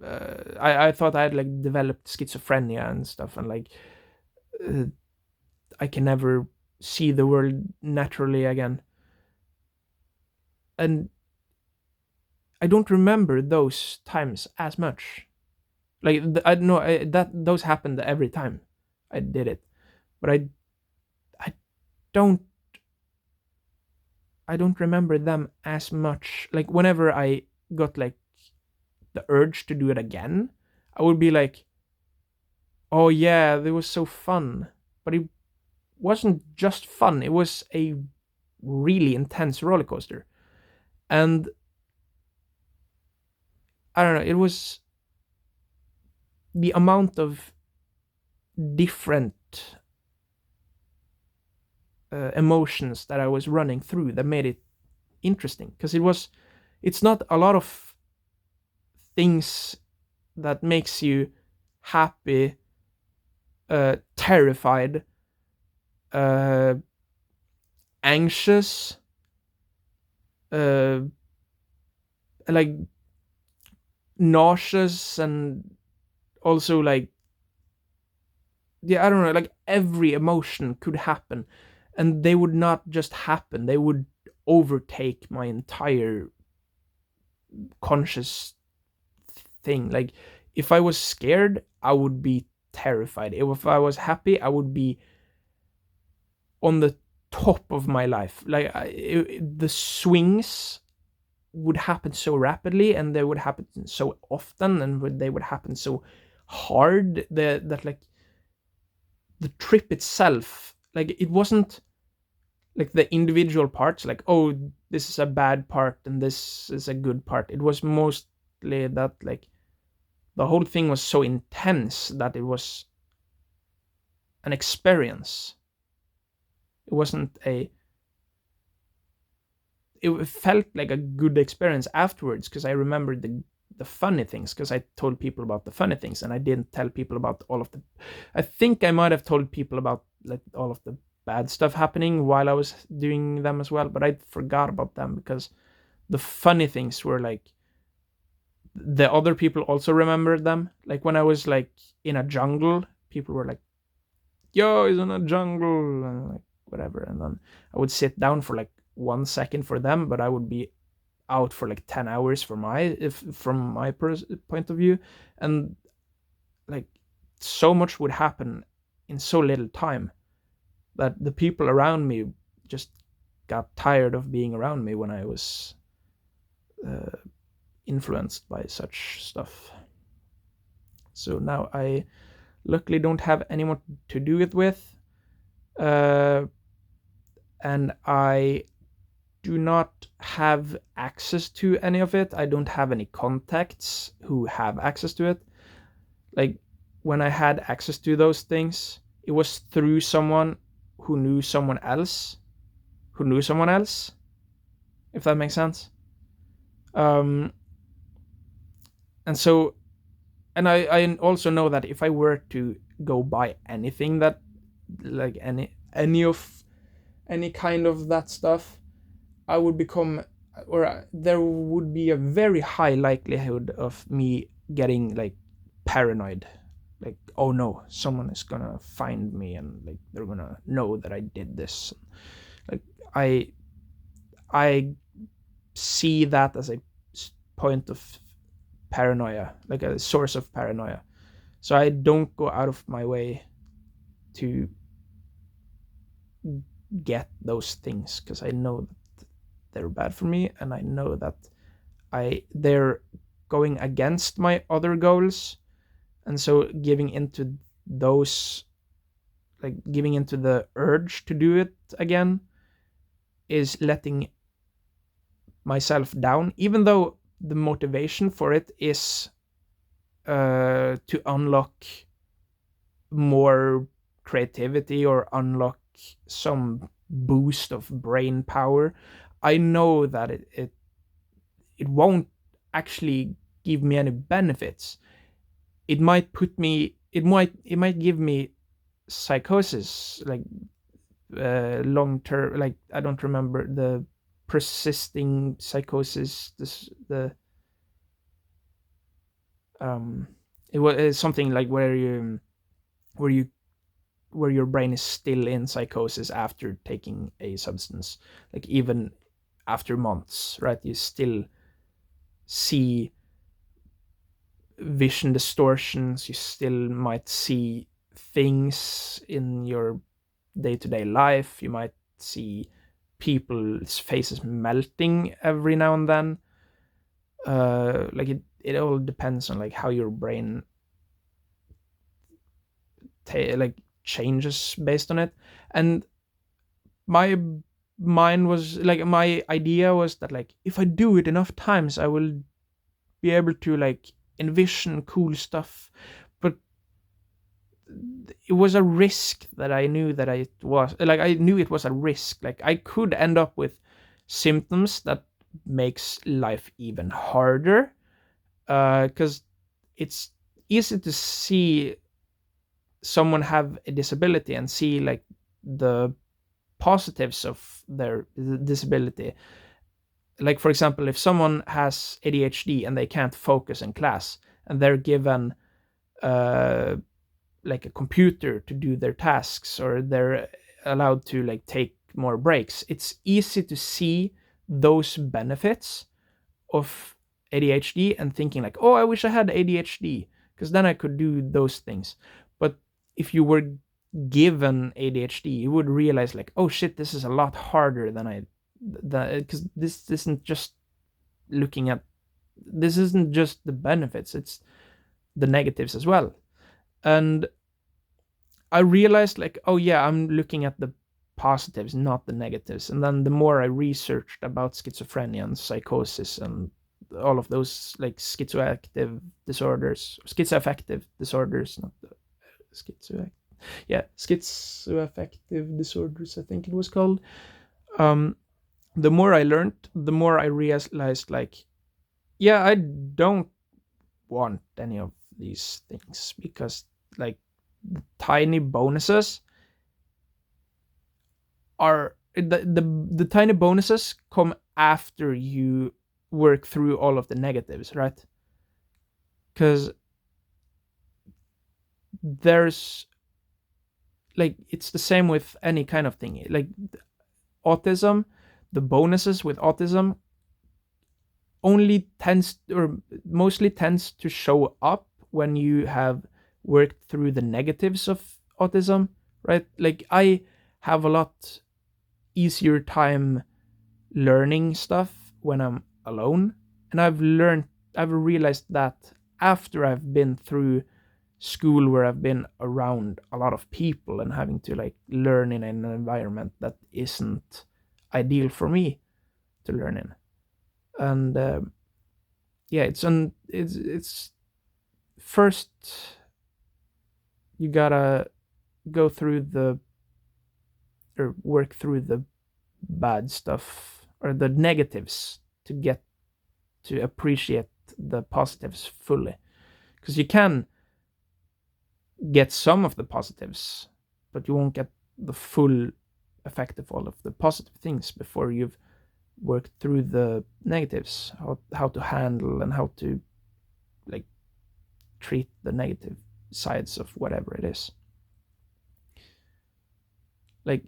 I thought I had like developed schizophrenia and stuff, and like uh, I can never see the world naturally again. And I don't remember those times as much. Like I know that those happened every time I did it, but I don't I don't remember them as much. Like whenever I got like the urge to do it again, I would be like, "Oh yeah, it was so fun." But it wasn't just fun. It was a really intense roller coaster. And I don't know, it was the amount of different emotions that I was running through that made it interesting, because it's not a lot of things that makes you happy, terrified, uh, anxious, uh, like nauseous, and also like, yeah, I don't know, like every emotion could happen, and they would not just happen, they would overtake my entire conscious thing. Like if I was scared, I would be terrified. If I was happy, I would be on the top of my life. Like the swings would happen so rapidly, and they would happen so often, and they would happen so hard that like the trip itself, like it wasn't like the individual parts, like, oh, this is a bad part and this is a good part. It was mostly that like the whole thing was so intense that it was an experience. It wasn't a it felt like a good experience afterwards, because I remembered the funny things, because I told people about the funny things, and I didn't tell people about all of the, I think I might have told people about like all of the bad stuff happening while I was doing them as well, but I forgot about them, because the funny things were like the other people also remembered them. Like when I was like in a jungle, people were like, yo, he's in a jungle, and like whatever, and then I would sit down for like 1 second for them, but I would be out for like 10 hours from my point of view. And like so much would happen in so little time that the people around me just got tired of being around me when I was influenced by such stuff. So now I luckily don't have anyone to do it with, and I do not have access to any of it. I don't have any contacts who have access to it. Like when I had access to those things, it was through someone who knew someone else who knew someone else, if that makes sense. And so, and I also know that if I were to go buy anything that, like any kind of that stuff, I would become, or there would be a very high likelihood of me getting like paranoid. Like, oh no, someone is gonna find me and like they're gonna know that I did this. Like I see that as a point of paranoia, like a source of paranoia. So I don't go out of my way to get those things, because I know that they're bad for me, and I know that they're going against my other goals. And so giving into those, like giving into the urge to do it again, is letting myself down, even though the motivation for it is to unlock more creativity or unlock some boost of brain power. I know that it won't actually give me any benefits. It might give me psychosis, like long term, like I don't remember the persisting psychosis, it was something like where your brain is still in psychosis after taking a substance, like even after months, right? You still see vision distortions, you still might see things in your day-to-day life, you might see people's faces melting every now and then. Like it all depends on like how your brain like changes based on it. And my mind was like, my idea was that like if I do it enough times, I will be able to like envision cool stuff. But it was a risk that I knew that it was, like I knew it was a risk. Like I could end up with symptoms that makes life even harder, because it's easy to see someone have a disability and see like the positives of their disability. Like for example, if someone has ADHD and they can't focus in class, and they're given like a computer to do their tasks, or they're allowed to like take more breaks, it's easy to see those benefits of ADHD and thinking like, oh, I wish I had ADHD, because then I could do those things. But if you were given ADHD, you would realize like, oh shit, this is a lot harder than because this isn't just looking at, this isn't just the benefits, it's the negatives as well. And I realized like, oh yeah, I'm looking at the positives, not the negatives. And then the more I researched about schizophrenia and psychosis and all of those like schizoaffective disorders, not the schizoaffective, yeah, schizoaffective disorders, I think it was called. Um, the more I learned, the more I realized like, yeah, I don't want any of these things, because like tiny bonuses are the tiny bonuses come after you work through all of the negatives, right? Because there's like, it's the same with any kind of thing, like autism. The bonuses with autism only tends, or mostly tends to show up when you have worked through the negatives of autism, right? Like I have a lot easier time learning stuff when I'm alone. And I've realized that after I've been through school where I've been around a lot of people and having to like learn in an environment that isn't ideal for me to learn in. And yeah, it's first you gotta go through the, or work through the bad stuff or the negatives to get to appreciate the positives fully, because you can get some of the positives, but you won't get the full effect of all of the positive things before you've worked through the negatives, how to handle and how to like treat the negative sides of whatever it is. Like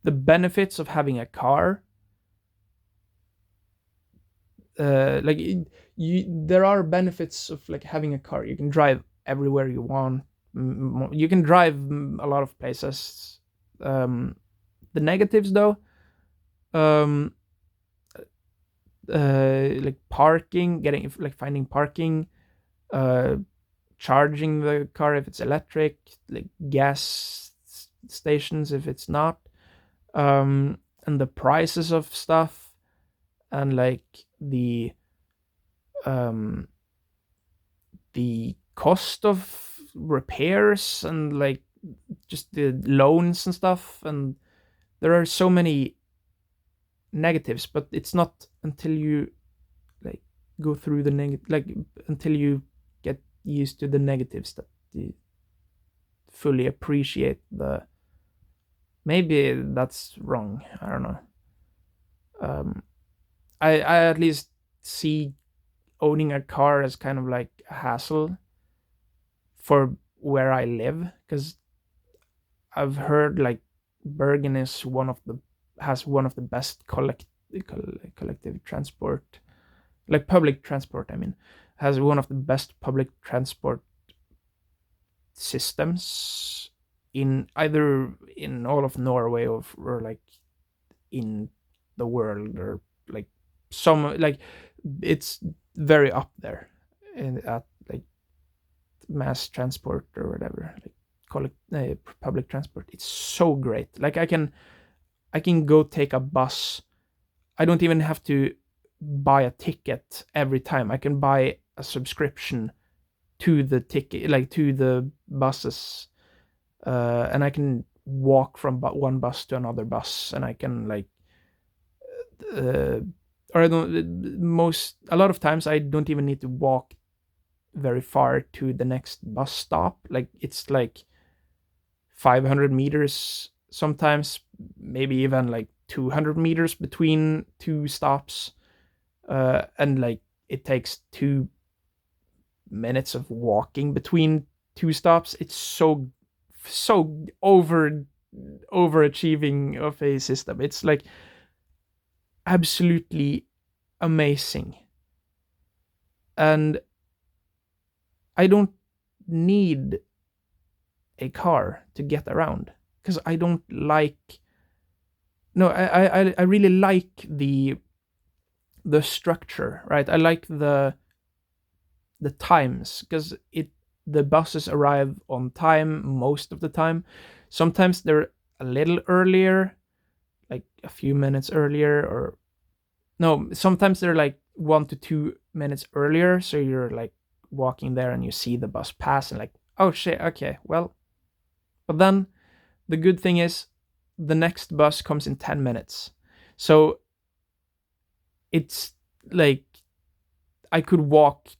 the benefits of having a car, like there are benefits of like having a car. You can drive everywhere you want. You can drive a lot of places. The negatives though, um like parking, getting like finding parking, uh charging the car if it's electric, like gas stations if it's not, and the prices of stuff, and like um the cost of repairs, and like just the loans and stuff. And there are so many negatives, but it's not until you like go through the like until you get used to the negatives that you fully appreciate the, maybe that's wrong, I don't know. um I at least see owning a car as kind of like a hassle for where I live, because I've heard like Bergen is one of the, has one of the best collective transport, like public transport, I mean, has one of the best public transport systems in either in all of Norway, or like in the world, or like some like, it's very up there in at like mass transport or whatever, like public transport. It's so great. Like I can go take a bus. I don't even have to buy a ticket every time. I can buy a subscription to the ticket, like to the buses, and I can walk from one bus to another bus, and I can like, uh, or I don't. A lot of times I don't even need to walk very far to the next bus stop. Like it's like 500 meters sometimes, maybe even like 200 meters between two stops, and like it takes 2 minutes of walking between two stops. It's so overachieving of a system. It's like absolutely amazing. And I don't need a car to get around, because I don't like. No, I really like the structure, right? I like the times, because the buses arrive on time most of the time. Sometimes they're a little earlier, like a few minutes earlier, or no, sometimes they're like 1 to 2 minutes earlier. So you're like walking there and you see the bus pass and like, oh shit, okay, well. But then the good thing is the next bus comes in 10 minutes. So it's like I could walk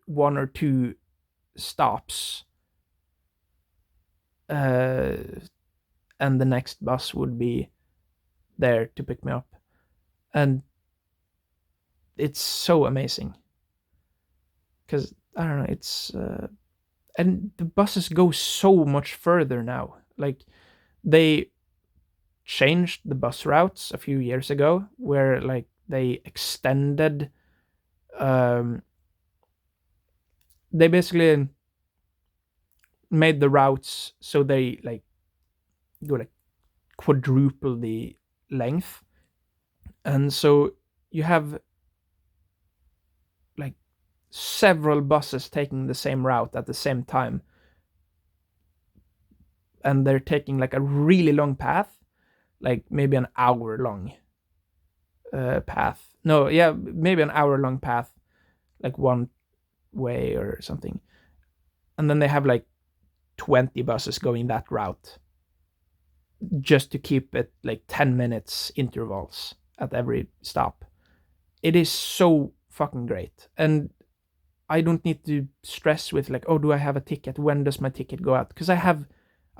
1 or 2 stops, uh, and the next bus would be there to pick me up. And it's so amazing. Because, I don't know, it's. And the buses go so much further now. Like, they changed the bus routes a few years ago, where, like, they extended. They basically made the routes so they, like, go, like, quadruple the length. And so you have, like, several buses taking the same route at the same time, and they're taking like a really long path, like maybe an hour long path. No, yeah, maybe an hour long path, like one way or something. And then they have like 20 buses going that route, just to keep it like 10 minutes intervals at every stop. It is so fucking great. And I don't need to stress with like, oh, do I have a ticket? When does my ticket go out? Because I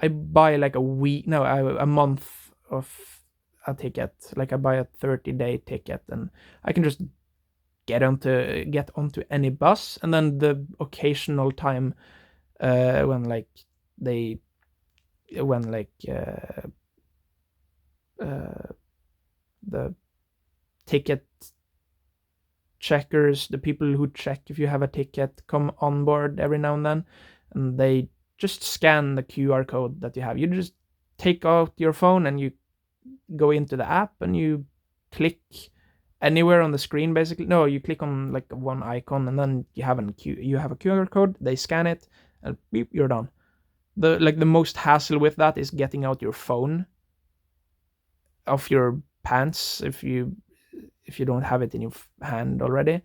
buy like a month of a ticket. Like I buy a 30-day ticket, and I can just get onto any bus. And then the occasional time when like they when like the ticket checkers, the people who check if you have a ticket, come on board every now and then, and they just scan the QR code that you have. You just take out your phone and you go into the app and you click anywhere on the screen, basically. No, you click on like one icon, and then you have a QR code. They scan it, and beep, you're done. The most hassle with that is getting out your phone off your pants if you don't have it in your hand already.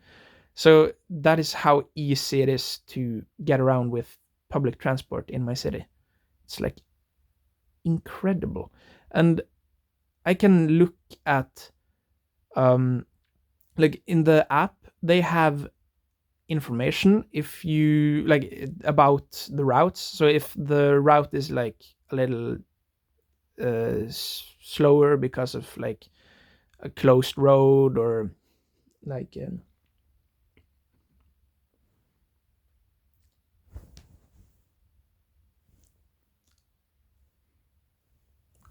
So that is how easy it is to get around with public transport in my city. It's like incredible. And I can look at like in the app they have information if you like about the routes. So if the route is like a little slower because of like a closed road, or like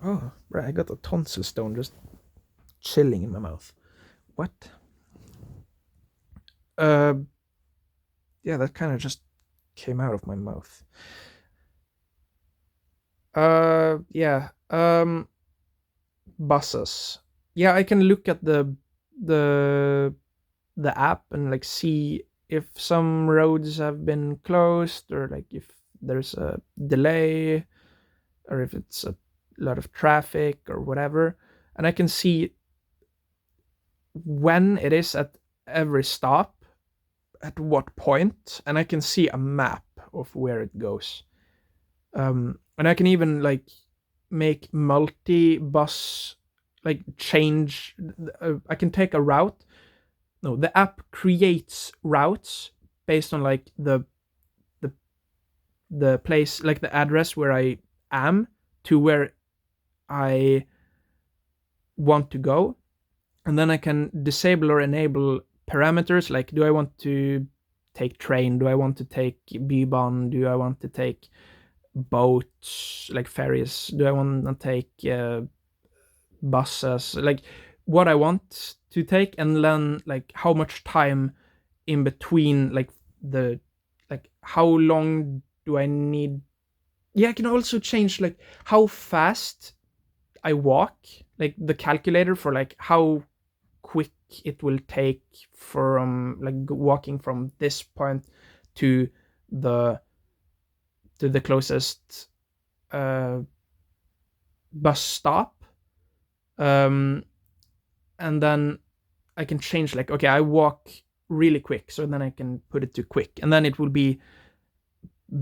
oh, right, I got a tonsil stone just chilling in my mouth. What? Yeah, that kind of just came out of my mouth. Yeah. Buses. Yeah, I can look at the the app and like see if some roads have been closed, or like if there's a delay, or if it's a lot of traffic or whatever. And I can see when it is at every stop, at what point, and I can see a map of where it goes. And I can even like make multi-bus, like change. I can take a route. No, the app creates routes based on like the the place, like the address where I am to where I want to go. And then I can disable or enable parameters, like do I want to take train, do I want to take B-Bahn, do I want to take boats like ferries, do I want to take buses, like what I want to take, and then like how much time in between, like the like how long do I need yeah, I can also change like how fast I walk, like the calculator for like how quick it will take from like walking from this point to the the closest uh, bus stop. Um, and then I can change like, okay, I walk really quick, so then I can put it to quick, and then it will be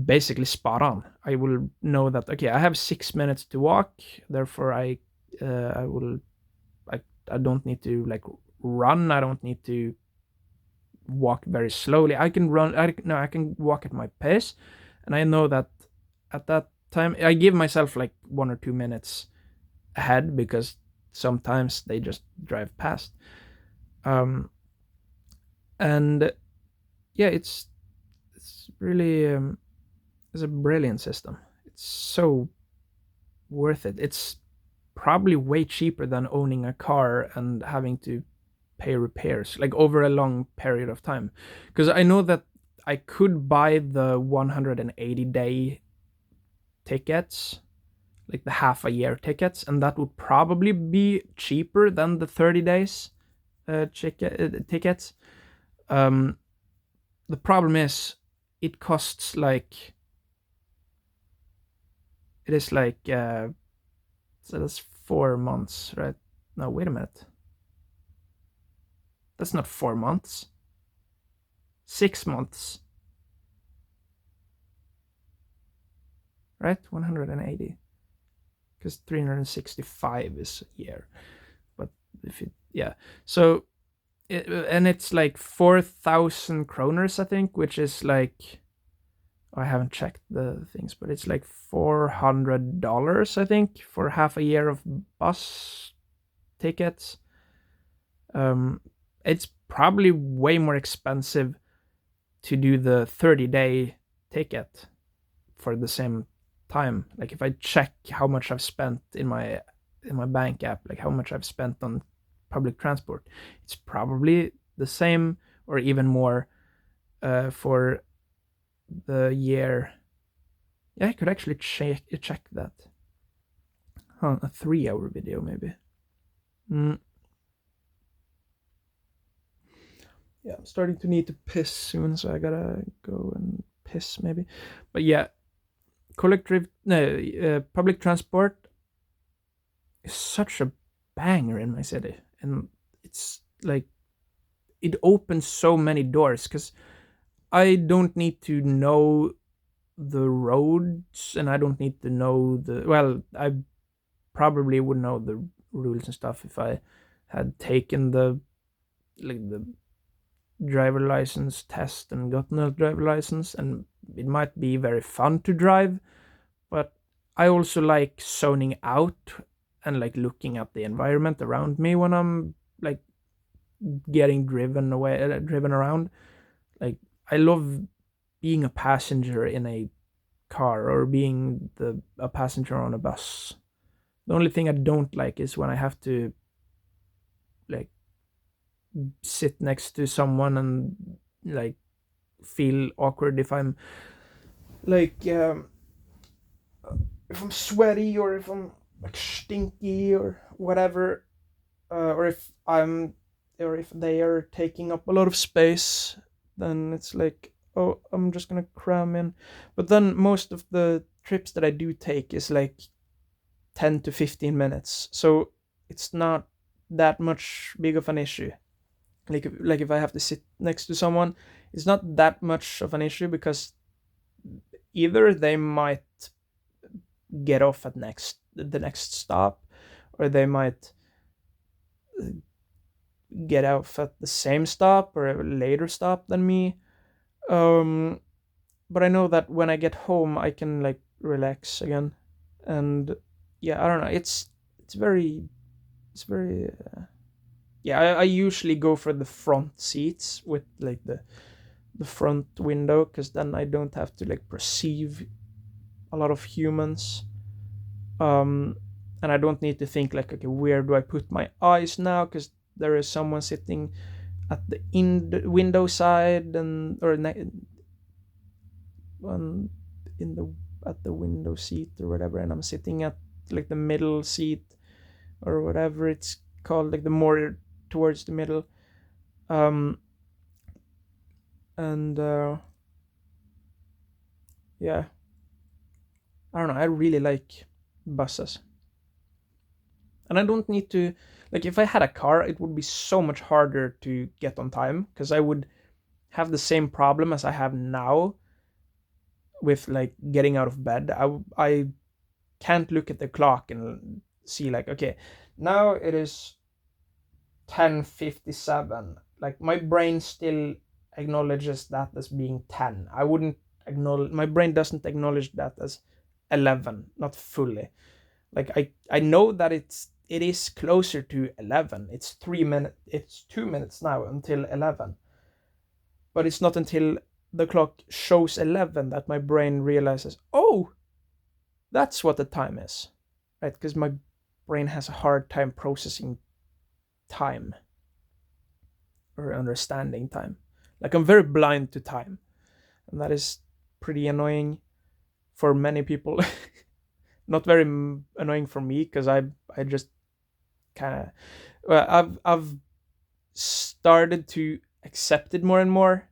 basically spot on. I will know that, okay, I have 6 minutes to walk, therefore I will I I don't need to like run. I don't need to walk very slowly. I can run. I can walk at my pace, and I know that at that time I give myself like 1 or 2 minutes ahead because sometimes they just drive past. Um, and yeah, it's really it's a brilliant system. It's so worth it. It's probably way cheaper than owning a car and having to pay repairs like over a long period of time, because I know that I could buy the 180-day tickets, like the half a year tickets, and that would probably be cheaper than the 30 days tickets. um the problem is it costs like it is like so that's 4 months, right? No, wait a minute, that's not 4 months, 6 months, right? 180, because 365 is a year. But if it, yeah, so and it's like 4,000 kroners, I think, which is like, I haven't checked the things, but it's like $400, I think, for half a year of bus tickets. It's probably way more expensive to do the 30-day ticket for the same time. Like if I check how much I've spent in my bank app, like how much I've spent on public transport, it's probably the same or even more for the year. Yeah, I could actually check that. Huh, a 3 hour video maybe. Mm. Yeah, I'm starting to need to piss soon, so I gotta go and piss maybe. But yeah, collective no public transport is such a banger in my city, and it's like it opens so many doors because I don't need to know the roads, and I don't need to know the, well, I probably would know the rules and stuff if I had taken the like the driver license test and gotten a driver license, and it might be very fun to drive, but I also like zoning out and like looking at the environment around me when I'm like getting driven around. Like I love being a passenger in a car or being a passenger on a bus. The only thing I don't like is when I have to like sit next to someone and like feel awkward like um, if I'm sweaty or if I'm like stinky or whatever, or if they are taking up a lot of space, then it's like, oh, I'm just gonna cram in. But then most of the trips that I do take is like 10 to 15 minutes, so it's not that much big of an issue. Like if I have to sit next to someone, it's not that much of an issue because either they might get off at the next stop, or they might get off at the same stop or a later stop than me. Um, but I know that when I get home, I can like relax again, and yeah, I don't know. It's very. Yeah, I usually go for the front seats with like the front window, because then I don't have to like perceive a lot of humans. Um, and I don't need to think like, okay, where do I put my eyes now? Because there is someone sitting at the window side and on in the at the window seat or whatever, and I'm sitting at like the middle seat or whatever it's called, like the more towards the middle. um and yeah, I don't know, I really like buses. And I don't need to, like, if I had a car, it would be so much harder to get on time, because I would have the same problem as I have now with like getting out of bed. I can't look at the clock and see like, okay, now it is 10:57. Like my brain still acknowledges that as being 10. I wouldn't acknowledge, my brain doesn't acknowledge that as 11, not fully. Like I know that it is closer to 11. It's 3 minutes, it's 2 minutes now until 11. But it's not until the clock shows 11 that my brain realizes, oh, that's what the time is. Right? Because my brain has a hard time processing time or understanding time. Like I'm very blind to time. And that is pretty annoying for many people. Not very annoying for me, because I just kind of, well, I've started to accept it more and more,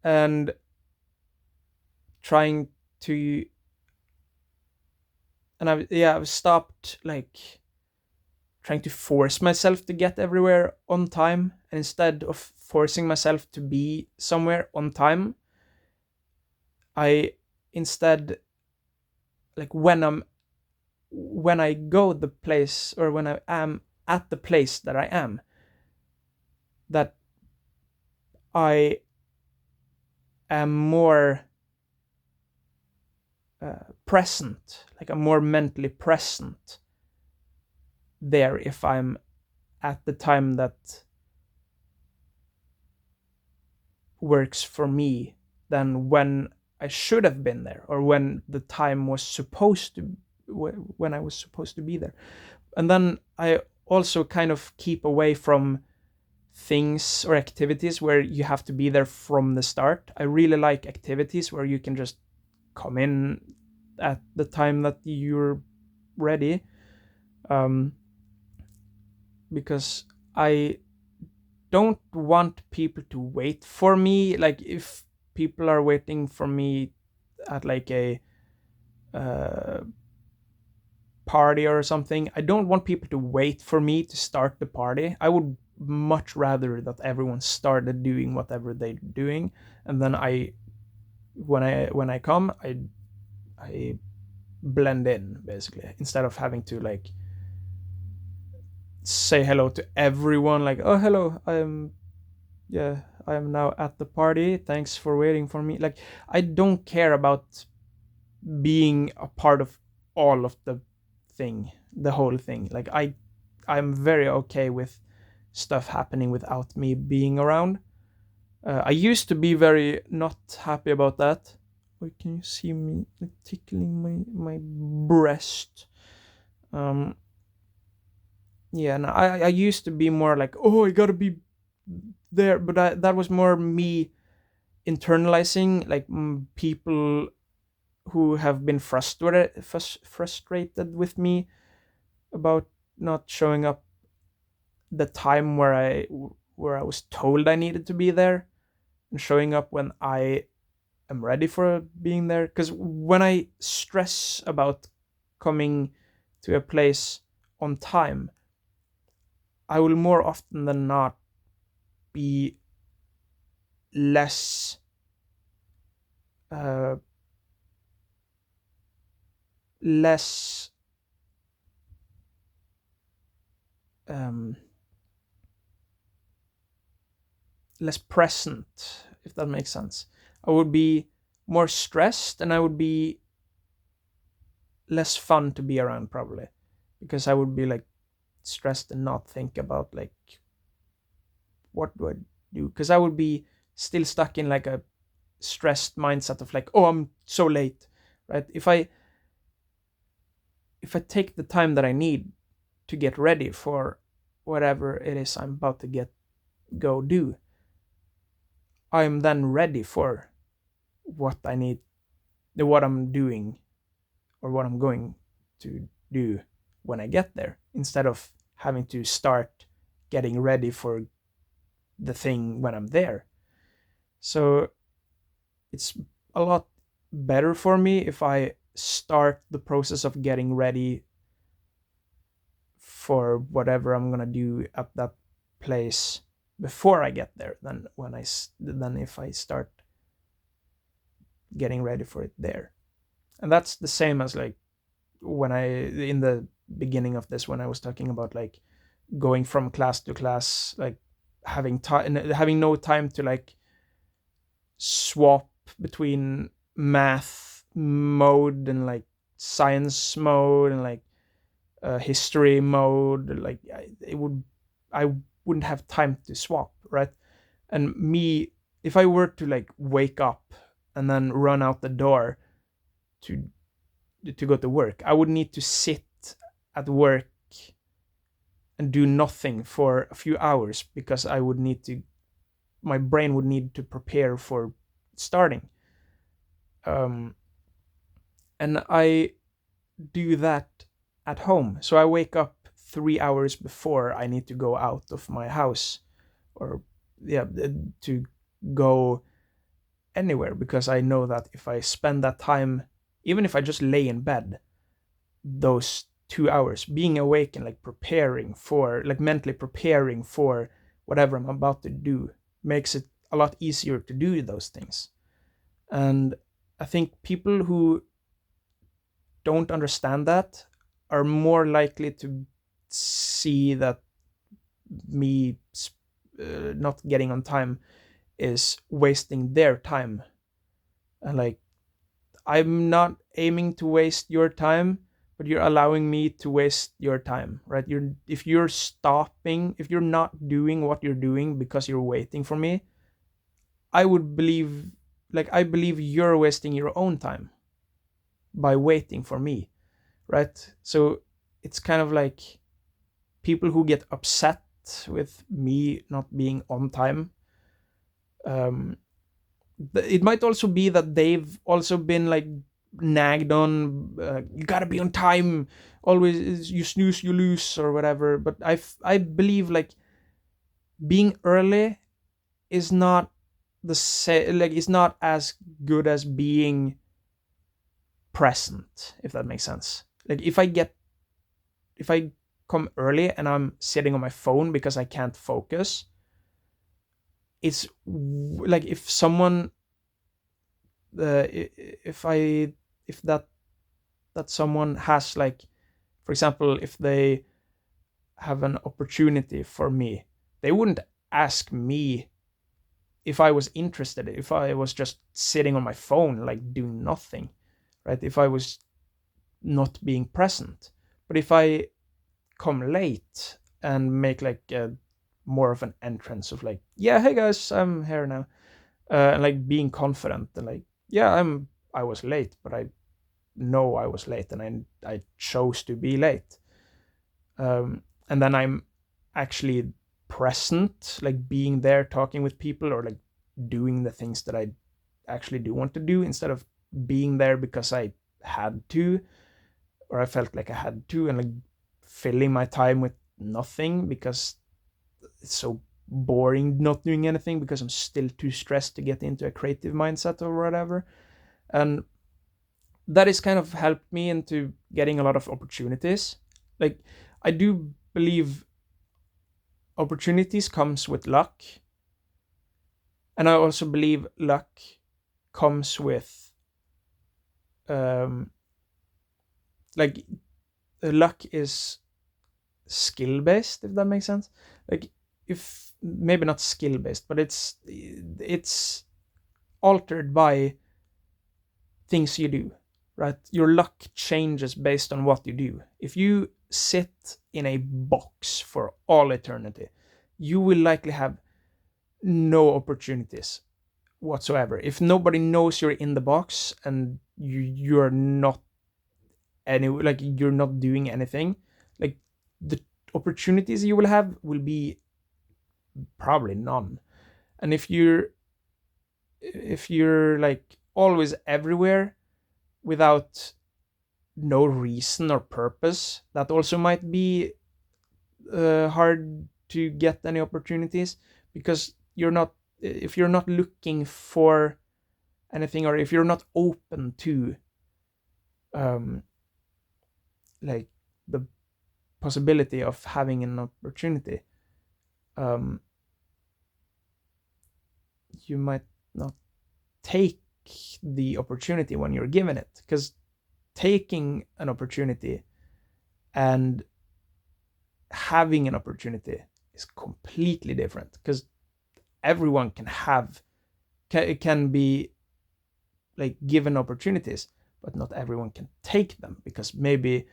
and trying to, and I've stopped like trying to force myself to get everywhere on time, and instead of forcing myself to be somewhere on time, I instead, like when I go the place, or when I am at the place that I am, that I am more present, like I'm more mentally present there if I'm at the time that works for me, than when I should have been there, or when the time was supposed to, when I was supposed to be there. And then I also kind of keep away from things or activities where you have to be there from the start. I really like activities where you can just come in at the time that you're ready, um, because I don't want people to wait for me. Like if people are waiting for me at like a uh, party or something, I don't want people to wait for me to start the party. I would much rather that everyone started doing whatever they're doing, and then when I come, I blend in basically, instead of having to like say hello to everyone, like, oh hello, I am now at the party, thanks for waiting for me. Like I don't care about being a part of all of the whole thing. Like I'm very okay with stuff happening without me being around. I used to be very not happy about that. Wait, can you see me like tickling my breast? um yeah, and I used to be more like, oh, I gotta be there, but that was more me internalizing like people who have been frustrated with me about not showing up the time where I was told I needed to be there, and showing up when I am ready for being there. Because when I stress about coming to a place on time, I will more often than not be less uh, less um, less present, if that makes sense. I would be more stressed, and I would be less fun to be around, probably, because I would be like stressed and not think about like what do I do, because I would be still stuck in like a stressed mindset of like, oh, I'm so late, right? If I take the time that I need to get ready for whatever it is I'm about to go do, I'm then ready for what I need what I'm doing or what I'm going to do when I get there, instead of having to start getting ready for the thing when I'm there. So it's a lot better for me if I start the process of getting ready for whatever I'm gonna do at that place before I get there than than if I start getting ready for it there. And that's the same as like when I in the beginning of this, when I was talking about like going from class to class, like having no time to like swap between math mode and like science mode and like history mode. Like I wouldn't have time to swap, right? And me, if I were to like wake up and then run out the door to go to work, I would need to sit at work and do nothing for a few hours, because I would need to my brain would need to prepare for starting. um, and I do that at home. So I wake up 3 hours before I need to go out of my house, or yeah, to go anywhere, because I know that if I spend that time, even if I just lay in bed, those 2 hours being awake and like preparing for, like mentally preparing for whatever I'm about to do, makes it a lot easier to do those things. And I think people who don't understand that are more likely to see that me not getting on time is wasting their time. And like, I'm not aiming to waste your time, but you're allowing me to waste your time, right? If you're stopping, if you're not doing what you're doing because you're waiting for me, I would believe, like, I believe you're wasting your own time by waiting for me, right? So it's kind of like people who get upset with me not being on time. Um, it might also be that they've also been like nagged on, you gotta be on time, always, you snooze you lose, or whatever. But I believe like being early is not the same, like it's not as good as being present, if that makes sense. Like if I come early and I'm sitting on my phone because I can't focus, it's like if someone if I if that someone has, like, for example, if they have an opportunity for me, they wouldn't ask me if I was interested, if I was just sitting on my phone like doing nothing, right? If I was not being present. But if I come late and make like more of an entrance of like, yeah, hey guys, I'm here now, and like being confident and like, yeah, I was late, but I know I was late and I chose to be late. And then I'm actually present, like being there talking with people, or like doing the things that I actually do want to do, instead of being there because I had to, or I felt like I had to, and like filling my time with nothing because it's so boring not doing anything, because I'm still too stressed to get into a creative mindset or whatever. And that has kind of helped me into getting a lot of opportunities. Like, I do believe opportunities comes with luck, and I also believe luck comes with um like luck is skill based, if that makes sense. Like, if maybe not skill based, but it's altered by things you do, right? Your luck changes based on what you do. If you sit in a box for all eternity, you will likely have no opportunities whatsoever. If nobody knows you're in the box and you're not like you're not doing anything, like the opportunities you will have will be probably none. And if you're like always everywhere, without no reason or purpose, that also might be hard to get any opportunities, because if you're not looking for anything, or if you're not open to um, like the possibility of having an opportunity, um, you might not take the opportunity when you're given it, because taking an opportunity and having an opportunity is completely different, because everyone can be like given opportunities, but not everyone can take them, because maybe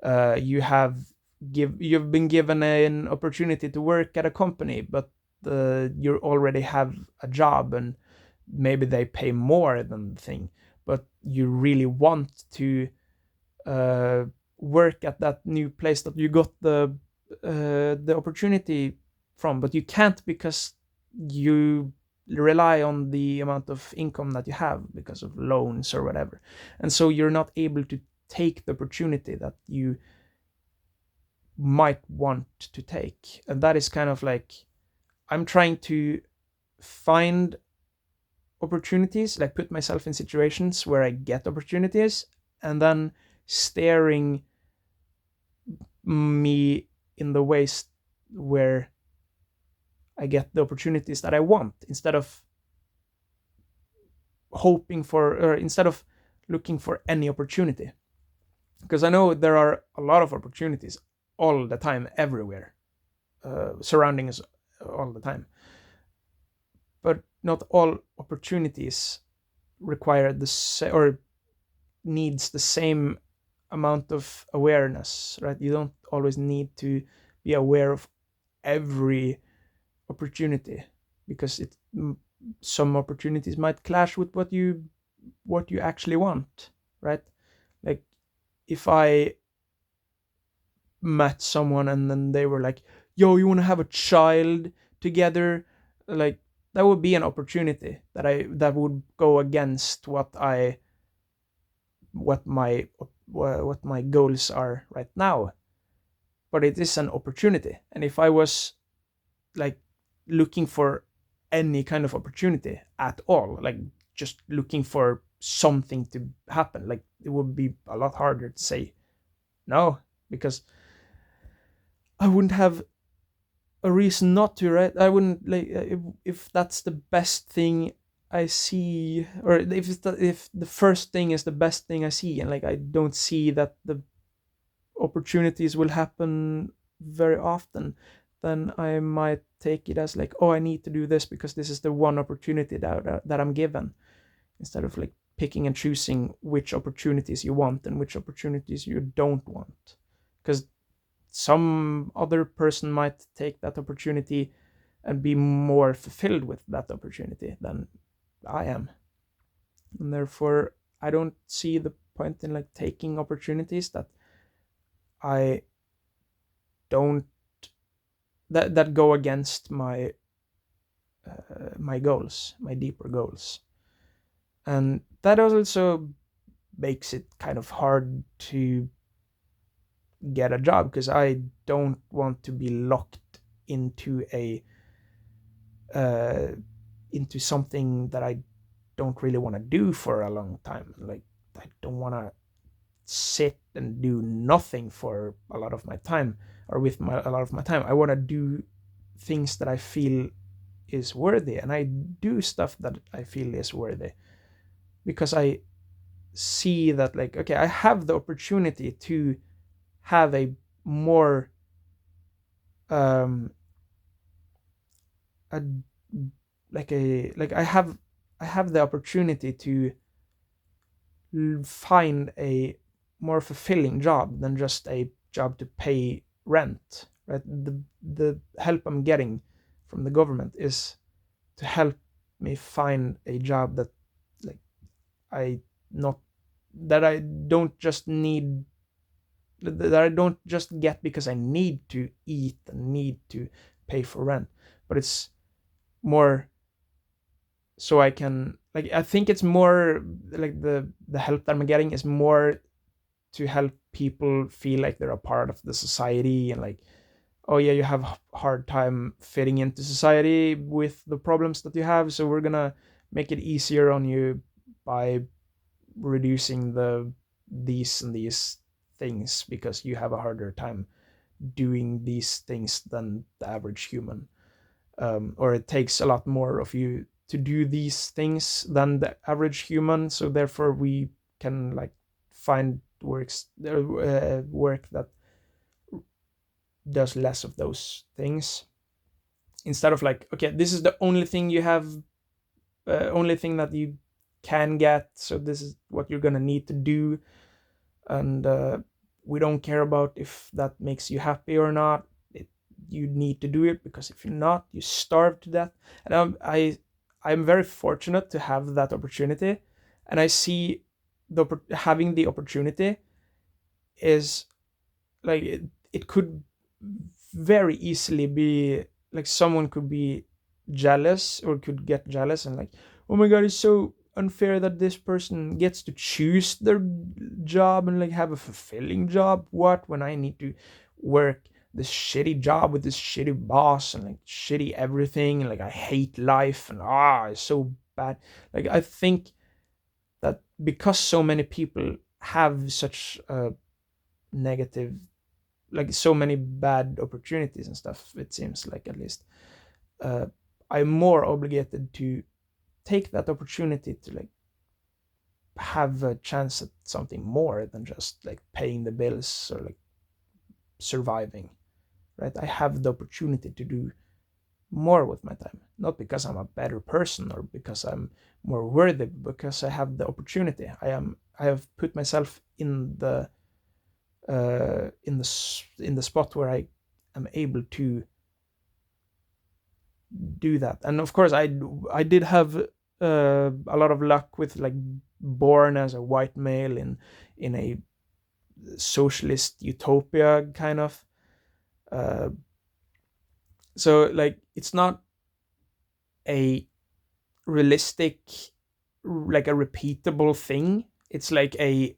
you've been given an opportunity to work at a company, but you already have a job, and maybe they pay more than the thing, but you really want to uh, work at that new place that you got the opportunity from, but you can't because you rely on the amount of income that you have because of loans or whatever, and so you're not able to take the opportunity that you might want to take. And that is kind of like, I'm trying to find opportunities, like put myself in situations where I get opportunities, and then steering me in the ways where I get the opportunities that I want, instead of instead of looking for any opportunity. Because I know there are a lot of opportunities all the time, everywhere, surrounding us all the time. But not all opportunities require or needs the same amount of awareness, right? You don't always need to be aware of every opportunity, because some opportunities might clash with what you actually want, right? Like, if I met someone and then they were like, yo, you want to have a child together, like, that would be an opportunity that would go against what my goals are right now. But it is an opportunity, and if I was like looking for any kind of opportunity at all, like just looking for something to happen, like, it would be a lot harder to say no, because I wouldn't have a reason not to, right? I wouldn't, like, if that's the best thing I see, or if the first thing is the best thing I see, and like I don't see that the opportunities will happen very often, then I might take it as like, oh, I need to do this because this is the one opportunity that I'm given, instead of like picking and choosing which opportunities you want and which opportunities you don't want. Because some other person might take that opportunity and be more fulfilled with that opportunity than I am. And therefore, I don't see the point in like taking opportunities that I don't that go against my goals, my deeper goals. And that also makes it kind of hard to get a job, because I don't want to be locked into uh, into something that I don't really want to do for a long time. Like, I don't want to sit and do nothing for a lot of my time, or a lot of my time. I want to do things that I feel is worthy, and I do stuff that I feel is worthy, because I see that, like, okay, I have the opportunity to have a more um a like I have the opportunity to find a more fulfilling job than just a job to pay rent, right? The help I'm getting from the government is to help me find a job that, like, I not that I don't just need that I don't just get because I need to eat and need to pay for rent, but it's more so I can like I think it's more like the help that I'm getting is more to help people feel like they're a part of the society, and like, oh yeah, you have a hard time fitting into society with the problems that you have, so we're gonna make it easier on you by reducing these and these things because you have a harder time doing these things than the average human, or it takes a lot more of you to do these things than the average human, so therefore we can like find work that does less of those things, instead of like, okay, this is the only thing you have, only thing that you can get, so this is what you're gonna need to do, and we don't care about if that makes you happy or not. You need to do it, because if you're not, you starve to death. And I'm very fortunate to have that opportunity, and I see having the opportunity is like it could very easily be like someone could be jealous or could get jealous and like, oh my god, it's so unfair that this person gets to choose their job and like have a fulfilling job. What, when I need to work this shitty job with this shitty boss and like shitty everything, and like I hate life and it's so bad. Like I think that because so many people have such a negative, like so many bad opportunities and stuff, it seems like, at least uh, I'm more obligated to take that opportunity to like have a chance at something more than just like paying the bills or like surviving, right? I have the opportunity to do more with my time, not because I'm a better person or because I'm more worthy, because I have the opportunity. I have put myself in the spot where I am able to do that. And of course, I did have a lot of luck with like born as a white male in a socialist utopia kind of. Uh, so like it's not a realistic, like a repeatable thing. It's like a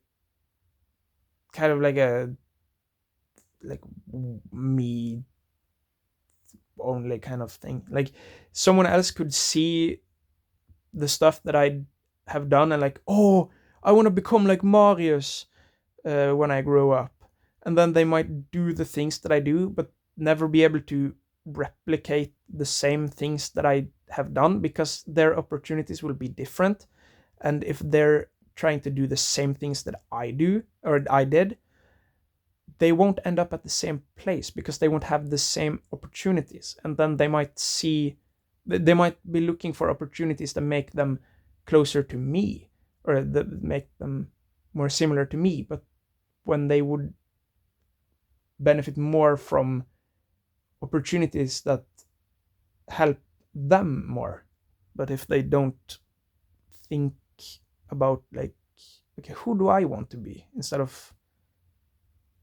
kind of like a like me only kind of thing. Like someone else could see the stuff that I have done and like, oh, I want to become like Marius when I grow up, and then they might do the things that I do, but never be able to replicate the same things that I have done because their opportunities will be different. And if they're trying to do the same things that I do or I did, they won't end up at the same place because they won't have the same opportunities. And then they might be looking for opportunities that make them closer to me or that make them more similar to me, but when they would benefit more from opportunities that help them more. But if they don't think about like, okay, who do I want to be, instead of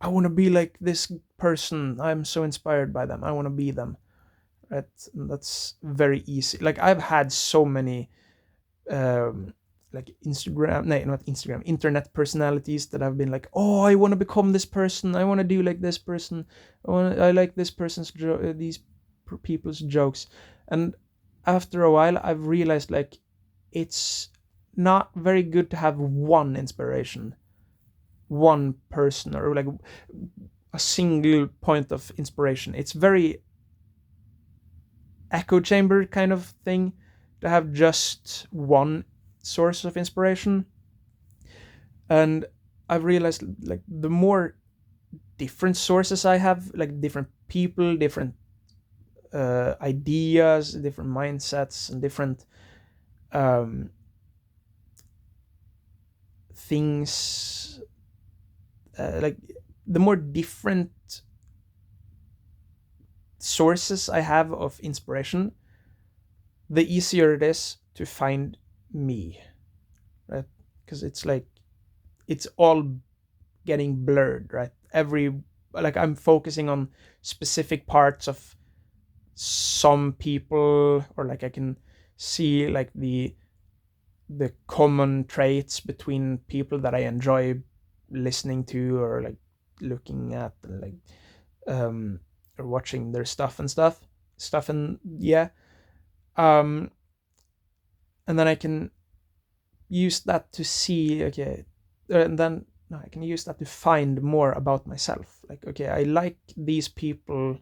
I want to be like this person, I'm so inspired by them, I want to be them, right? And that's very easy. Like I've had so many like Instagram, no, not Instagram, internet personalities that have been like, oh, I want to become this person, I want to do like this person, I like this person's these people's jokes. And after a while I've realized like it's not very good to have one inspiration, one person, or like a single point of inspiration. It's very echo chamber kind of thing to have just one source of inspiration. And I've realized like the more different sources I have, like different people, different ideas, different mindsets, and different um, things, like the more different sources I have of inspiration, the easier it is to find me, right? Because it's like it's all getting blurred, right? Like I'm focusing on specific parts of some people, or like I can see like the the common traits between people that I enjoy listening to, or like looking at, and like or watching their stuff, and yeah. um and then I can use that to see, okay, and then no, I can use that to find more about myself. Like, okay, I like these people,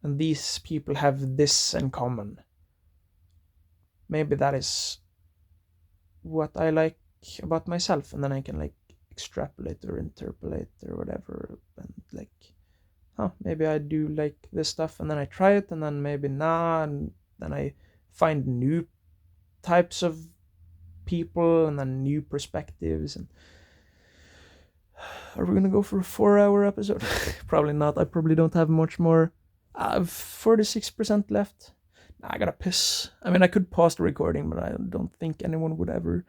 and these people have this in common. Maybe that is what I like about myself, and then I can like extrapolate or interpolate or whatever, and like, oh, maybe I do like this stuff, and then I try it, and then maybe nah, and then I find new types of people, and then new perspectives. And are we gonna go for a 4-hour episode? Probably not. I probably don't have much more. 46% left. I gotta piss. I mean, I could pause the recording, but I don't think anyone would ever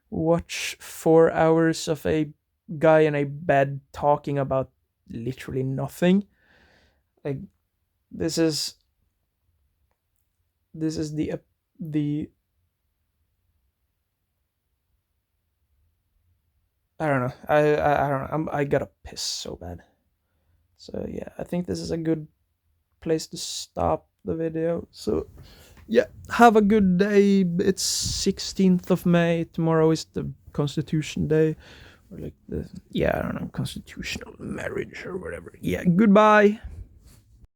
watch 4 hours of a guy in a bed talking about literally nothing. Like, this is the I don't know. I don't know. I gotta piss so bad. So yeah, I think this is a good place to stop the video. So yeah, have a good day. It's 16th of May. Tomorrow is the Constitution Day, or like the, yeah, I don't know, constitutional marriage or whatever. Yeah, goodbye.